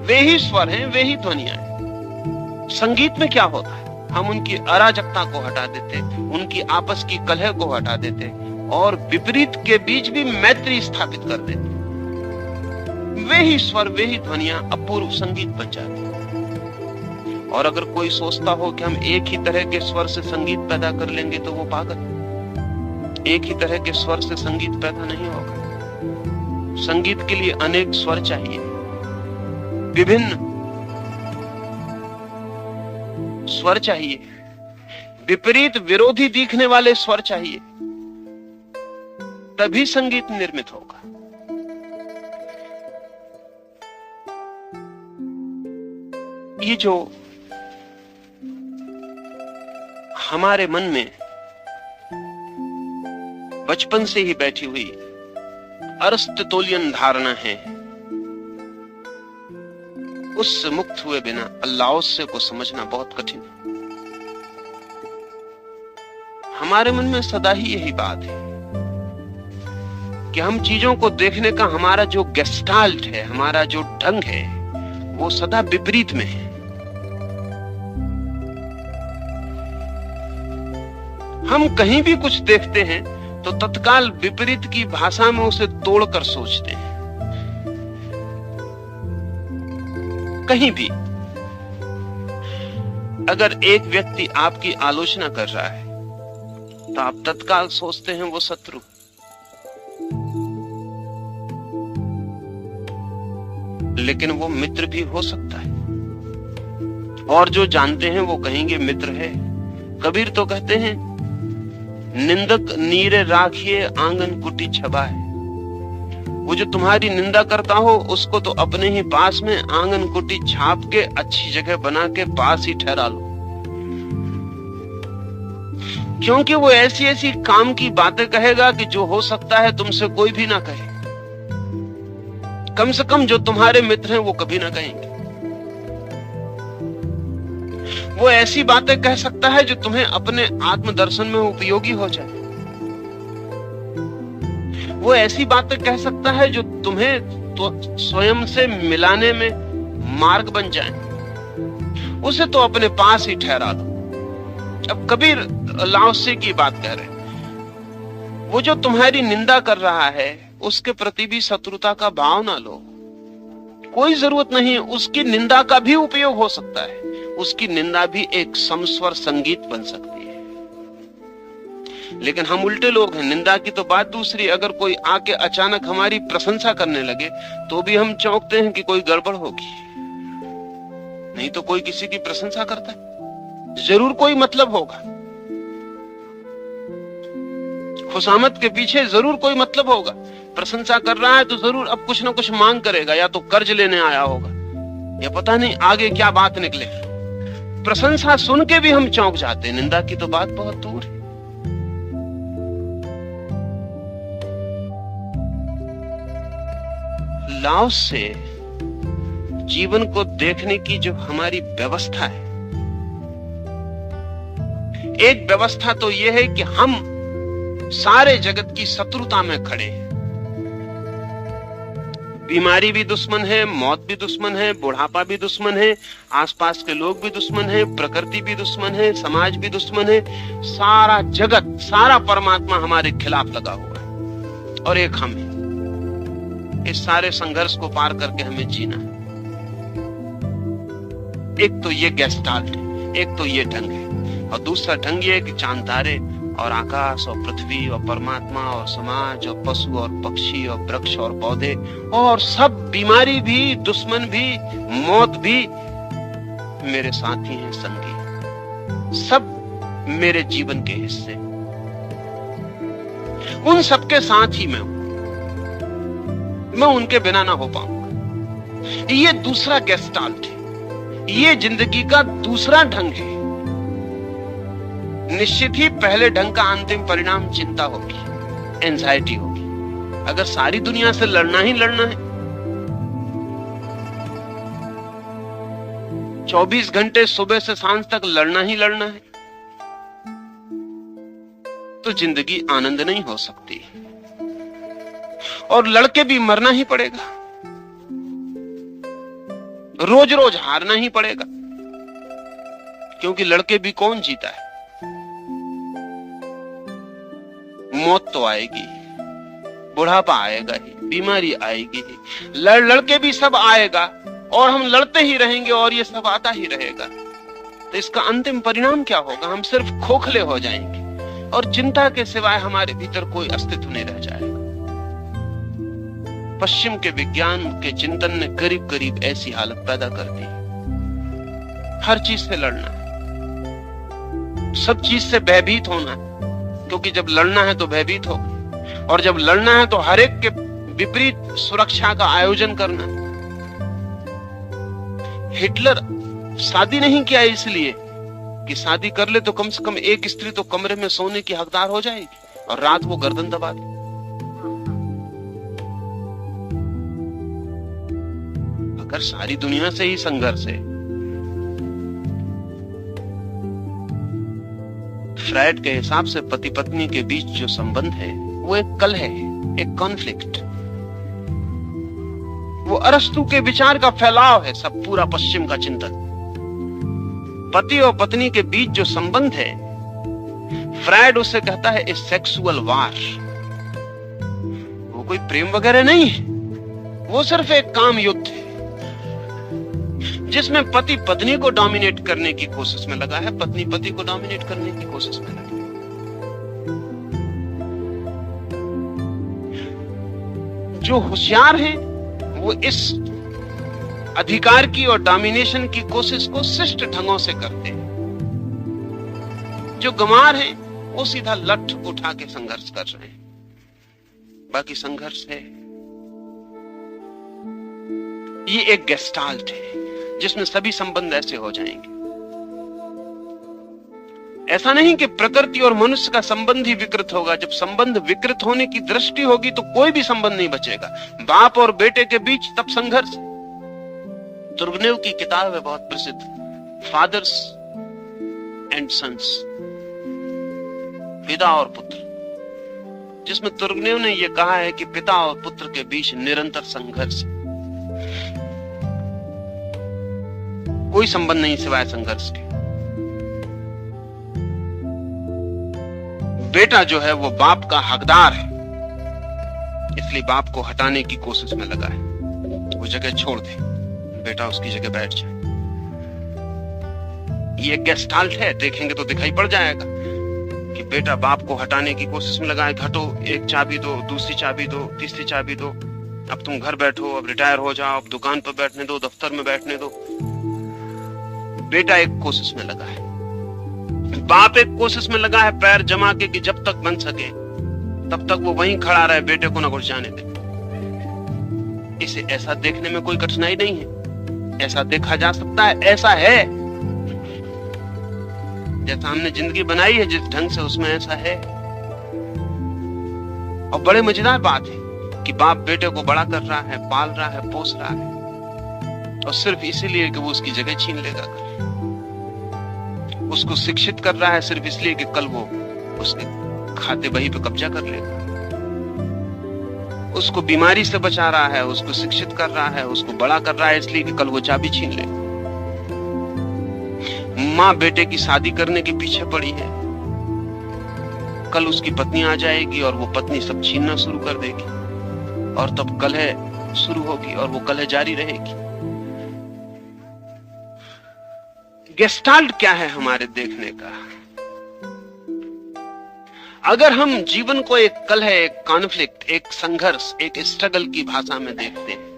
वे ही स्वर हैं, वे ही ध्वनियां हैं। संगीत में क्या होता है, हम उनकी अराजकता को हटा देते, उनकी आपस की कलह को हटा देते और विपरीत के बीच भी मैत्री स्थापित कर देते। वे ही स्वर, वे ही ध्वनियां अपूर्व संगीत बन जाते। और अगर कोई सोचता हो कि हम एक ही तरह के स्वर से संगीत पैदा कर leंगे तो वो पागल। एक ही तरह के स्वर से संगीत पैदा नहीं होगा। संगीत के लिए अनेक स्वर चाहिए, विभिन्न स्वर चाहिए, विपरीत विरोधी दिखने वाले स्वर चाहिए, तभी संगीत निर्मित होगा। ये जो हमारे मन में बचपन से ही बैठी हुई अरिस्टोटेलियन धारणा है, उससे मुक्त हुए बिना लाओत्से को समझना बहुत कठिन है। हमारे मन में सदा ही यही बात है कि हम चीजों को देखने का हमारा जो गेस्टाल्ट है, हमारा जो ढंग है, वो सदा विपरीत में है। हम कहीं भी कुछ देखते हैं तो तत्काल विपरीत की भाषा में उसे तोड़कर सोचते हैं। कहीं भी अगर एक व्यक्ति आपकी आलोचना कर रहा है तो आप तत्काल सोचते हैं वो शत्रु। लेकिन वो मित्र भी हो सकता है, और जो जानते हैं वो कहेंगे मित्र है। कबीर तो कहते हैं, निंदक नीरे राखिए आंगन कुटी छबाए। वो जो तुम्हारी निंदा करता हो उसको तो अपने ही पास में आंगन कुटी छाप के अच्छी जगह बना के पास ही ठहरा लो, क्योंकि वो ऐसी ऐसी काम की बातें कहेगा कि जो हो सकता है तुमसे कोई भी ना कहे। कम से कम जो तुम्हारे मित्र हैं वो कभी ना कहेंगे। वो ऐसी बातें कह सकता है जो तुम्हें अपने आत्मदर्शन में उपयोगी हो जाए। वो ऐसी बातें कह सकता है जो तुम्हें तो स्वयं से मिलाने में मार्ग बन जाए। उसे तो अपने पास ही ठहरा दो। अब कबीर लाओत्से की बात कह रहे हैं। वो जो तुम्हारी निंदा कर रहा है उसके प्रति भी शत्रुता का भाव ना लो। कोई जरूरत नहीं, उसकी निंदा का भी उपयोग हो सकता है। उसकी निंदा भी एक समस्वर संगीत बन सकती है। लेकिन हम उल्टे लोग हैं। निंदा की तो बात दूसरी, अगर कोई आके अचानक हमारी प्रशंसा करने लगे तो भी हम चौंकते हैं कि कोई गड़बड़ होगी। नहीं तो कोई किसी की प्रशंसा करता है, जरूर कोई मतलब होगा। खुशामद के पीछे जरूर कोई मतलब होगा। प्रशंसा कर रहा है तो जरूर अब कुछ ना कुछ मांग करेगा, या तो कर्ज लेने आया होगा, या पता नहीं आगे क्या बात निकले। प्रशंसा सुन के भी हम चौंक जाते हैं, निंदा की तो बात बहुत दूर है। लाओत्से जीवन को देखने की जो हमारी व्यवस्था है, एक व्यवस्था तो यह है कि हम सारे जगत की शत्रुता में खड़े हैं। बीमारी भी दुश्मन है, मौत भी दुश्मन है, बुढ़ापा भी दुश्मन है, आसपास के लोग भी दुश्मन है, प्रकृति भी दुश्मन है, समाज भी दुश्मन है। सारा जगत, सारा परमात्मा हमारे खिलाफ लगा हुआ है और एक हम है। इस सारे संघर्ष को पार करके हमें जीना है। एक तो ये गेस्टाल्ट है, एक तो ये ढंग है, और दूसरा ढंग ये है कि चांद तारे और आकाश और पृथ्वी और परमात्मा और समाज और पशु और पक्षी और वृक्ष और पौधे और सब, बीमारी भी, दुश्मन भी, मौत भी मेरे साथी हैं, संगी, सब मेरे जीवन के हिस्से। उन सबके साथ ही मैं हूं। मैं उनके बिना ना हो पाऊंगा। ये दूसरा गेस्टाल्ट है, ये जिंदगी का दूसरा ढंग है। निश्चित ही पहले ढंग का अंतिम परिणाम चिंता होगी, एंजाइटी होगी। अगर सारी दुनिया से लड़ना ही लड़ना है, 24 घंटे सुबह से सांझ तक लड़ना ही लड़ना है, तो जिंदगी आनंद नहीं हो सकती। और लड़के भी मरना ही पड़ेगा, रोज रोज हारना ही पड़ेगा, क्योंकि लड़के भी कौन जीता है? मौत तो आएगी, बुढ़ापा आएगा ही, बीमारी आएगी ही, लड़के भी सब आएगा, और हम लड़ते ही रहेंगे और ये सब आता ही रहेगा। तो इसका अंतिम परिणाम क्या होगा? हम सिर्फ खोखले हो जाएंगे और चिंता के सिवाय हमारे भीतर कोई अस्तित्व नहीं रह जाएगा। पश्चिम के विज्ञान के चिंतन ने करीब करीब ऐसी हालत पैदा कर दी। हर चीज से लड़ना है, सब चीज से भयभीत होना है, क्योंकि जब लड़ना है तो भयभीत हो, और जब लड़ना है तो हर एक के विपरीत सुरक्षा का आयोजन करना है। हिटलर शादी नहीं किया इसलिए कि शादी कर ले तो कम से कम एक स्त्री तो कमरे में सोने की हकदार हो जाएगी, और रात वो गर्दन दबा दे। अगर सारी दुनिया से ही संघर्ष है, फ्रायड के हिसाब से पति पत्नी के बीच जो संबंध है वो एक कलह है, एक कॉन्फ्लिक्ट। वो अरस्तु के विचार का फैलाव है, सब पूरा पश्चिम का चिंतन। पति और पत्नी के बीच जो संबंध है, फ्रायड उसे कहता है ए सेक्सुअल वार। वो कोई प्रेम वगैरह नहीं है, वो सिर्फ एक काम युद्ध है, जिसमें पति पत्नी को डोमिनेट करने की कोशिश में लगा है, पत्नी पति को डोमिनेट करने की कोशिश में लगी। जो होशियार हैं वो इस अधिकार की और डोमिनेशन की कोशिश को शिष्ट ढंगों से करते हैं। जो गंवार हैं वो सीधा लठ उठा के संघर्ष कर रहे हैं। बाकी संघर्ष है, ये एक गेस्टाल्ट है जिसमें सभी संबंध ऐसे हो जाएंगे। ऐसा नहीं कि प्रकृति और मनुष्य का संबंध ही विकृत होगा। जब संबंध विकृत होने की दृष्टि होगी तो कोई भी संबंध नहीं बचेगा। बाप और बेटे के बीच तब संघर्ष। तुर्गनेव की किताब है बहुत प्रसिद्ध, फादर्स एंड सन्स, पिता और पुत्र, जिसमें तुर्गनेव ने यह कहा है कि पिता और पुत्र के बीच निरंतर संघर्ष, कोई संबंध नहीं सिवाय संघर्ष के। बेटा जो है वो बाप का हकदार है, इसलिए बाप को हटाने की कोशिश में लगा है। वो जगह छोड़ दे, बेटा उसकी जगह बैठ जाए। ये गेस्टाल्ट है, देखेंगे तो दिखाई पड़ जाएगा कि बेटा बाप को हटाने की कोशिश में लगा है। घटो, एक चाबी दो, दूसरी चाबी दो, तीसरी चाबी दो, अब तुम घर बैठो, अब रिटायर हो जाओ, अब दुकान पर बैठने दो, दफ्तर में बैठने दो। बेटा एक कोशिश में लगा है, बाप एक कोशिश में लगा है पैर जमा के कि जब तक बन सके तब तक वो वहीं खड़ा रहे, बेटे को न घुस जाने दे। इसे ऐसा देखने में कोई कठिनाई नहीं है, ऐसा देखा जा सकता है, ऐसा है जैसा हमने जिंदगी बनाई है, जिस ढंग से उसमें ऐसा है। और बड़े मजेदार बात है कि बाप बेटे को बड़ा कर रहा है, पाल रहा है, पोस रहा है, और सिर्फ इसीलिए कि वो उसकी जगह छीन लेगा, उसको शिक्षित कर रहा है सिर्फ इसलिए कि कल वो उसके खाते बही पे कब्जा कर लेगा। उसको बीमारी से बचा रहा है, उसको शिक्षित कर रहा है, उसको बड़ा कर रहा है इसलिए कि कल वो चाबी छीन ले। माँ बेटे की शादी करने के पीछे पड़ी है, कल उसकी पत्नी आ जाएगी और वो पत्नी सब छीनना शुरू कर देगी, और तब कलह शुरू होगी और वो कलह जारी रहेगी। गेस्टाल्ट क्या है हमारे देखने का? अगर हम जीवन को एक कलह, एक कॉन्फ्लिक्ट, एक संघर्ष, एक स्ट्रगल की भाषा में देखते हैं,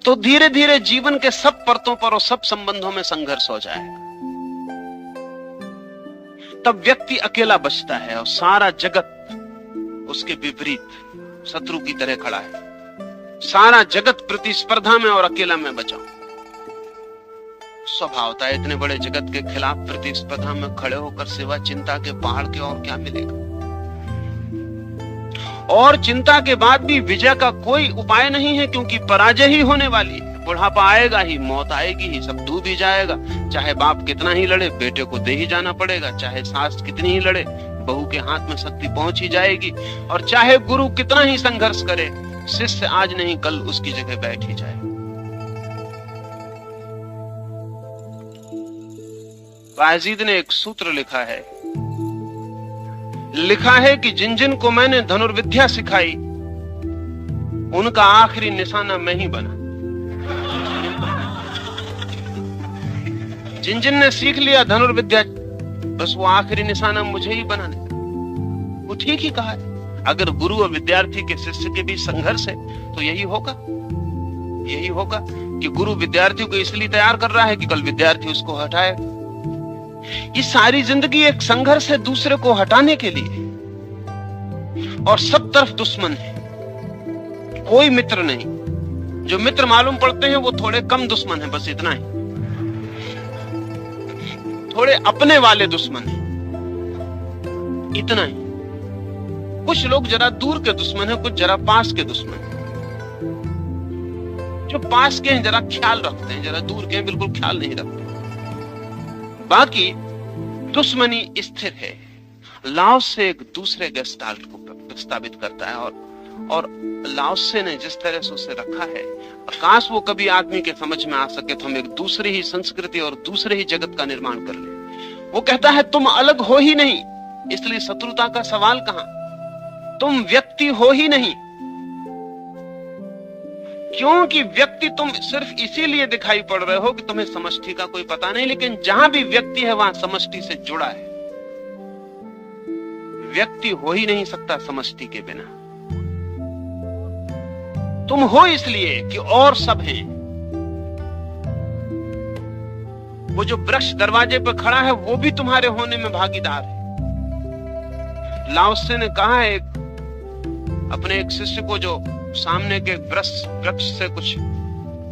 तो धीरे धीरे जीवन के सब परतों पर और सब संबंधों में संघर्ष हो जाएगा। तब व्यक्ति अकेला बचता है और सारा जगत उसके विपरीत शत्रु की तरह खड़ा है। सारा जगत प्रतिस्पर्धा में और अकेला मैं बचा हूं। स्वभावता है इतने बड़े जगत के खिलाफ प्रतिस्पर्धा में खड़े होकर सिवा चिंता के पहाड़ के और क्या मिलेगा। और चिंता के बाद भी विजय का कोई उपाय नहीं है, क्योंकि पराजय ही होने वाली है। बुढ़ापा आएगा ही, मौत आएगी ही, सब डूब ही जाएगा। चाहे बाप कितना ही लड़े, बेटे को दे ही जाना पड़ेगा। चाहे सास कितनी ही लड़े, बहू के हाथ में शक्ति पहुंच ही जाएगी। और चाहे गुरु कितना ही संघर्ष करे, शिष्य आज नहीं कल उसकी जगह बैठ ही जाए। बायजीद ने एक सूत्र लिखा है कि जिन जिन को मैंने धनुर्विद्या सिखाई उनका आखिरी निशाना मैं ही बना। जिन जिन ने सीख लिया धनुर्विद्या, बस वो आखिरी निशाना मुझे ही बनाने। वो ठीक ही कहा है। अगर गुरु और विद्यार्थी के शिष्य के बीच संघर्ष है तो यही होगा कि गुरु विद्यार्थी को इसलिए तैयार कर रहा है कि कल विद्यार्थी उसको हटाए। ये सारी जिंदगी एक संघर्ष है दूसरे को हटाने के लिए, और सब तरफ दुश्मन है, कोई मित्र नहीं। जो मित्र मालूम पड़ते हैं वो थोड़े कम दुश्मन है, बस इतना ही। थोड़े अपने वाले दुश्मन है, इतना ही। कुछ लोग जरा दूर के दुश्मन है, कुछ जरा पास के दुश्मन है। जो पास के हैं जरा ख्याल रखते हैं, जरा दूर के हैं बिल्कुल ख्याल नहीं रखते। बाकी दुश्मनी स्थिर है। लाओस से एक दूसरे गेस्टाल्ट को प्रस्तावित करता है, और लाओस ने जिस तरह से उसे रखा है, आकाश वो कभी आदमी के समझ में आ सके तो हम एक दूसरी ही संस्कृति और दूसरे ही जगत का निर्माण कर ले। वो कहता है तुम अलग हो ही नहीं, इसलिए शत्रुता का सवाल कहां। तुम व्यक्ति हो ही नहीं, क्योंकि व्यक्ति तुम सिर्फ इसीलिए दिखाई पड़ रहे हो कि तुम्हें समष्टि का कोई पता नहीं, लेकिन जहां भी व्यक्ति है वहां समष्टि से जुड़ा है। व्यक्ति हो ही नहीं सकता समष्टि के बिना। तुम हो इसलिए कि और सब हैं। वो जो वृक्ष दरवाजे पर खड़ा है वो भी तुम्हारे होने में भागीदार है। लाओसे ने कहा है अपने एक शिष्य को, जो सामने के वृक्ष से कुछ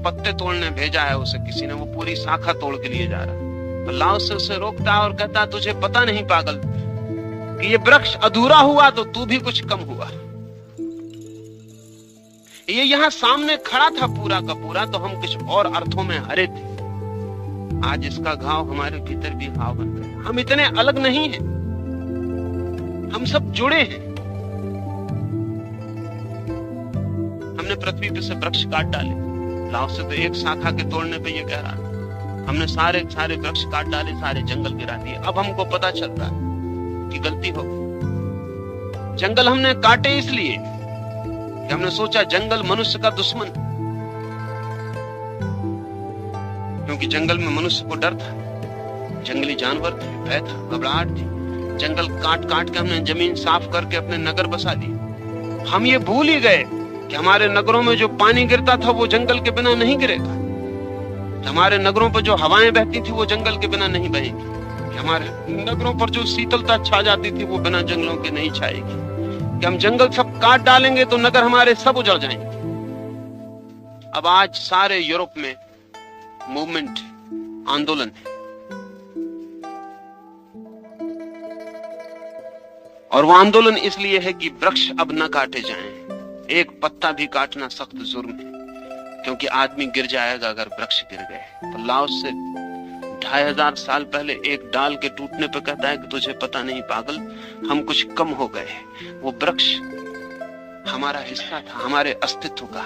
पत्ते तोड़ने भेजा है उसे किसी ने, वो पूरी शाखा तोड़ के लिए जा रहा है। तो लाओसे उसे रोकता है और कहता है तुझे पता नहीं पागल कि ये वृक्ष अधूरा हुआ तो तू भी कुछ कम हुआ। ये यहां सामने खड़ा था पूरा का पूरा, तो हम कुछ और अर्थों में हरे थे। आज इसका घाव हमारे भीतर भी घाव बन गया। हम इतने अलग नहीं हैं, हम सब जुड़े हैं। हमने पृथ्वी पे से वृक्ष काट डाले। लाओसे तो एक शाखा के तोड़ने पे ये कह रहा है, हमने सारे वृक्ष काट डाले, सारे जंगल गिरा दिए। अब हमको पता चल रहा है कि गलती हो गई। जंगल हमने काटे इसलिए कि हमने सोचा जंगल मनुष्य का दुश्मन, क्योंकि जंगल में मनुष्य को डर था, जंगली जानवर थे, भय था, घबराहट थी। जंगल काट के हमने जमीन साफ करके अपने नगर बसा लिए। हम ये भूल ही गए कि हमारे नगरों में जो पानी गिरता था वो जंगल के बिना नहीं गिरेगा। हमारे नगरों पर जो हवाएं बहती थी वो जंगल के बिना नहीं बहेंगी। हमारे नगरों पर जो शीतलता छा जाती थी वो बिना जंगलों के नहीं छाएगी। कि हम जंगल सब काट डालेंगे तो नगर हमारे सब उजड़ जाएंगे। अब आज सारे यूरोप में मूवमेंट, आंदोलन है, और वो आंदोलन इसलिए है कि वृक्ष अब न काटे जाएं। एक पत्ता भी काटना सख्त जुर्म है, क्योंकि आदमी गिर जाएगा अगर वृक्ष गिर गए। तो लाओस से 2500 साल पहले एक डाल के टूटने पर कहता है कि तुझे पता नहीं पागल, हम कुछ कम हो गए। वो वृक्ष हमारा हिस्सा था, हमारे अस्तित्व का।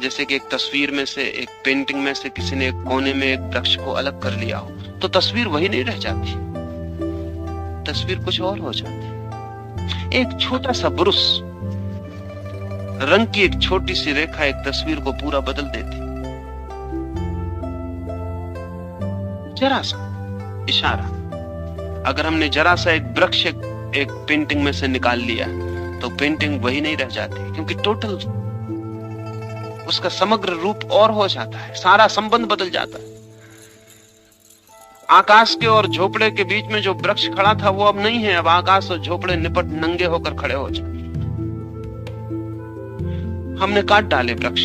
जैसे कि एक तस्वीर में से, एक पेंटिंग में से किसी ने एक कोने में एक वृक्ष को अलग कर लिया हो, तो तस्वीर वही नहीं रह जाती, तस्वीर कुछ और हो जाती। एक छोटा सा ब्रुश, रंग की एक छोटी सी रेखा एक तस्वीर को पूरा बदल देती। जरा सा इशारा, अगर हमने जरा सा एक वृक्ष एक पेंटिंग में से निकाल लिया तो पेंटिंग वही नहीं रह जाती, क्योंकि टोटल उसका समग्र रूप और हो जाता है, सारा संबंध बदल जाता है। आकाश के और झोपड़े के बीच में जो वृक्ष खड़ा था वो अब नहीं है। अब आकाश और झोपड़े निपट नंगे होकर खड़े हो जाते। हमने काट डाले वृक्ष।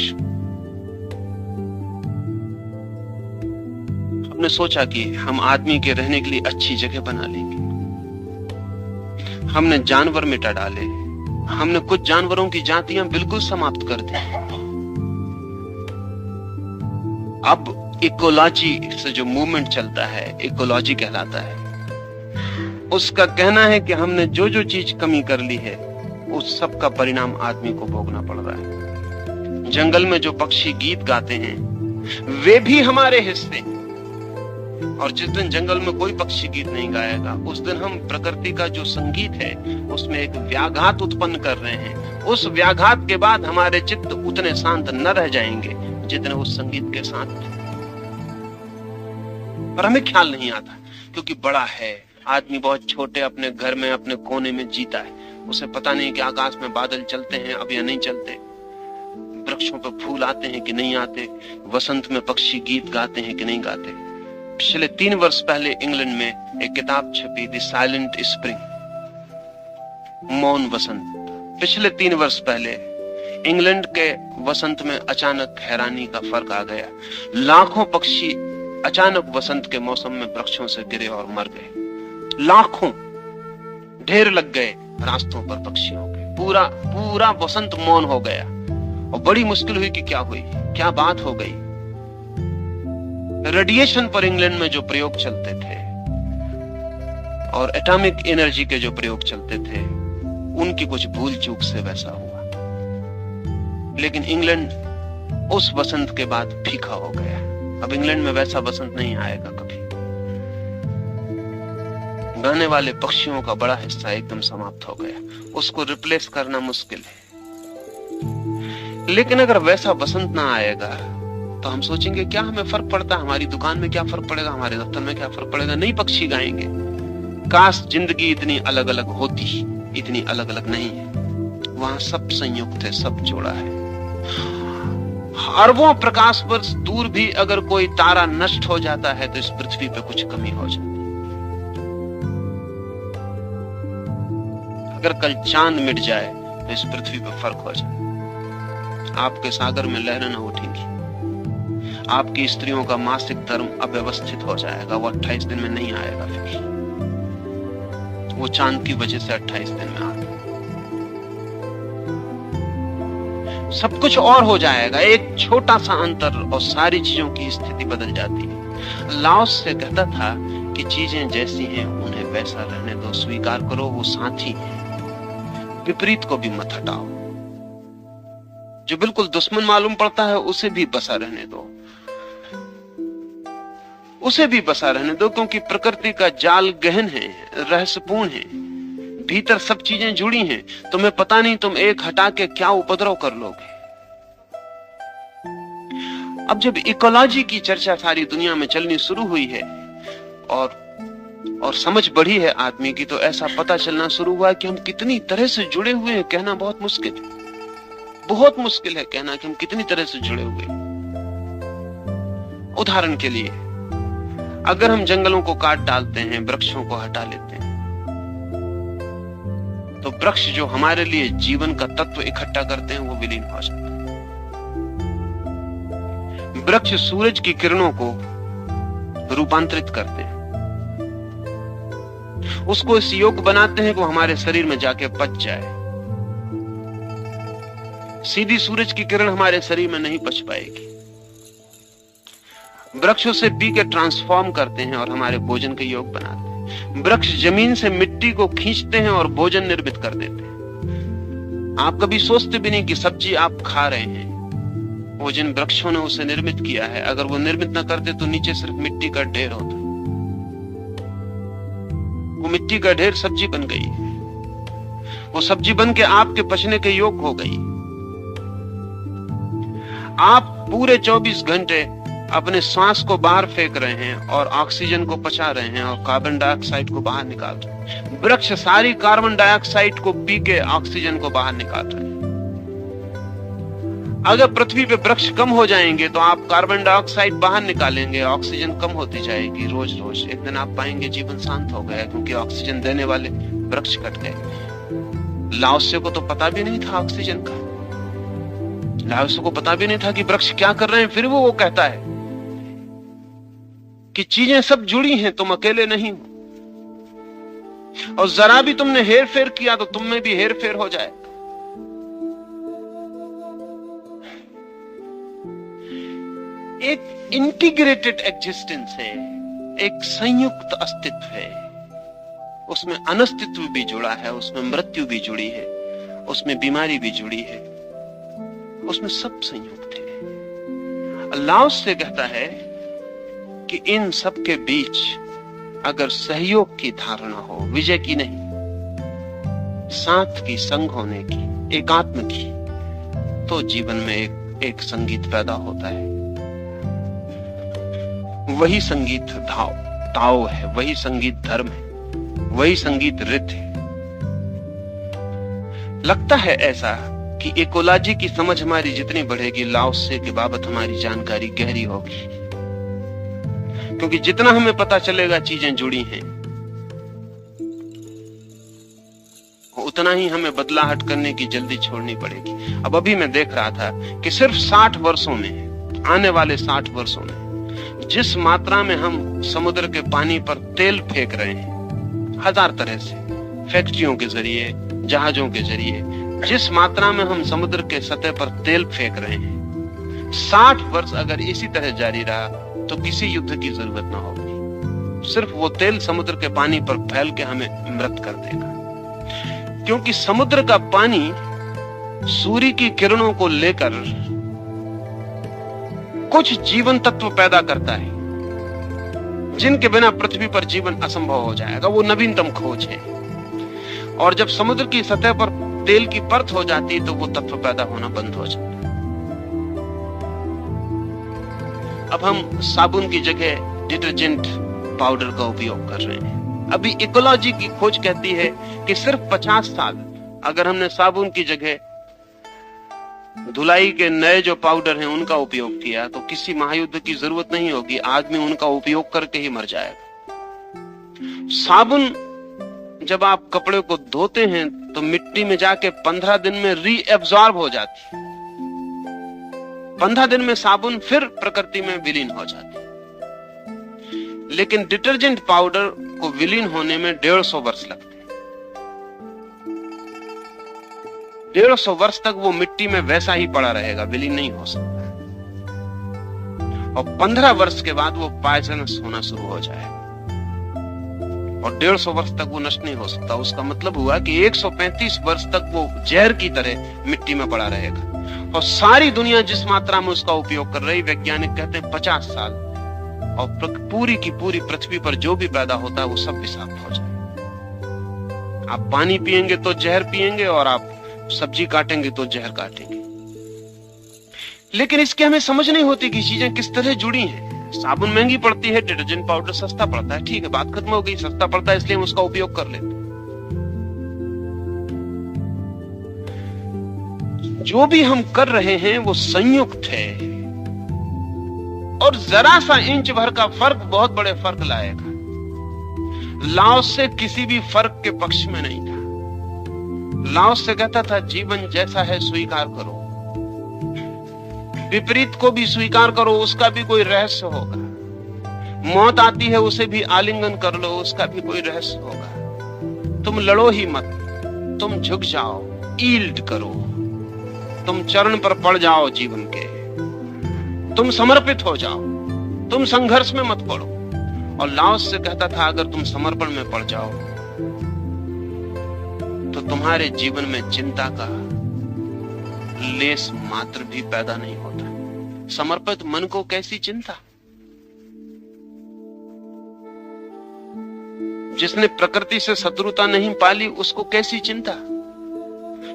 हमने सोचा कि हम आदमी के रहने के लिए अच्छी जगह बना लेंगे। हमने जानवर मिटा डाले। हमने कुछ जानवरों की जातियां बिल्कुल समाप्त कर दी। अब इकोलॉजी से जो मूवमेंट चलता है, इकोलॉजी कहलाता है, उसका कहना है कि हमने जो जो चीज कमी कर ली है उस सब का परिणाम आदमी को भोगना पड़ रहा है। जंगल में जो पक्षी गीत गाते हैं वे भी हमारे हिस्से, और जिस दिन जंगल में कोई पक्षी गीत नहीं गाएगा उस दिन हम प्रकृति का जो संगीत है उसमें एक व्याघात उत्पन्न कर रहे हैं। उस व्याघात के बाद हमारे चित्त उतने शांत न रह जाएंगे जितने उस संगीत के साथ, पर हमें ख्याल नहीं आता क्योंकि बड़ा है। आदमी बहुत छोटे अपने घर में अपने कोने में जीता है, उसे पता नहीं कि आकाश में बादल चलते हैं अब या नहीं चलते, वृक्षों पर फूल आते हैं कि नहीं आते, वसंत में पक्षी गीत गाते हैं कि नहीं गाते। पिछले 3 वर्ष पहले इंग्लैंड में एक किताब छपी, द साइलेंट स्प्रिंग, मौन वसंत। पिछले 3 वर्ष पहले इंग्लैंड के वसंत में अचानक हैरानी का फर्क आ गया। लाखों पक्षी अचानक वसंत के मौसम में वृक्षों से गिरे और मर गए। लाखों, ढेर लग गए रास्तों पर पक्षियों के। पूरा वसंत मौन हो गया और बड़ी मुश्किल हुई कि क्या हुई, क्या बात हो गई। रेडिएशन पर इंग्लैंड में जो प्रयोग चलते थे और एटॉमिक एनर्जी के जो प्रयोग चलते थे उनकी कुछ भूल चूक से वैसा हुआ। लेकिन इंग्लैंड उस वसंत के बाद फीका हो गया। अब इंग्लैंड में वैसा वसंत नहीं आएगा कभी। गाने वाले पक्षियों का बड़ा हिस्सा एकदम समाप्त हो गया, उसको रिप्लेस करना मुश्किल है। लेकिन अगर वैसा वसंत ना आएगा तो हम सोचेंगे क्या हमें फर्क पड़ता है, हमारी दुकान में क्या फर्क पड़ेगा, हमारे दफ्तर में क्या फर्क पड़ेगा। नहीं पक्षी गाएंगे। काश जिंदगी इतनी अलग अलग होती, इतनी अलग अलग नहीं है। वहां सब संयुक्त है, सब जोड़ा है। अरबों प्रकाश वर्ष दूर भी अगर कोई तारा नष्ट हो जाता है तो इस पृथ्वी पे कुछ कमी हो जाती है। अगर कल चांद मिट जाए तो इस पृथ्वी पे फर्क हो जाए। आपके सागर में लहरें न उठेंगी। आपकी स्त्रियों का मासिक धर्म अव्यवस्थित हो जाएगा, वो 28 दिन में नहीं आएगा। फिर वो चांद की वजह से 28 दिन में आता। सब कुछ और हो जाएगा। एक छोटा सा अंतर और सारी चीजों की स्थिति बदल जाती है। लाओस से कहता था कि चीजें जैसी हैं उन्हें वैसा रहने दो, स्वीकार करो वो साथी है। विपरीत को भी मत हटाओ। जो बिल्कुल दुश्मन मालूम पड़ता है उसे भी बसा रहने दो, उसे भी बसा रहने दो, क्योंकि प्रकृति का जाल गहन है, रहस्यपूर्ण है। भीतर सब चीजें जुड़ी हैं। तुम्हें पता नहीं तुम एक हटा के क्या उपद्रव कर लोगे। अब जब इकोलॉजी की चर्चा सारी दुनिया में चलनी शुरू हुई है और समझ बढ़ी है आदमी की, तो ऐसा पता चलना शुरू हुआ कि हम कितनी तरह से जुड़े हुए हैं। कहना बहुत मुश्किल है, बहुत मुश्किल है कहना कि हम कितनी तरह से जुड़े हुए हैं। उदाहरण के लिए, अगर हम जंगलों को काट डालते हैं, वृक्षों को हटा लेते हैं, तो वृक्ष जो हमारे लिए जीवन का तत्व इकट्ठा करते हैं वो विलीन हो जाते हैं। वृक्ष सूरज की किरणों को रूपांतरित करते हैं, उसको इस योग्य बनाते हैं कि वो हमारे शरीर में जाके पच जाए। सीधी सूरज की किरण हमारे शरीर में नहीं पच पाएगी। वृक्ष उसे पी के ट्रांसफॉर्म करते हैं और हमारे भोजन के योग्य बनाते हैं। वृक्ष जमीन से मिट्टी को खींचते हैं और भोजन निर्मित कर देते हैं। आप कभी सोचते भी नहीं कि सब्जी आप खा रहे हैं, वो जिन वृक्षों ने उसे निर्मित किया है, अगर वो निर्मित न करते तो नीचे सिर्फ मिट्टी का ढेर होता। वो मिट्टी का ढेर सब्जी बन गई, वो सब्जी बन के आपके पचने के योग्य हो गई। आप पूरे 24 घंटे अपने श्वास को बाहर फेंक रहे हैं और ऑक्सीजन को पचा रहे हैं और कार्बन डाइऑक्साइड को बाहर निकाल रहे हैं। वृक्ष सारी कार्बन डाइऑक्साइड को पी के ऑक्सीजन को बाहर निकाल रहे हैं। अगर पृथ्वी पे वृक्ष कम हो जाएंगे तो आप कार्बन डाइऑक्साइड बाहर निकालेंगे, ऑक्सीजन कम होती जाएगी रोज रोज। एक दिन आप पाएंगे जीवन शांत हो गया, क्योंकि ऑक्सीजन देने वाले वृक्ष कट गए। लाओसे को तो पता भी नहीं था ऑक्सीजन का। लाओत्से को पता भी नहीं था कि वृक्ष क्या कर रहे हैं, फिर वो कहता है कि चीजें सब जुड़ी हैं, तुम अकेले नहीं हो, और जरा भी तुमने हेर फेर किया तो तुम में भी हेर फेर हो जाए। एक इंटीग्रेटेड एग्जिस्टेंस है, एक संयुक्त अस्तित्व है, उसमें अनस्तित्व भी जुड़ा है, उसमें मृत्यु भी जुड़ी है, उसमें बीमारी भी जुड़ी है, उसमें सब संयुक्त है। लाओत्से कहता है कि इन सब के बीच अगर सहयोग की धारणा हो, विजय की नहीं, साथ की, संग होने की, एकात्म की, तो जीवन में एक संगीत पैदा होता है। वही संगीत ताओ है, वही संगीत धर्म है, वही संगीत रित है। लगता है ऐसा कि इकोलॉजी की समझ हमारी जितनी बढ़ेगी, लाओत्से के बाबत हमारी जानकारी गहरी होगी, क्योंकि जितना हमें पता चलेगा चीजें जुड़ी हैं, उतना ही हमें बदलाहट करने की जल्दी छोड़नी पड़ेगी। अब अभी मैं देख रहा था कि सिर्फ 60 वर्षों में, आने वाले 60 वर्षों में, जिस मात्रा में हम समुद्र के पानी पर तेल फेंक रहे हैं, 1000 तरह से, फैक्ट्रियों के जरिए, जहाजों के जरिए, जिस मात्रा में हम समुद्र के सतह पर तेल फेंक रहे हैं, 60 वर्ष अगर इसी तरह जारी रहा तो किसी युद्ध की जरूरत ना होगी। सिर्फ वो तेल समुद्र के पानी पर फैल के हमें मृत कर देगा, क्योंकि समुद्र का पानी सूर्य की किरणों को लेकर कुछ जीवन तत्व पैदा करता है, जिनके बिना पृथ्वी पर जीवन असंभव हो जाएगा। वो नवीनतम खोज है। और जब समुद्र की सतह पर तेल की परत हो जाती है तो वो तत्व पैदा होना बंद हो जाता है। अब हम साबुन की जगह डिटर्जेंट पाउडर का उपयोग कर रहे हैं। अभी इकोलॉजी की खोज कहती है कि सिर्फ 50 साल अगर हमने साबुन की जगह धुलाई के नए जो पाउडर हैं उनका उपयोग किया तो किसी महायुद्ध की जरूरत नहीं होगी, आदमी उनका उपयोग करके ही मर जाएगा। साबुन जब आप कपड़े को धोते हैं तो मिट्टी में जाके 15 दिन में रीएब्सॉर्ब हो जाती है। 15 दिन में साबुन फिर प्रकृति में विलीन हो जाती है। लेकिन डिटर्जेंट पाउडर को विलीन होने में 150 वर्ष लगते हैं। 150 वर्ष तक वो मिट्टी में वैसा ही पड़ा रहेगा, विलीन नहीं हो सकता। और 15 वर्ष के बाद वो पॉइजनस होना शुरू हो जाएगा और 150 वर्ष तक वो नष्ट नहीं हो सकता। उसका मतलब हुआ कि 135 वर्ष तक वो जहर की तरह मिट्टी में पड़ा रहेगा। और सारी दुनिया जिस मात्रा में उसका उपयोग कर रही, वैज्ञानिक कहते हैं 50 साल, और पूरी की पूरी पृथ्वी पर जो भी पैदा होता है वो सब विषाक्त हो जाए। आप पानी पिएंगे तो जहर पिएंगे और आप सब्जी काटेंगे तो जहर काटेंगे। लेकिन इसकी हमें समझ नहीं होती कि चीजें किस तरह जुड़ी हैं। साबुन महंगी पड़ती है, डिटर्जेंट पाउडर सस्ता पड़ता है, ठीक है, बात खत्म हो गई। सस्ता पड़ता है इसलिए हम उसका उपयोग कर लेते। जो भी हम कर रहे हैं वो संयुक्त है, और जरा सा इंच भर का फर्क बहुत बड़े फर्क लाएगा। लाओत्से किसी भी फर्क के पक्ष में नहीं था। लाओत्से कहता था जीवन जैसा है स्वीकार करो, विपरीत को भी स्वीकार करो, उसका भी कोई रहस्य होगा। मौत आती है उसे भी आलिंगन कर लो, उसका भी कोई रहस्य होगा। तुम लड़ो ही मत, तुम झुक जाओ, ईल्ड करो, तुम चरण पर पड़ जाओ जीवन के, तुम समर्पित हो जाओ, तुम संघर्ष में मत पड़ो। और लाओत्से कहता था अगर तुम समर्पण में पड़ जाओ तो तुम्हारे जीवन में चिंता का लेस मात्र भी पैदा नहीं होता। समर्पित मन को कैसी चिंता? जिसने प्रकृति से शत्रुता नहीं पाली उसको कैसी चिंता?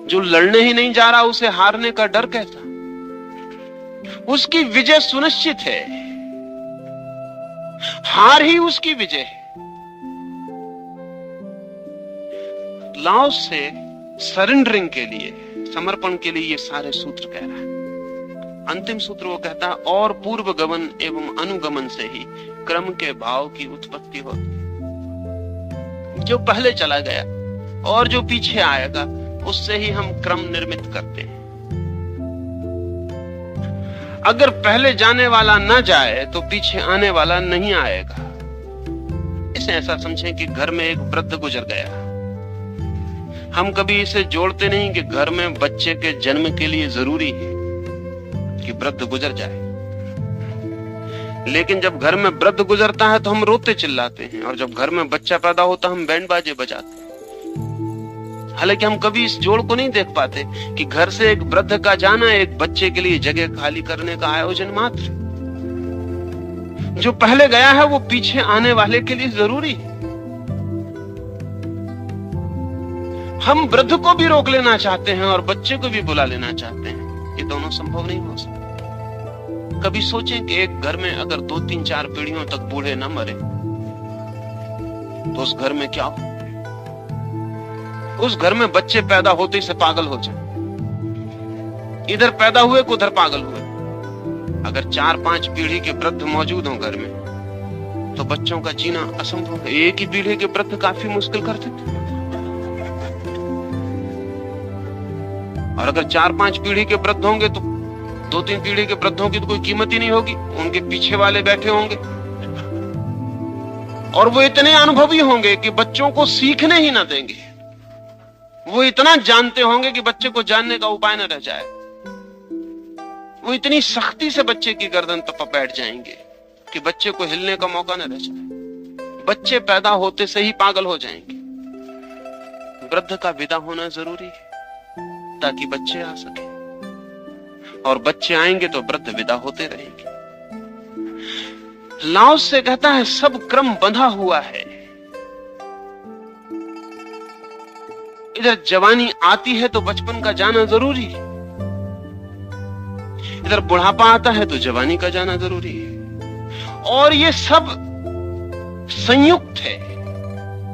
जो लड़ने ही नहीं जा रहा उसे हारने का डर कैसा? उसकी विजय सुनिश्चित है, हार ही उसकी विजय है। लाओत्से सरेंडरिंग के लिए, समर्पण के लिए ये सारे सूत्र कह रहा है। अंतिम सूत्र वो कहता है और पूर्व गमन एवं अनुगमन से ही क्रम के भाव की उत्पत्ति होती। जो पहले चला गया और जो पीछे आएगा उससे ही हम क्रम निर्मित करते हैं। अगर पहले जाने वाला ना जाए तो पीछे आने वाला नहीं आएगा। इसे ऐसा समझें कि घर में एक वृद्ध गुजर गया। हम कभी इसे जोड़ते नहीं कि घर में बच्चे के जन्म के लिए जरूरी है कि वृद्ध गुजर जाए। लेकिन जब घर में वृद्ध गुजरता है तो हम रोते चिल्लाते हैं, और जब घर में बच्चा पैदा होता हम बैंड बाजे बजाते हैं। हालांकि हम कभी इस जोड़ को नहीं देख पाते कि घर से एक वृद्ध का जाना एक बच्चे के लिए जगह खाली करने का आयोजन मात्र। जो पहले गया है वो पीछे आने वाले के लिए जरूरी है। हम वृद्ध को भी रोक लेना चाहते हैं और बच्चे को भी बुला लेना चाहते हैं। ये दोनों संभव नहीं हो सकते। कभी सोचें कि एक घर में अगर 2, 3, 4 पीढ़ियों तक बूढ़े न मरे तो उस घर में क्या हो? उस घर में बच्चे पैदा होते ही से पागल हो जाए। इधर पैदा हुए को उधर पागल हुए। अगर 4-5 पीढ़ी के वृद्ध मौजूद हों घर में तो बच्चों का जीना असंभव है। एक ही पीढ़ी के वृद्ध काफी मुश्किल करते थे। और अगर 4-5 पीढ़ी के वृद्ध होंगे तो 2-3 पीढ़ी के वृद्धों की तो कोई कीमत ही नहीं होगी। उनके पीछे वाले बैठे होंगे और वो इतने अनुभवी होंगे कि बच्चों को सीखने ही ना देंगे। वो इतना जानते होंगे कि बच्चे को जानने का उपाय न रह जाए। वो इतनी सख्ती से बच्चे की गर्दन पर बैठ जाएंगे कि बच्चे को हिलने का मौका न रह जाए। बच्चे पैदा होते से ही पागल हो जाएंगे। वृद्ध का विदा होना जरूरी है ताकि बच्चे आ सके, और बच्चे आएंगे तो वृद्ध विदा होते रहेंगे। लाओस से कहता है सब क्रम बंधा हुआ है। इधर जवानी आती है तो बचपन का जाना जरूरी है, इधर बुढ़ापा आता है तो जवानी का जाना जरूरी है। और ये सब संयुक्त है।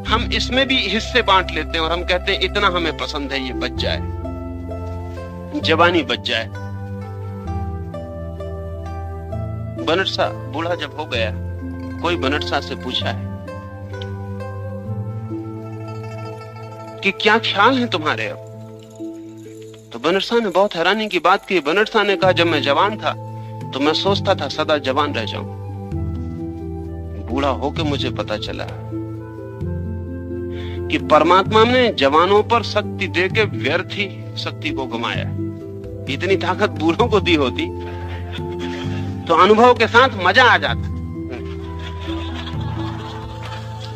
हम इसमें भी हिस्से बांट लेते हैं और हम कहते हैं इतना हमें पसंद है ये बच जाए, जवानी बच जाए। बनटसा बूढ़ा जब हो गया, कोई बनटसा से पूछा है कि क्या ख्याल है तुम्हारे अब? तो बनटसा ने बहुत हैरानी की बात की। बनटसा ने कहा जब मैं जवान था तो मैं सोचता था सदा जवान रह जाऊं। बूढ़ा होकर मुझे पता चला कि परमात्मा ने जवानों पर शक्ति देके व्यर्थ ही शक्ति को गमाया। इतनी ताकत बूढ़ों को दी होती तो अनुभव के साथ मजा आ जाता।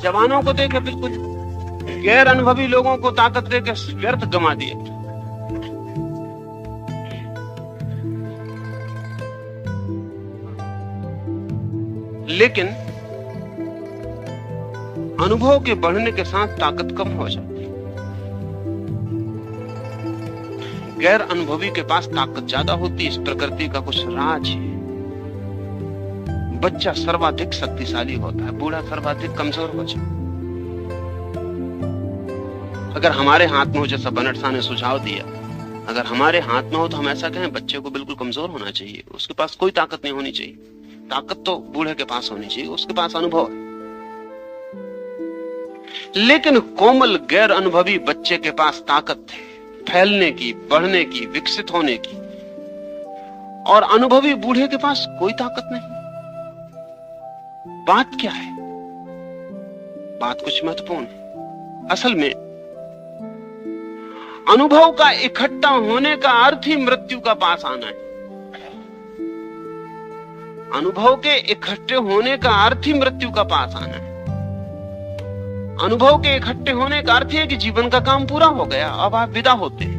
जवानों को देके बिल्कुल गैर अनुभवी लोगों को ताकत देके व्यर्थ गमा दिए। लेकिन अनुभव के बढ़ने के साथ ताकत कम हो जाती। गैर अनुभवी के पास ताकत ज्यादा होती। इस प्रकृति का कुछ राज है। बच्चा सर्वाधिक शक्तिशाली होता है, बूढ़ा सर्वाधिक कमजोर हो जाता। अगर हमारे हाथ में हो, जैसा बनटसा ने सुझाव दिया, अगर हमारे हाथ में हो तो हम ऐसा कहें बच्चे को बिल्कुल कमजोर होना चाहिए, उसके पास कोई ताकत नहीं होनी चाहिए। ताकत तो बूढ़े के पास होनी चाहिए, उसके पास अनुभव है। लेकिन कोमल गैर अनुभवी बच्चे के पास ताकत है फैलने की, बढ़ने की, विकसित होने की, और अनुभवी बूढ़े के पास कोई ताकत नहीं। बात क्या है? बात कुछ महत्वपूर्ण है। असल में अनुभव का इकट्ठा होने का अर्थ ही मृत्यु का पास आना है। अनुभव के इकट्ठे होने का अर्थ ही मृत्यु का पास आना है। अनुभव के इकट्ठे होने का अर्थ है कि जीवन का काम पूरा हो गया, अब आप विदा होते हैं।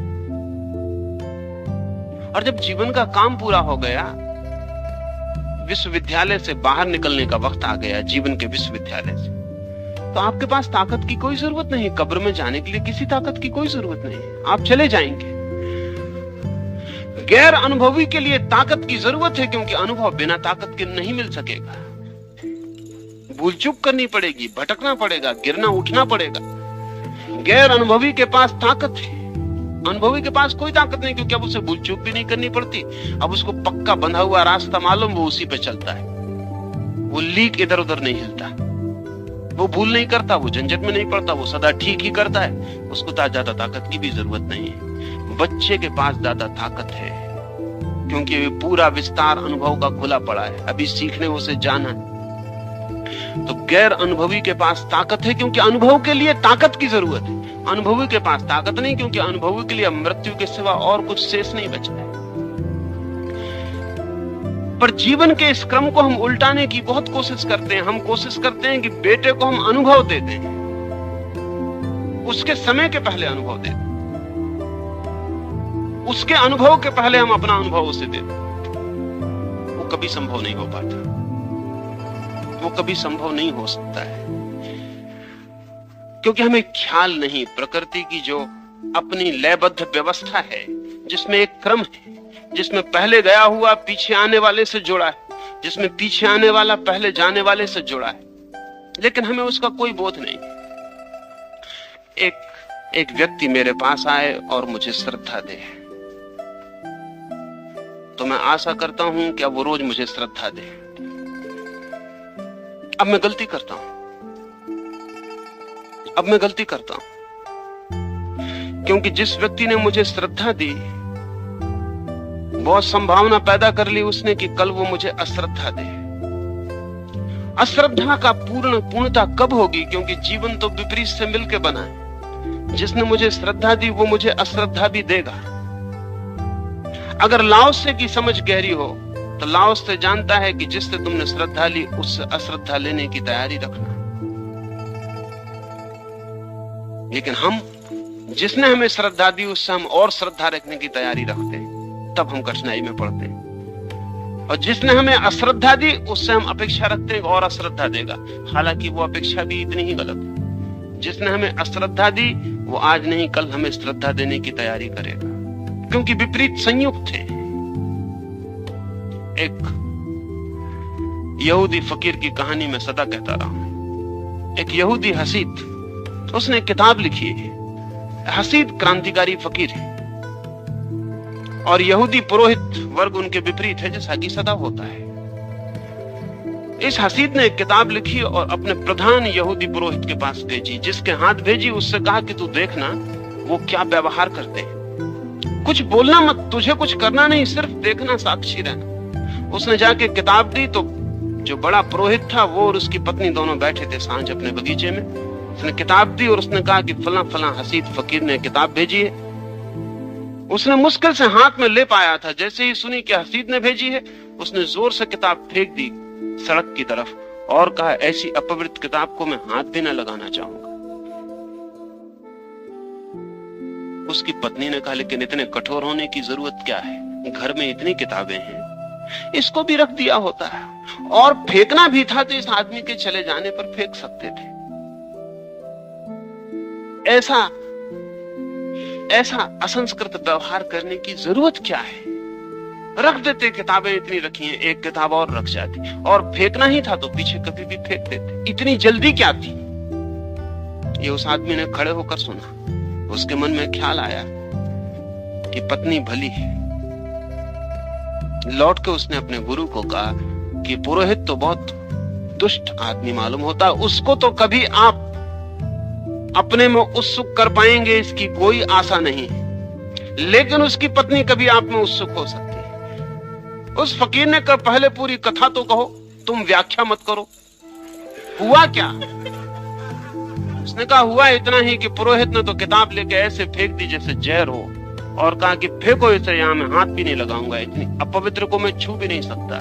और जब जीवन का काम पूरा हो गया, विश्वविद्यालय से बाहर निकलने का वक्त आ गया, जीवन के विश्वविद्यालय से, तो आपके पास ताकत की कोई जरूरत नहीं। कब्र में जाने के लिए किसी ताकत की कोई जरूरत नहीं, आप चले जाएंगे। गैर अनुभवी के लिए ताकत की जरूरत है, क्योंकि अनुभव बिना ताकत के नहीं मिल सकेगा। भूल चूक करनी पड़ेगी, भटकना पड़ेगा, गिरना उठना पड़ेगा। गैर अनुभवी के पास ताकत है, अनुभवी के पास कोई ताकत नहीं, क्योंकि अब उसे भूल चूक भी नहीं करनी पड़ती। अब उसको पक्का बंधा हुआ रास्ता मालूम, वो उसी पे चलता है। वो लीक इधर उधर नहीं हिलता, वो भूल नहीं करता, वो झंझट में नहीं पड़ता, वो सदा ठीक ही करता है। उसको ज्यादा ताकत की भी जरूरत नहीं है। बच्चे के पास ज्यादा ताकत है, क्योंकि ये पूरा विस्तार अनुभव का खुला पड़ा है, अभी सीखने उसे जाना है। तो गैर अनुभवी के पास ताकत है क्योंकि अनुभव के लिए ताकत की जरूरत है। अनुभवी के पास ताकत नहीं, क्योंकि अनुभवी के लिए मृत्यु के सिवा और कुछ शेष नहीं बचा है। पर जीवन के इस क्रम को हम उल्टाने की बहुत कोशिश करते हैं। हम कोशिश करते हैं कि बेटे को हम अनुभव दे दें, उसके समय के पहले अनुभव दे दें, उसके अनुभव के पहले हम अपना अनुभव उसे दे दें। वो कभी संभव नहीं हो पाता, वो कभी संभव नहीं हो सकता है, क्योंकि हमें ख्याल नहीं प्रकृति की जो अपनी लयबद्ध व्यवस्था है, जिसमें एक क्रम है, जिसमें पहले गया हुआ पीछे आने वाले से जुड़ा है, जिसमें पीछे आने वाला पहले जाने वाले से जुड़ा है, लेकिन हमें उसका कोई बोध नहीं। एक व्यक्ति मेरे पास आए और मुझे श्रद्धा दे, तो मैं आशा करता हूं कि अब वो रोज मुझे श्रद्धा दे। अब मैं गलती करता हूं, क्योंकि जिस व्यक्ति ने मुझे श्रद्धा दी, बहुत संभावना पैदा कर ली उसने कि कल वो मुझे अश्रद्धा दे। अश्रद्धा का पूर्णता कब होगी? क्योंकि जीवन तो विपरीत से मिलकर बना है। जिसने मुझे श्रद्धा दी वो मुझे अश्रद्धा भी देगा। अगर लाओसे की समझ गहरी हो तो लाओसे जानता है कि जिससे तुमने श्रद्धा ली उससे अश्रद्धा लेने की तैयारी रखना। लेकिन हम, जिसने हमें श्रद्धा दी उससे हम और श्रद्धा रखने की तैयारी रखते हैं, तब हम कठिनाई में पड़ते हैं। और जिसने हमें अश्रद्धा दी उससे हम अपेक्षा रखते हैं और अश्रद्धा देगा, हालांकि वो अपेक्षा भी इतनी ही गलत है। जिसने हमें अश्रद्धा दी वो आज नहीं कल हमें श्रद्धा देने की तैयारी करेगा, क्योंकि विपरीत संयुक्त है। एक यहूदी फकीर की कहानी में सदा कहता रहा हूं। एक यहूदी हसीद, उसने किताब लिखी है। हसीद क्रांतिकारी फकीर है और यहूदी पुरोहित वर्ग उनके विपरीत है, जैसा कि सदा होता है। इस हसीद ने एक किताब लिखी और अपने प्रधान यहूदी पुरोहित के पास भेजी। जिसके हाथ भेजी उससे कहा कि तू देखना वो क्या व्यवहार करते हैं, कुछ बोलना मत, तुझे कुछ करना नहीं, सिर्फ देखना, साक्षी रहना। उसने जाके किताब दी तो जो बड़ा पुरोहित था वो और उसकी पत्नी दोनों बैठे थे सांझ अपने बगीचे में। उसने किताब दी और उसने कहा कि फला फला हसीद फकीर ने किताब भेजी है। उसने मुश्किल से हाथ में ले पाया था। जैसे ही सुनी कि हसीद ने भेजी है, उसने जोर से किताब फेंक दी सड़क की तरफ और कहा, ऐसी अपवित्र किताब को मैं हाथ भी न लगाना चाहूंगा। उसकी पत्नी ने कहा, लेकिन इतने कठोर होने की जरूरत क्या है, घर में इतनी किताबें हैं, इसको भी रख दिया होता है। और फेंकना भी था तो इस आदमी के चले जाने पर फेंक सकते थे। ऐसा असंस्कृत व्यवहार करने की जरूरत क्या है? रख देते, किताबें इतनी रखी हैं, एक किताब और रख जाती। और फेंकना ही था तो पीछे कभी भी फेंक देते, इतनी जल्दी क्या थी? ये उस आदमी ने खड़े होकर सुना। उसके मन में ख्याल आया कि पत्नी भली है। लौट के उसने अपने गुरु को कहा कि पुरोहित तो बहुत दुष्ट आदमी मालूम होता है, उसको तो कभी आप अपने में उत्सुक कर पाएंगे इसकी कोई आशा नहीं, लेकिन उसकी पत्नी कभी आप में उत्सुक हो सकती है। उस फकीर ने कहा, पहले पूरी कथा तो कहो, तुम व्याख्या मत करो, हुआ क्या? उसने कहा, हुआ इतना ही कि पुरोहित ने तो किताब लेके ऐसे फेंक दी जैसे जहर हो, और कहा कि फेंको इसे, यहां मैं हाथ भी नहीं लगाऊंगा, इतनी अपवित्र को मैं छू भी नहीं सकता।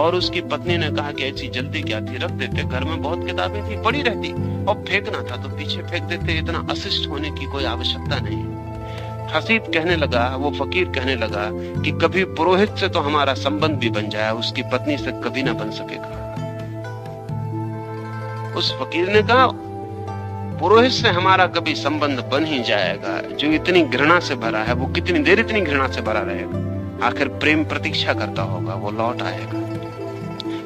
और उसकी पत्नी ने कहा कि ऐसी जल्दी क्या थी, रख देते, घर में बहुत किताबें थी, पड़ी रहती, और फेंकना था तो पीछे फेंक देते, इतना अशिष्ट होने की कोई आवश्यकता नहीं। हसीद कहने लगा, वो फकीर कहने लगा कि कभी पुरोहित से तो हमारा संबंध भी बन जाए, उसकी पत्नी से कभी ना बन सकेगा। उस फकीर ने कहा, पुरोहित से हमारा कभी संबंध बन ही जाएगा। जो इतनी घृणा से भरा है वो कितनी देर इतनी घृणा से भरा रहेगा? आखिर प्रेम प्रतीक्षा करता होगा, वो लौट आएगा।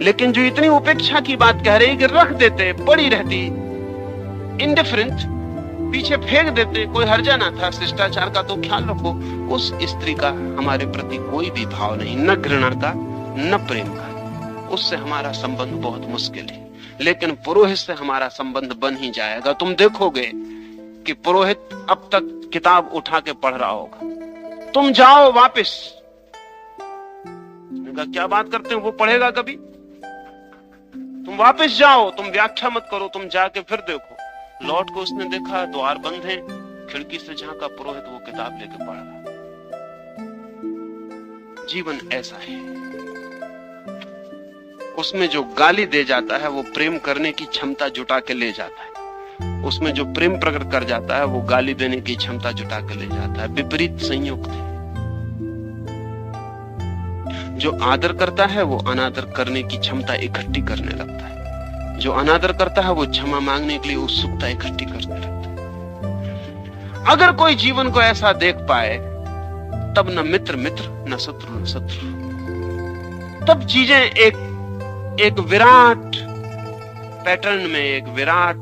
लेकिन जो इतनी उपेक्षा की बात कह रही कि रख देते, पड़ी रहती, इंडिफरेंट, पीछे फेंक देते, कोई हर्जा ना था, शिष्टाचार का तो ख्याल रखो। उस स्त्री का हमारे प्रति कोई भी भाव नहीं, न घृणा का न प्रेम का। उससे हमारा संबंध बहुत मुश्किल है, लेकिन पुरोहित से हमारा संबंध बन ही जाएगा। तुम देखोगे कि पुरोहित अब तक किताब उठा के पढ़ रहा होगा। तुम जाओ वापस, पढ़ेगा। क्या बात करते हैं, वो पढ़ेगा कभी? तुम वापस जाओ, तुम व्याख्या मत करो, तुम जाके फिर देखो। लौट को उसने देखा द्वार बंद है, खिड़की से झांका, पुरोहित वो किताब लेके पढ़ रहा। जीवन ऐसा है, उसमें जो गाली दे जाता है वो प्रेम करने की क्षमता जुटा के ले जाता है, उसमें जो प्रेम प्रकट कर जाता है वो गाली देने की क्षमता जुटा के ले जाता है। विपरीत संयुक्त है। जो आदर करता है वो अनादर करने की क्षमता इकट्ठी करने लगता है, जो अनादर करता है वो क्षमा मांगने के लिए उत्सुकता इकट्ठी करने लगता है। अगर कोई जीवन को ऐसा देख पाए तब न मित्र मित्र, न शत्रु न शत्रु। तब चीजें एक विराट पैटर्न में, एक विराट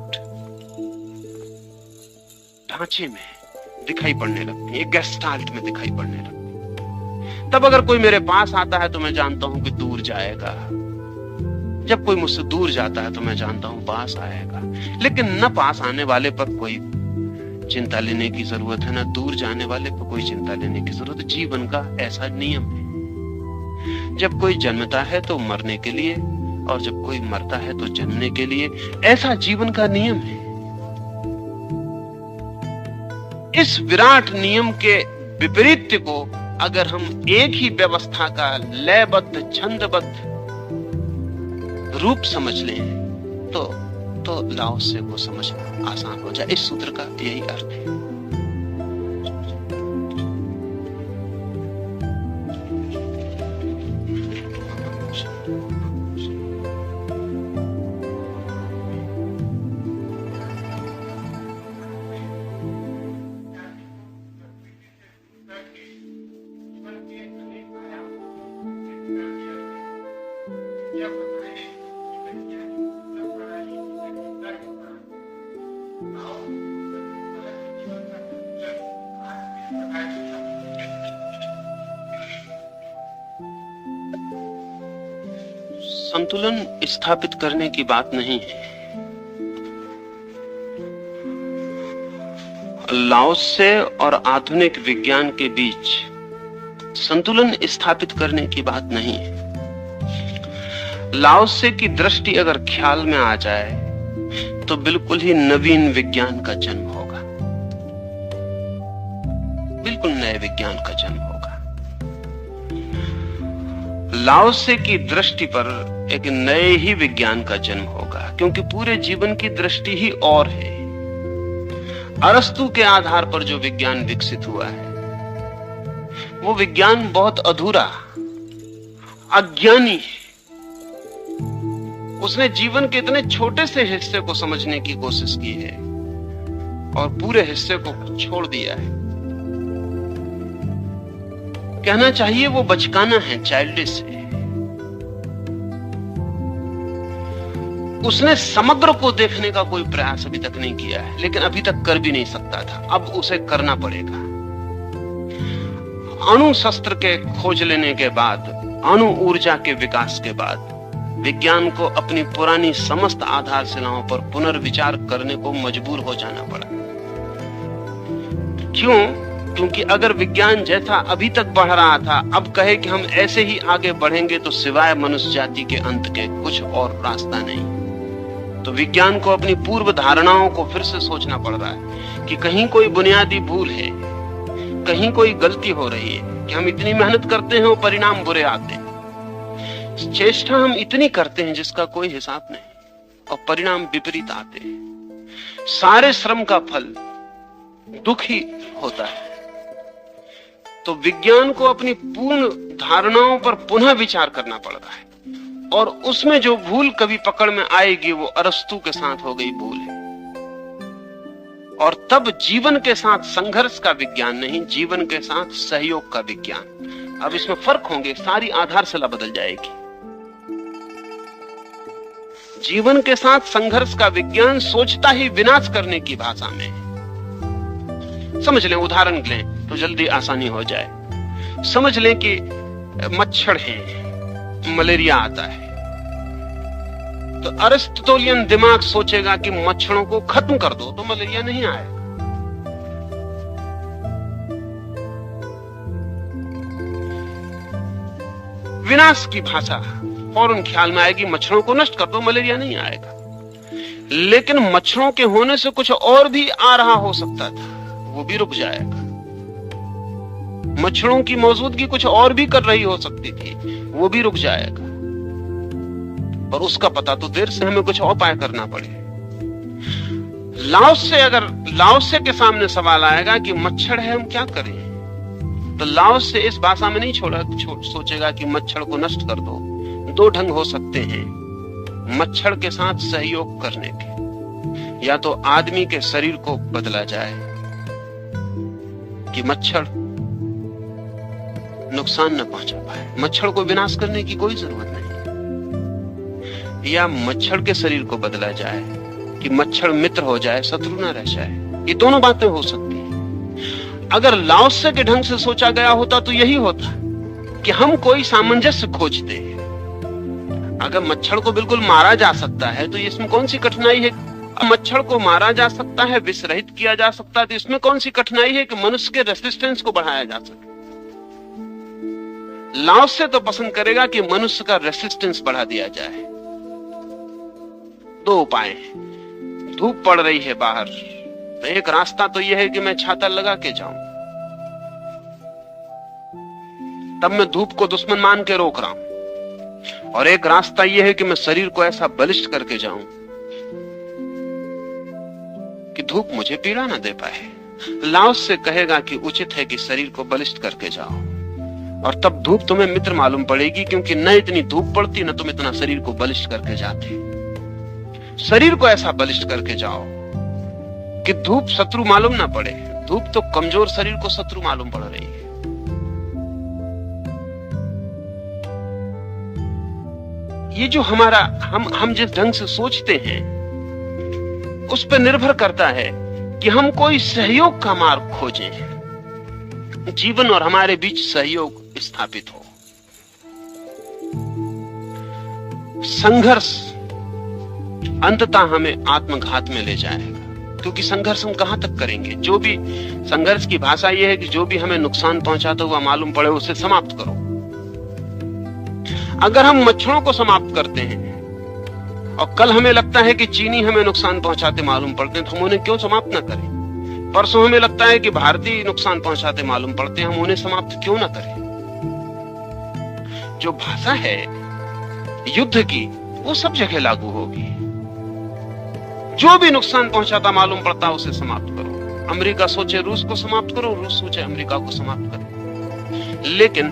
ढांचे में दिखाई पड़ने लगती है, एक गेस्टाल्ट में दिखाई पड़ने लगती है। तब अगर कोई मेरे पास आता है तो मैं जानता हूं कि दूर जाएगा, जब कोई मुझसे दूर जाता है तो मैं जानता हूं पास आएगा। लेकिन न पास आने वाले पर कोई चिंता लेने की जरूरत है, न दूर जाने वाले पर कोई चिंता लेने की जरूरत है। जीवन का ऐसा नियम है। जब कोई जन्मता है तो मरने के लिए, और जब कोई मरता है तो जन्मने के लिए। ऐसा जीवन का नियम है। इस विराट नियम के विपरीत को अगर हम एक ही व्यवस्था का लयबद्ध, छंदबद्ध रूप समझ लें तो लाओ से को समझना आसान हो जाए। इस सूत्र का यही अर्थ है। संतुलन स्थापित करने की बात नहीं है। लाओसे और आधुनिक विज्ञान के बीच संतुलन स्थापित करने की बात नहीं है। लाओसे की दृष्टि अगर ख्याल में आ जाए तो बिल्कुल ही नवीन विज्ञान का जन्म होगा, बिल्कुल नए विज्ञान का जन्म होगा। लाओसे की दृष्टि पर एक नए ही विज्ञान का जन्म होगा, क्योंकि पूरे जीवन की दृष्टि ही और है। अरस्तु के आधार पर जो विज्ञान विकसित हुआ है वो विज्ञान बहुत अधूरा, अज्ञानी है। उसने जीवन के इतने छोटे से हिस्से को समझने की कोशिश की है और पूरे हिस्से को छोड़ दिया है। कहना चाहिए वो बचकाना है, चाइल्डिश है। उसने समग्र को देखने का कोई प्रयास अभी तक नहीं किया है, लेकिन अभी तक कर भी नहीं सकता था। अब उसे करना पड़ेगा। अणु शस्त्र के खोज लेने के बाद, अणु ऊर्जा के विकास के बाद विज्ञान को अपनी पुरानी समस्त आधारशिलाओं पर पुनर्विचार करने को मजबूर हो जाना पड़ा। क्यों? क्योंकि अगर विज्ञान जैसा अभी तक बढ़ रहा था अब कहे कि हम ऐसे ही आगे बढ़ेंगे तो सिवाय मनुष्य जाति के अंत के कुछ और रास्ता नहीं। तो विज्ञान को अपनी पूर्व धारणाओं को फिर से सोचना पड़ रहा है कि कहीं कोई बुनियादी भूल है, कहीं कोई गलती हो रही है कि हम इतनी मेहनत करते हैं और परिणाम बुरे आते हैं। चेष्टा हम इतनी करते हैं जिसका कोई हिसाब नहीं और परिणाम विपरीत आते हैं। सारे श्रम का फल दुख ही होता है। तो विज्ञान को अपनी पूर्ण धारणाओं पर पुनः विचार करना पड़ रहा है और उसमें जो भूल कभी पकड़ में आएगी वो अरस्तु के साथ हो गई भूल है। और तब जीवन के साथ संघर्ष का विज्ञान नहीं, जीवन के साथ सहयोग का विज्ञान। अब इसमें फर्क होंगे, सारी आधारशिला बदल जाएगी। जीवन के साथ संघर्ष का विज्ञान सोचता ही विनाश करने की भाषा में। समझ लें, उदाहरण लें तो जल्दी आसानी हो जाए। समझ लें कि मच्छर है, मलेरिया आता है, तो अरिस्टोटेलियन दिमाग सोचेगा कि मच्छरों को खत्म कर दो तो मलेरिया नहीं आए। विनाश की भाषा फौरन ख्याल में आएगी, मच्छरों को नष्ट कर दो, मलेरिया नहीं आएगा। लेकिन मच्छरों के होने से कुछ और भी आ रहा हो सकता था, वो भी रुक जाएगा। मच्छरों की मौजूदगी कुछ और भी कर रही हो सकती थी, वो भी रुक जाएगा। और उसका पता तो देर से हमें कुछ और उपाय करना पड़े। लाओसे के सामने सवाल आएगा कि मच्छर है, हम क्या करें? तो लाओसे इस भाषा में नहीं सोचेगा कि मच्छर को नष्ट कर दो। दो ढंग हो सकते हैं मच्छर के साथ सहयोग करने के। या तो आदमी के शरीर को बदला जाए कि मच्छर नुकसान न पहुंचा पाए, मच्छर को विनाश करने की कोई जरूरत नहीं। या मच्छर के शरीर को बदला जाए कि मच्छर मित्र हो जाए, शत्रु न रह जाए। ये दोनों बातें हो सकती हैं। अगर लाओसे के ढंग से सोचा गया होता तो यही होता कि हम कोई सामंजस्य खोजते हैं। अगर मच्छर को बिल्कुल मारा जा सकता है तो इसमें कौन सी कठिनाई है? मच्छर को मारा जा सकता है, विष रहित किया जा सकता है, तो इसमें कौन सी कठिनाई है कि मनुष्य के रेसिस्टेंस को बढ़ाया जा सके? लाओसे तो पसंद करेगा कि मनुष्य का रेसिस्टेंस बढ़ा दिया जाए। दो उपाय हैं। धूप पड़ रही है बाहर, तो एक रास्ता तो यह है कि मैं छाता लगा के जाऊं, तब मैं धूप को दुश्मन मान के रोक रहा हूं। और एक रास्ता यह है कि मैं शरीर को ऐसा बलिष्ठ करके जाऊं कि धूप मुझे पीड़ा ना दे पाए। लाओसे कहेगा कि उचित है कि शरीर को बलिष्ठ करके जाओ, और तब धूप तुम्हें मित्र मालूम पड़ेगी, क्योंकि न इतनी धूप पड़ती न तुम इतना शरीर को बलिष्ठ करके जाते। शरीर को ऐसा बलिष्ठ करके जाओ कि धूप शत्रु मालूम ना पड़े। धूप तो कमजोर शरीर को शत्रु मालूम पड़ रही है। ये जो हमारा हम जिस ढंग से सोचते हैं उस पर निर्भर करता है कि हम कोई सहयोग का मार्ग खोजें, जीवन और हमारे बीच सहयोग स्थापित हो। संघर्ष अंततः हमें आत्मघात में ले जाएगा, क्योंकि संघर्ष हम कहां तक करेंगे? जो भी संघर्ष की भाषा यह है कि जो भी हमें नुकसान पहुंचाता हुआ मालूम पड़े उसे समाप्त करो। अगर हम मच्छरों को समाप्त करते हैं और कल हमें लगता है कि चीनी हमें नुकसान पहुंचाते मालूम पड़ते हैं, तो हम उन्हें क्यों समाप्त ना करें? परसों हमें लगता है कि भारतीय नुकसान पहुंचाते मालूम पड़ते हैं, हम उन्हें समाप्त क्यों ना करें? जो भाषा है युद्ध की वो सब जगह लागू होगी। जो भी नुकसान पहुंचाता मालूम पड़ता है उसे समाप्त करो। अमेरिका सोचे रूस को समाप्त करो, रूस सोचे अमेरिका को समाप्त करो। लेकिन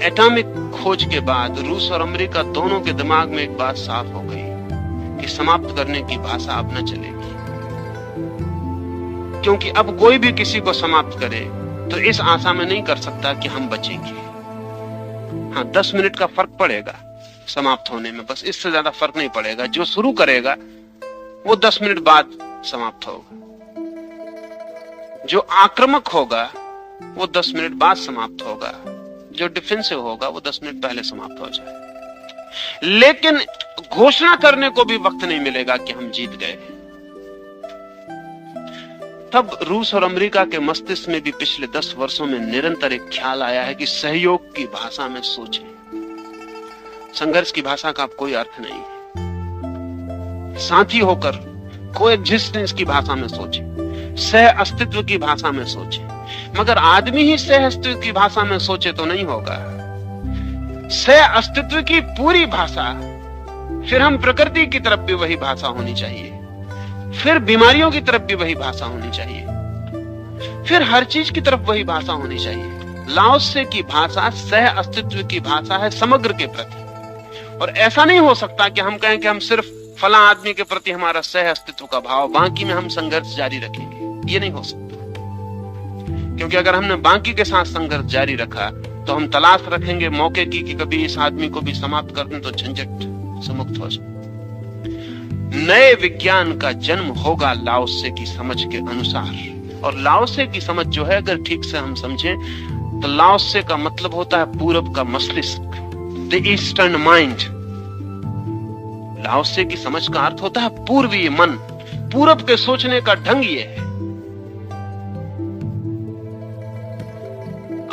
एटॉमिक खोज के बाद रूस और अमेरिका दोनों के दिमाग में एक बात साफ हो गई कि समाप्त करने की भाषा अब न चलेगी, क्योंकि अब कोई भी किसी को समाप्त करे तो इस आशा में नहीं कर सकता कि हम बचेंगे। हाँ, 10 मिनट का फर्क पड़ेगा समाप्त होने में, बस इससे ज्यादा फर्क नहीं पड़ेगा। जो शुरू करेगा वो 10 मिनट बाद समाप्त होगा, जो आक्रामक होगा वो 10 मिनट बाद समाप्त होगा, जो डिफेंसिव होगा वो 10 मिनट पहले समाप्त हो जाए। लेकिन घोषणा करने को भी वक्त नहीं मिलेगा कि हम जीत गए। तब रूस और अमेरिका के मस्तिष्क में भी पिछले 10 वर्षों में निरंतर एक ख्याल आया है कि सहयोग की भाषा में सोचें। संघर्ष की भाषा का अब कोई अर्थ नहीं है। साथी होकर कोएग्जिस्टेंस की भाषा में सोचें, सह अस्तित्व की भाषा में सोचें। मगर आदमी ही सह अस्तित्व की भाषा में सोचे तो नहीं होगा। सह अस्तित्व की पूरी भाषा, फिर हम प्रकृति की तरफ भी वही भाषा होनी चाहिए, फिर बीमारियों की तरफ भी वही भाषा होनी चाहिए, फिर हर चीज की तरफ वही भाषा होनी चाहिए। लाओसे की भाषा सह अस्तित्व की भाषा है समग्र के प्रति। और ऐसा नहीं हो सकता कि हम कहें कि हम सिर्फ फला आदमी के प्रति हमारा सह अस्तित्व का भाव, बाकी में हम संघर्ष जारी रखेंगे। ये नहीं हो सकता, क्योंकि अगर हमने बाकी के साथ संघर्ष जारी रखा तो हम तलाश रखेंगे मौके की कि कभी इस आदमी को भी समाप्त कर दें तो झंझट से मुक्त हो जाए। नए विज्ञान का जन्म होगा लाओसे की समझ के अनुसार। और लाओसे की समझ जो है, अगर ठीक से हम समझें तो लाओसे का मतलब होता है पूरब का मस्तिष्क, द ईस्टर्न माइंड। लाओसे की समझ का अर्थ होता है पूर्वीय मन, पूरब के सोचने का ढंग ये है।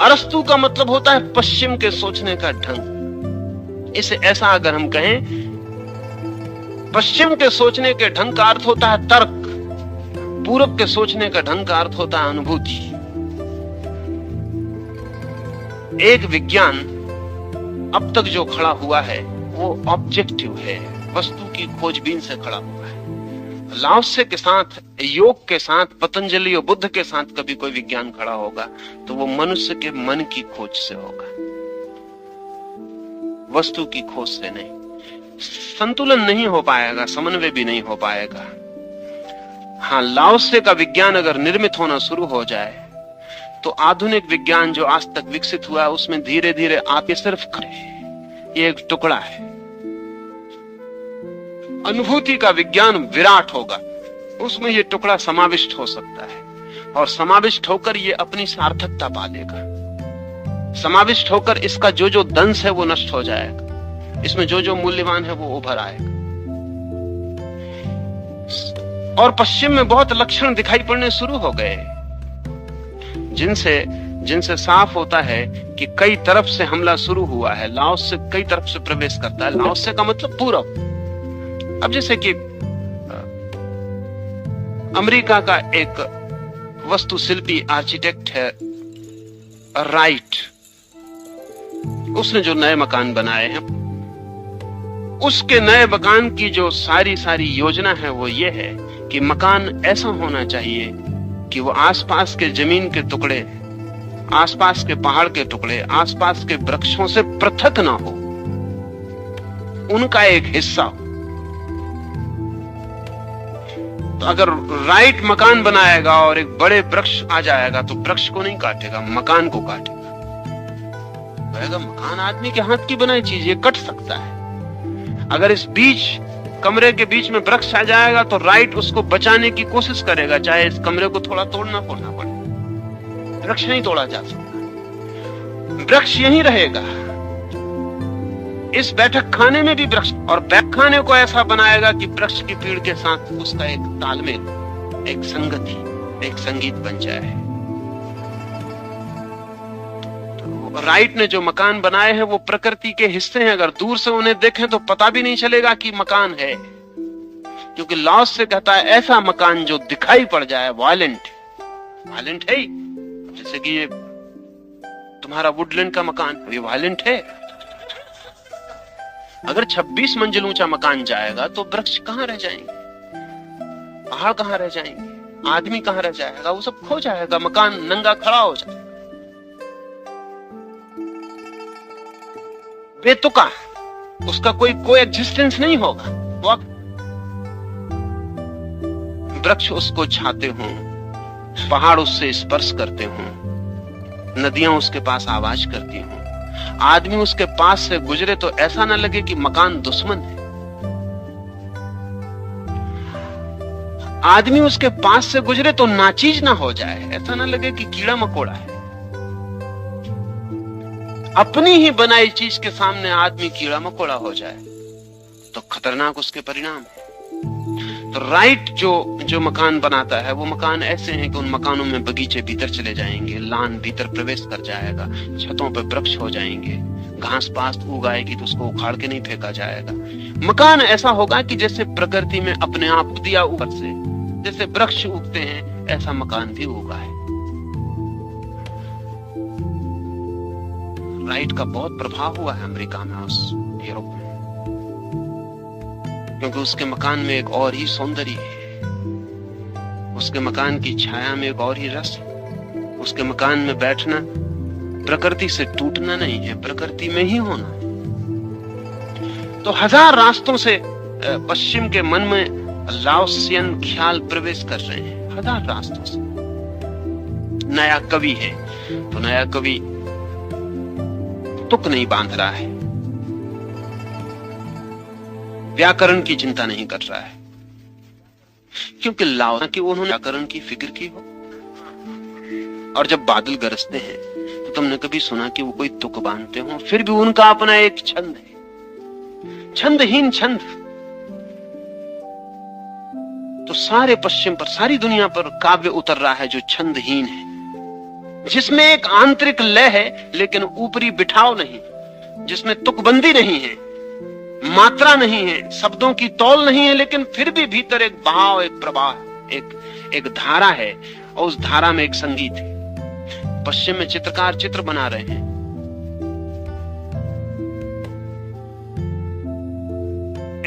अरस्तु का मतलब होता है पश्चिम के सोचने का ढंग। इसे ऐसा अगर हम कहें, पश्चिम के सोचने के ढंग का अर्थ होता है तर्क, पूरब के सोचने का ढंग का अर्थ होता है अनुभूति। एक विज्ञान अब तक जो खड़ा हुआ है वो ऑब्जेक्टिव है, वस्तु की खोजबीन से खड़ा हुआ है। लाओत्से के साथ, योग के साथ, पतंजलि और बुद्ध के साथ कभी कोई विज्ञान खड़ा होगा तो वो मनुष्य के मन की खोज से होगा, वस्तु की खोज से नहीं। संतुलन नहीं हो पाएगा, समन्वय भी नहीं हो पाएगा। हाँ, लाओत्से का विज्ञान अगर निर्मित होना शुरू हो जाए तो आधुनिक विज्ञान जो आज तक विकसित हुआ है उसमें धीरे धीरे आके सिर्फ ये एक टुकड़ा है। अनुभूति का विज्ञान विराट होगा, उसमें ये टुकड़ा समाविष्ट हो सकता है और समाविष्ट होकर ये अपनी सार्थकता पा लेगा। समाविष्ट होकर इसका जो जो दंश है वो नष्ट हो जाएगा, इसमें जो जो मूल्यवान है वो उभर आएगा। और पश्चिम में बहुत लक्षण दिखाई पड़ने शुरू हो गए जिनसे साफ होता है कि कई तरफ से हमला शुरू हुआ है। लाओत्से कई तरफ से प्रवेश करता है। लाओत्से का मतलब पूरब। अब जैसे कि अमेरिका का एक वास्तुशिल्पी आर्किटेक्ट है राइट, उसने जो नए मकान बनाए हैं, उसके नए मकान की जो सारी योजना है वो ये है कि मकान ऐसा होना चाहिए कि वो आसपास के जमीन के टुकड़े, आसपास के पहाड़ के टुकड़े, आसपास के वृक्षों से पृथक ना हो, उनका एक हिस्सा हो। तो अगर राइट मकान बनाएगा और एक बड़े वृक्ष आ जाएगा तो वृक्ष को नहीं काटेगा, मकान को काटेगा। कहेगा मकान आदमी के हाथ की बनाई चीज, ये कट सकता है। अगर इस कमरे के बीच में वृक्ष आ जाएगा तो राइट उसको बचाने की कोशिश करेगा, चाहे इस कमरे को थोड़ा तोड़ना पड़े। वृक्ष नहीं तोड़ा जा सकता, वृक्ष यहीं रहेगा। इस बैठक खाने में भी वृक्ष, और बैठक खाने को ऐसा बनाएगा कि वृक्ष की पीड़ के साथ उसका एक तालमेल, एक संगति, एक संगीत बन जाए। तो राइट ने जो मकान बनाए हैं वो प्रकृति के हिस्से हैं। अगर दूर से उन्हें देखें तो पता भी नहीं चलेगा कि मकान है, क्योंकि लाओत्से कहता है ऐसा मकान जो दिखाई पड़ जाए वायलेंट है ही। जैसे कि ये तुम्हारा वुडलैंड का मकान, ये वायलेंट है। अगर 26 मंजिल ऊंचा मकान जाएगा तो वृक्ष कहां रह जाएंगे, पहाड़ कहां रह जाएंगे, आदमी कहां रह जाएगा, वो सब खो जाएगा, मकान नंगा खड़ा हो जाएगा, बेतुका, उसका कोई एग्जिस्टेंस नहीं होगा। वो वृक्ष उसको छाते हों, पहाड़ उससे स्पर्श करते हों, नदियां उसके पास आवाज करती हों, आदमी उसके पास से गुजरे तो ऐसा ना लगे कि मकान दुश्मन है। आदमी उसके पास से गुजरे तो नाचीज ना हो जाए, ऐसा ना लगे कि कीड़ा मकोड़ा है। अपनी ही बनाई चीज के सामने आदमी कीड़ा मकोड़ा हो जाए तो खतरनाक उसके परिणाम है। तो राइट जो मकान बनाता है वो मकान ऐसे हैं कि उन मकानों में बगीचे भीतर चले जाएंगे, लान भीतर प्रवेश कर जाएगा, छतों पर वृक्ष हो जाएंगे, घास पास उग आएगी तो उसको उखाड़ के नहीं फेंका जाएगा। मकान ऐसा होगा कि जैसे प्रकृति में अपने आप दिया ऊपर से, जैसे वृक्ष उगते हैं ऐसा मकान भी उगा है। राइट का बहुत प्रभाव हुआ है अमेरिका में, उस यूरोप में, क्योंकि उसके मकान में एक और ही सौंदर्य है, उसके मकान की छाया में एक और ही रस है। उसके मकान में बैठना प्रकृति से टूटना नहीं है, प्रकृति में ही होना है। तो हजार रास्तों से पश्चिम के मन में लाओसियन ख्याल प्रवेश कर रहे हैं, हजार रास्तों से। नया कवि है तो नया कवि तुक नहीं बांध रहा है, व्याकरण की चिंता नहीं कर रहा है, क्योंकि लाओ कि उन्होंने व्याकरण की फिक्र की हो। और जब बादल गरजते हैं तो तुमने कभी सुना कि वो कोई तुक बांधते हो? फिर भी उनका अपना एक छंद है, छंदहीन छंद। तो सारे पश्चिम पर, सारी दुनिया पर काव्य उतर रहा है जो छंदहीन है, जिसमें एक आंतरिक लय है लेकिन ऊपरी बिठाव नहीं, जिसमें तुकबंदी नहीं है, मात्रा नहीं है, शब्दों की तौल नहीं है, लेकिन फिर भी भीतर एक बहाव, एक प्रवाह, एक धारा है, और उस धारा में एक संगीत है। पश्चिम में चित्रकार चित्र बना रहे हैं,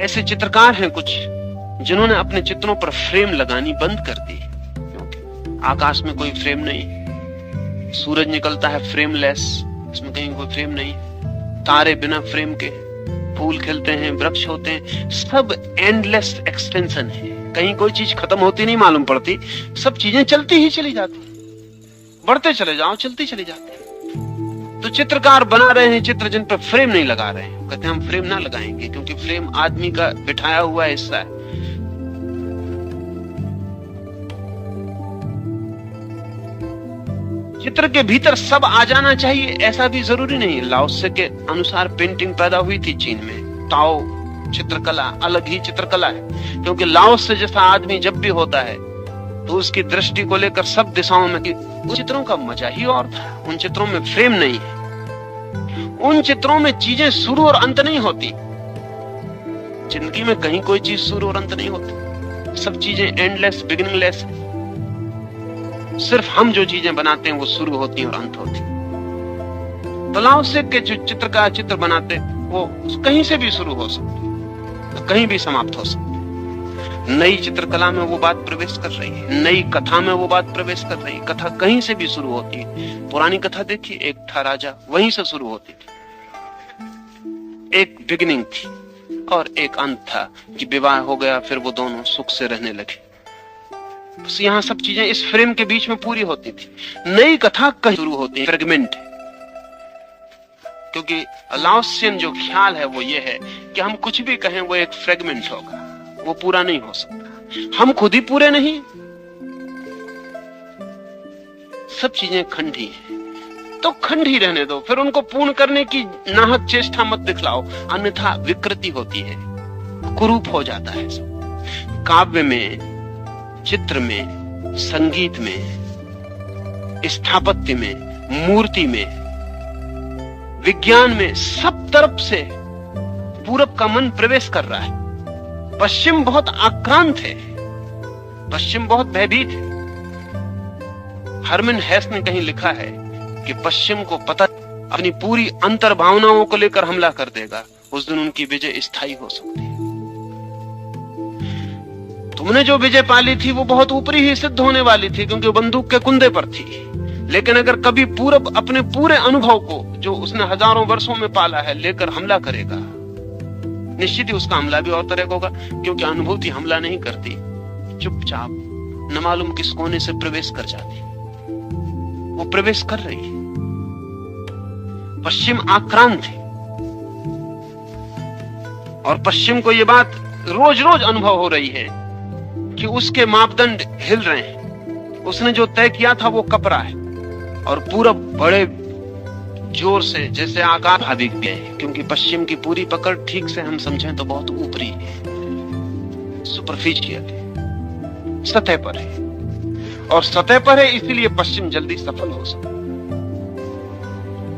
ऐसे चित्रकार हैं कुछ जिन्होंने अपने चित्रों पर फ्रेम लगानी बंद कर दी, क्योंकि आकाश में कोई फ्रेम नहीं, सूरज निकलता है फ्रेमलेस, इसमें कहीं कोई फ्रेम नहीं, तारे बिना फ्रेम के, फूल खिलते हैं, वृक्ष होते हैं, सब एंडलेस एक्सटेंशन है, कहीं कोई चीज खत्म होती नहीं मालूम पड़ती, सब चीजें चलती ही चली जाती, बढ़ते चले जाओ, चलती चली जाती। तो चित्रकार बना रहे हैं चित्र जिन पर फ्रेम नहीं लगा रहे हैं, कहते हैं हम फ्रेम ना लगाएंगे क्योंकि फ्रेम आदमी का बिठाया हुआ हिस्सा है। चित्र के भीतर सब आ जाना चाहिए ऐसा भी जरूरी नहीं। लाओ त्से के अनुसार पेंटिंग पैदा हुई थी चीन में, ताओ चित्रकला अलग ही चित्रकला है, क्योंकि लाओ त्से जैसा आदमी जब भी होता है तो उसकी दृष्टि को लेकर सब दिशाओं में, उन चित्रों का मजा ही और था। उन चित्रों में फ्रेम नहीं है, उन चित्रों में चीजें शुरू और अंत नहीं होती। जिंदगी में कहीं कोई चीज शुरू और अंत नहीं होती, सब चीजें एंडलेस, बिगिनिंगलेस। सिर्फ हम जो चीजें बनाते हैं वो शुरू होती और अंत होती। तो लाओ त्से के जो चित्रकार चित्र बनाते वो कहीं से भी शुरू हो सकते, कहीं भी समाप्त हो सकते। नई चित्रकला में वो बात प्रवेश कर रही है, नई कथा में वो बात प्रवेश कर रही है। कथा कहीं से भी शुरू होती है। पुरानी कथा देखिए, एक था राजा, वहीं से शुरू होती थी, एक बिगिनिंग थी और एक अंत था कि विवाह हो गया, फिर वो दोनों सुख से रहने लगे। बस यहाँ सब चीजें इस फ्रेम के बीच में पूरी होती थी। नई कथा कहीं शुरू होती है, फ्रेगमेंट है। क्योंकि लाओत्सियन जो ख्याल है वो ये है कि हम कुछ भी कहें वो एक फ्रेगमेंट होगा, वो पूरा नहीं हो सकता। हम खुद ही पूरे नहीं, सब चीजें खंड ही हैं, तो खंड ही रहने दो, फिर उनको पूर्ण करने की नाहक चेष्टा मत दिखलाओ, अन्यथा विकृति होती है, कुरूप हो जाता है सब। काव्य में, चित्र में, संगीत में, स्थापत्य में, मूर्ति में, विज्ञान में, सब तरफ से पूरब का मन प्रवेश कर रहा है। पश्चिम बहुत आक्रांत है, पश्चिम बहुत भयभीत है। हरमन हेस ने कहीं लिखा है कि पश्चिम को पता अपनी पूरी अंतर भावनाओं को लेकर हमला कर देगा, उस दिन उनकी विजय स्थायी हो सकती है। तुमने जो विजय पाली थी वो बहुत ऊपरी ही सिद्ध होने वाली थी, क्योंकि वो बंदूक के कुंदे पर थी। लेकिन अगर कभी पूरब अपने पूरे अनुभव को, जो उसने हजारों वर्षों में पाला है, लेकर हमला करेगा, निश्चित ही उसका हमला भी और तरह का होगा, क्योंकि अनुभूति हमला नहीं करती, चुपचाप न मालूम किस कोने से प्रवेश कर जाती। वो प्रवेश कर रही है। पश्चिम आक्रांत है और पश्चिम को यह बात रोज रोज अनुभव हो रही है कि उसके मापदंड हिल रहे हैं। उसने जो तय किया था वो कपरा है, और पूरब बड़े जोर से जैसे आकाश भाभी गए, क्योंकि पश्चिम की पूरी पकड़ ठीक से हम समझें तो बहुत ऊपरी है, सुपरफिशियल है, सतह पर है, और सतह पर है इसीलिए पश्चिम जल्दी सफल हो सकता।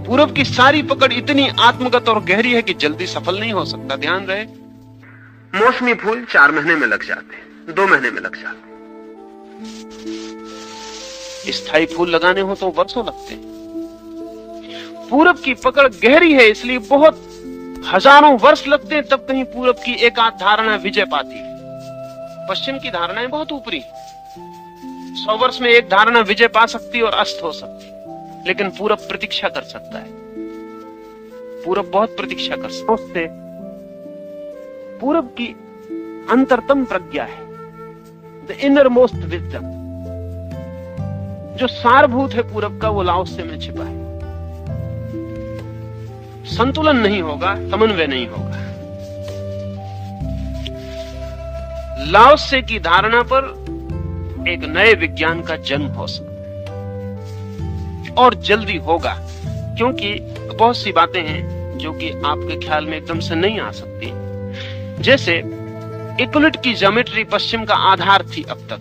पूरब की सारी पकड़ इतनी आत्मगत और गहरी है कि जल्दी सफल नहीं हो सकता। ध्यान रहे, मौसमी फूल 4 महीने में लग जाते हैं, 2 महीने में लग जाते हैं। स्थायी फूल लगाने हो तो वर्षों लगते हैं। पूरब की पकड़ गहरी है, इसलिए बहुत हजारों वर्ष लगते हैं, तब कहीं पूरब की एक आध धारणा विजय पाती है। पश्चिम की धारणाएं बहुत ऊपरी, 100 वर्ष में एक धारणा विजय पा सकती और अस्त हो सकती, लेकिन पूरब प्रतीक्षा कर सकता है। पूरब बहुत प्रतीक्षा कर सकता है। पूरब की अंतरतम प्रज्ञा है, द इनर मोस्ट विजडम, जो सारभूत है पूरब का, वो लाओ त्से में छिपा है। संतुलन नहीं होगा, समन्वय नहीं होगा। लाओ त्से की धारणा पर एक नए विज्ञान का जन्म हो सकता है, और जल्दी होगा, क्योंकि बहुत सी बातें हैं जो कि आपके ख्याल में एकदम से नहीं आ सकती। जैसे यूक्लिड की ज्योमेट्री पश्चिम का आधार थी अब तक।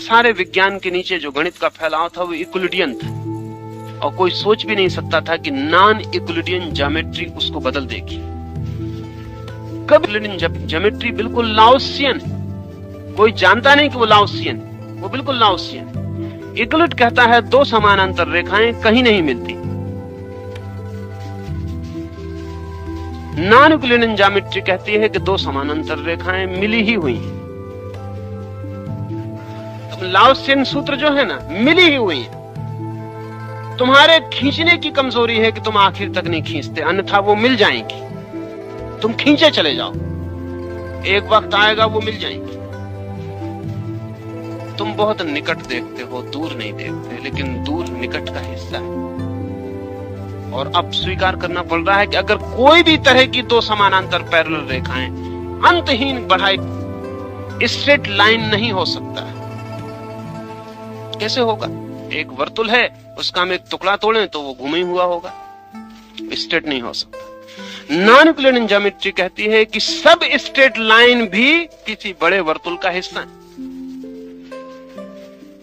सारे विज्ञान के नीचे जो गणित का फैलाव था वो यूक्लिडियन था। और कोई सोच भी नहीं सकता था कि नॉन यूक्लिडियन ज्योमेट्री उसको बदल देगी। कब यूक्लिडियन ज्योमेट्री बिल्कुल लाओसियन है, कोई जानता नहीं कि वो लाओसियन, वो बिल्कुल लाओसियन। यूक्लिड कहता है दो समानांतर रेखाएं कहीं नहीं मिलती। नॉन यूक्लिडियन ज्योमेट्री कहती है कि दो समानांतर रेखाएं मिली ही हुई हैं। लाओसियन सूत्र जो है ना, मिली ही हुई है। तुम्हारे खींचने की कमजोरी है कि तुम आखिर तक नहीं खींचते, अन्यथा वो मिल जाएंगी। तुम खींचे चले जाओ, एक वक्त आएगा वो मिल जाएंगी। तुम बहुत निकट देखते हो, दूर नहीं देखते, लेकिन दूर निकट का हिस्सा है। और अब स्वीकार करना पड़ रहा है कि अगर कोई भी तरह की दो समानांतर पैरेलल रेखाएं अंतहीन बढ़ाई स्ट्रेट लाइन नहीं हो सकता। कैसे होगा? एक वर्तुल है, उसका हम एक टुकड़ा तोड़ें तो वो घुमा ही हुआ होगा, स्ट्रेट नहीं हो सकता। नॉन यूक्लिडियन ज्योमेट्री कहती है कि सब स्ट्रेट लाइन भी किसी बड़े वर्तुल का हिस्सा है।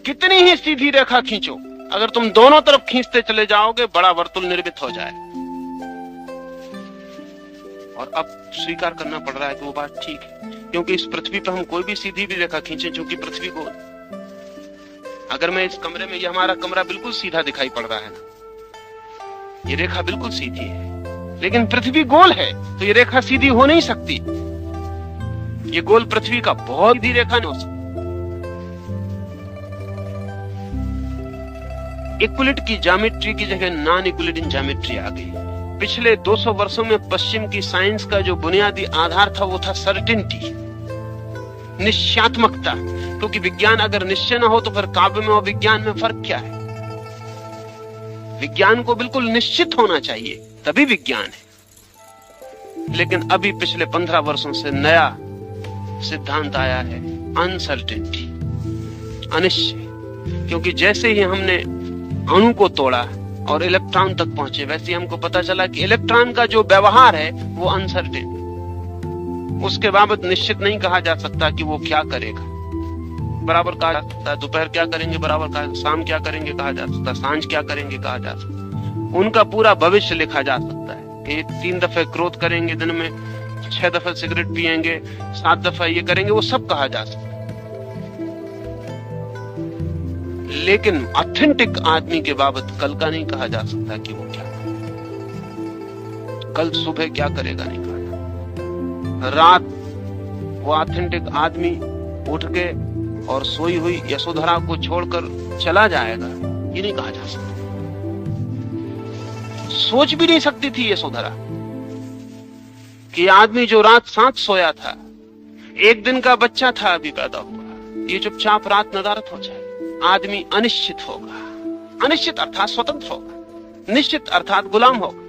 कितनी ही सीधी रेखा खींचो, अगर तुम दोनों तरफ खींचते चले जाओगे बड़ा वर्तुल निर्मित हो जाए। और अब स्वीकार करना पड़ रहा है कि वो बात ठीक है, क्योंकि इस पृथ्वी पर हम कोई भी सीधी भी रेखा खींचे, चूंकि पृथ्वी गोल। अगर मैं इस कमरे में, ये हमारा कमरा बिल्कुल सीधा दिखाई पड़ रहा है ना, ये रेखा बिल्कुल सीधी है, लेकिन पृथ्वी गोल है तो ये रेखा सीधी हो नहीं सकती। ये गोल पृथ्वी का बहुत सीधी रेखा नहीं हो सकती। यूक्लिड की ज्योमेट्री की जगह नॉन यूक्लिडियन ज्योमेट्री आ गई। पिछले 200 वर्षों में पश्चिम की साइंस का जो बुनियादी आधार था वो था सर्टेनिटी, निश्चयात्मकता। क्योंकि विज्ञान अगर निश्चय न हो तो फिर काव्य में और विज्ञान में फर्क क्या है? विज्ञान को बिल्कुल निश्चित होना चाहिए, तभी विज्ञान है। लेकिन अभी पिछले 15 वर्षों से नया सिद्धांत आया है, अनसर्टेनिटी, अनिश्चय। क्योंकि जैसे ही हमने अणु को तोड़ा और इलेक्ट्रॉन तक पहुंचे, वैसे ही हमको पता चला कि इलेक्ट्रॉन का जो व्यवहार है वो अनसर्टेन, उसके बाबत निश्चित नहीं कहा जा सकता कि वो क्या करेगा। बराबर कहा जा सकता है दोपहर क्या करेंगे, बराबर कहा, शाम क्या करेंगे कहा जा सकता है, सांझ क्या करेंगे कहा जा सकता है। उनका पूरा भविष्य लिखा जा सकता है कि 3 दफे क्रोध करेंगे दिन में, 6 दफे सिगरेट पिएंगे, 7 दफा ये करेंगे, वो सब कहा जा सकता है। लेकिन ऑथेंटिक आदमी के बाबत कल का नहीं कहा जा सकता कि वो क्या, कल सुबह क्या करेगा नहीं कहा जा। रात वो ऑथेंटिक आदमी उठ के और सोई हुई यशोधरा को छोड़कर चला जाएगा, ये नहीं कहा जा सकता। सोच भी नहीं सकती थी यशोधरा कि आदमी जो रात 7 सोया था, 1 दिन का बच्चा था अभी पैदा हुआ, ये चुपचाप रात नदारत हो जाए। आदमी अनिश्चित होगा, अनिश्चित अर्थात स्वतंत्र होगा, निश्चित अर्थात गुलाम होगा।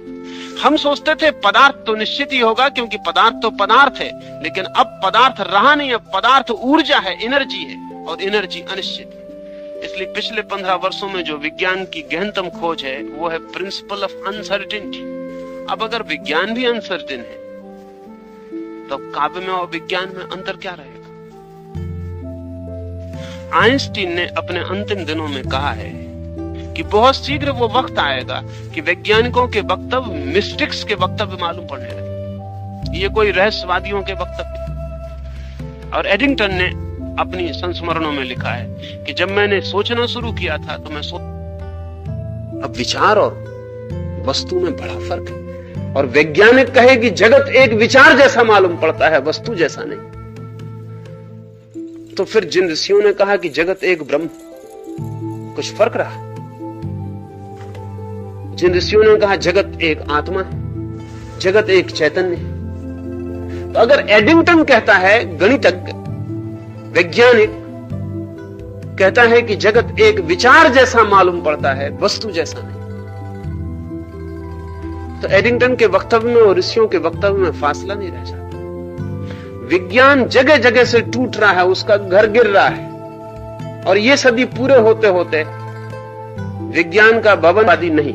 हम सोचते थे पदार्थ तो निश्चित ही होगा क्योंकि पदार्थ तो पदार्थ है, लेकिन अब पदार्थ रहा नहीं, अब पदार्थ ऊर्जा है, एनर्जी है, और एनर्जी अनिश्चित है। इसलिए पिछले 15 वर्षों में जो विज्ञान की गहनतम खोज है वो है प्रिंसिपल ऑफ अनसर्टेनिटी। अब अगर विज्ञान भी अनसर्टेन है तो काव्य में और विज्ञान में अंतर क्या रहेगा? आइंस्टीन ने अपने अंतिम दिनों में कहा है कि बहुत शीघ्र वो वक्त आएगा कि वैज्ञानिकों के वक्तव्य मिस्टिक्स के वक्तव्य मालूम पड़ने लगे, ये कोई रहस्यवादियों के वक्तव्य। और एडिंगटन ने अपनी संस्मरणों में लिखा है कि जब मैंने सोचना शुरू किया था तो मैं अब विचार और वस्तु में बड़ा फर्क है, और वैज्ञानिक कहे कि जगत एक विचार जैसा मालूम पड़ता है, वस्तु जैसा नहीं। तो फिर जिन ऋषियों ने कहा कि जगत एक ब्रह्म, कुछ फर्क रहा? जिन ऋषियों ने कहा जगत एक आत्मा है, जगत एक चैतन्य है। तो अगर एडिंगटन कहता है, गणितज्ञ वैज्ञानिक कहता है कि जगत एक विचार जैसा मालूम पड़ता है, वस्तु जैसा नहीं, तो एडिंगटन के वक्तव्य में और ऋषियों के वक्तव्य में फासला नहीं रह जाता। विज्ञान जगह जगह से टूट रहा है, उसका घर गिर रहा है, और ये सदी पूरे होते होते विज्ञान का भवनवादी नहीं,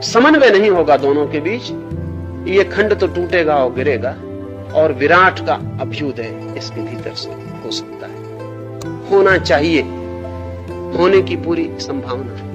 समन्वय नहीं होगा दोनों के बीच, ये खंड तो टूटेगा और गिरेगा, और विराट का अभ्युदय इसके भीतर से हो सकता है, होना चाहिए, होने की पूरी संभावना है।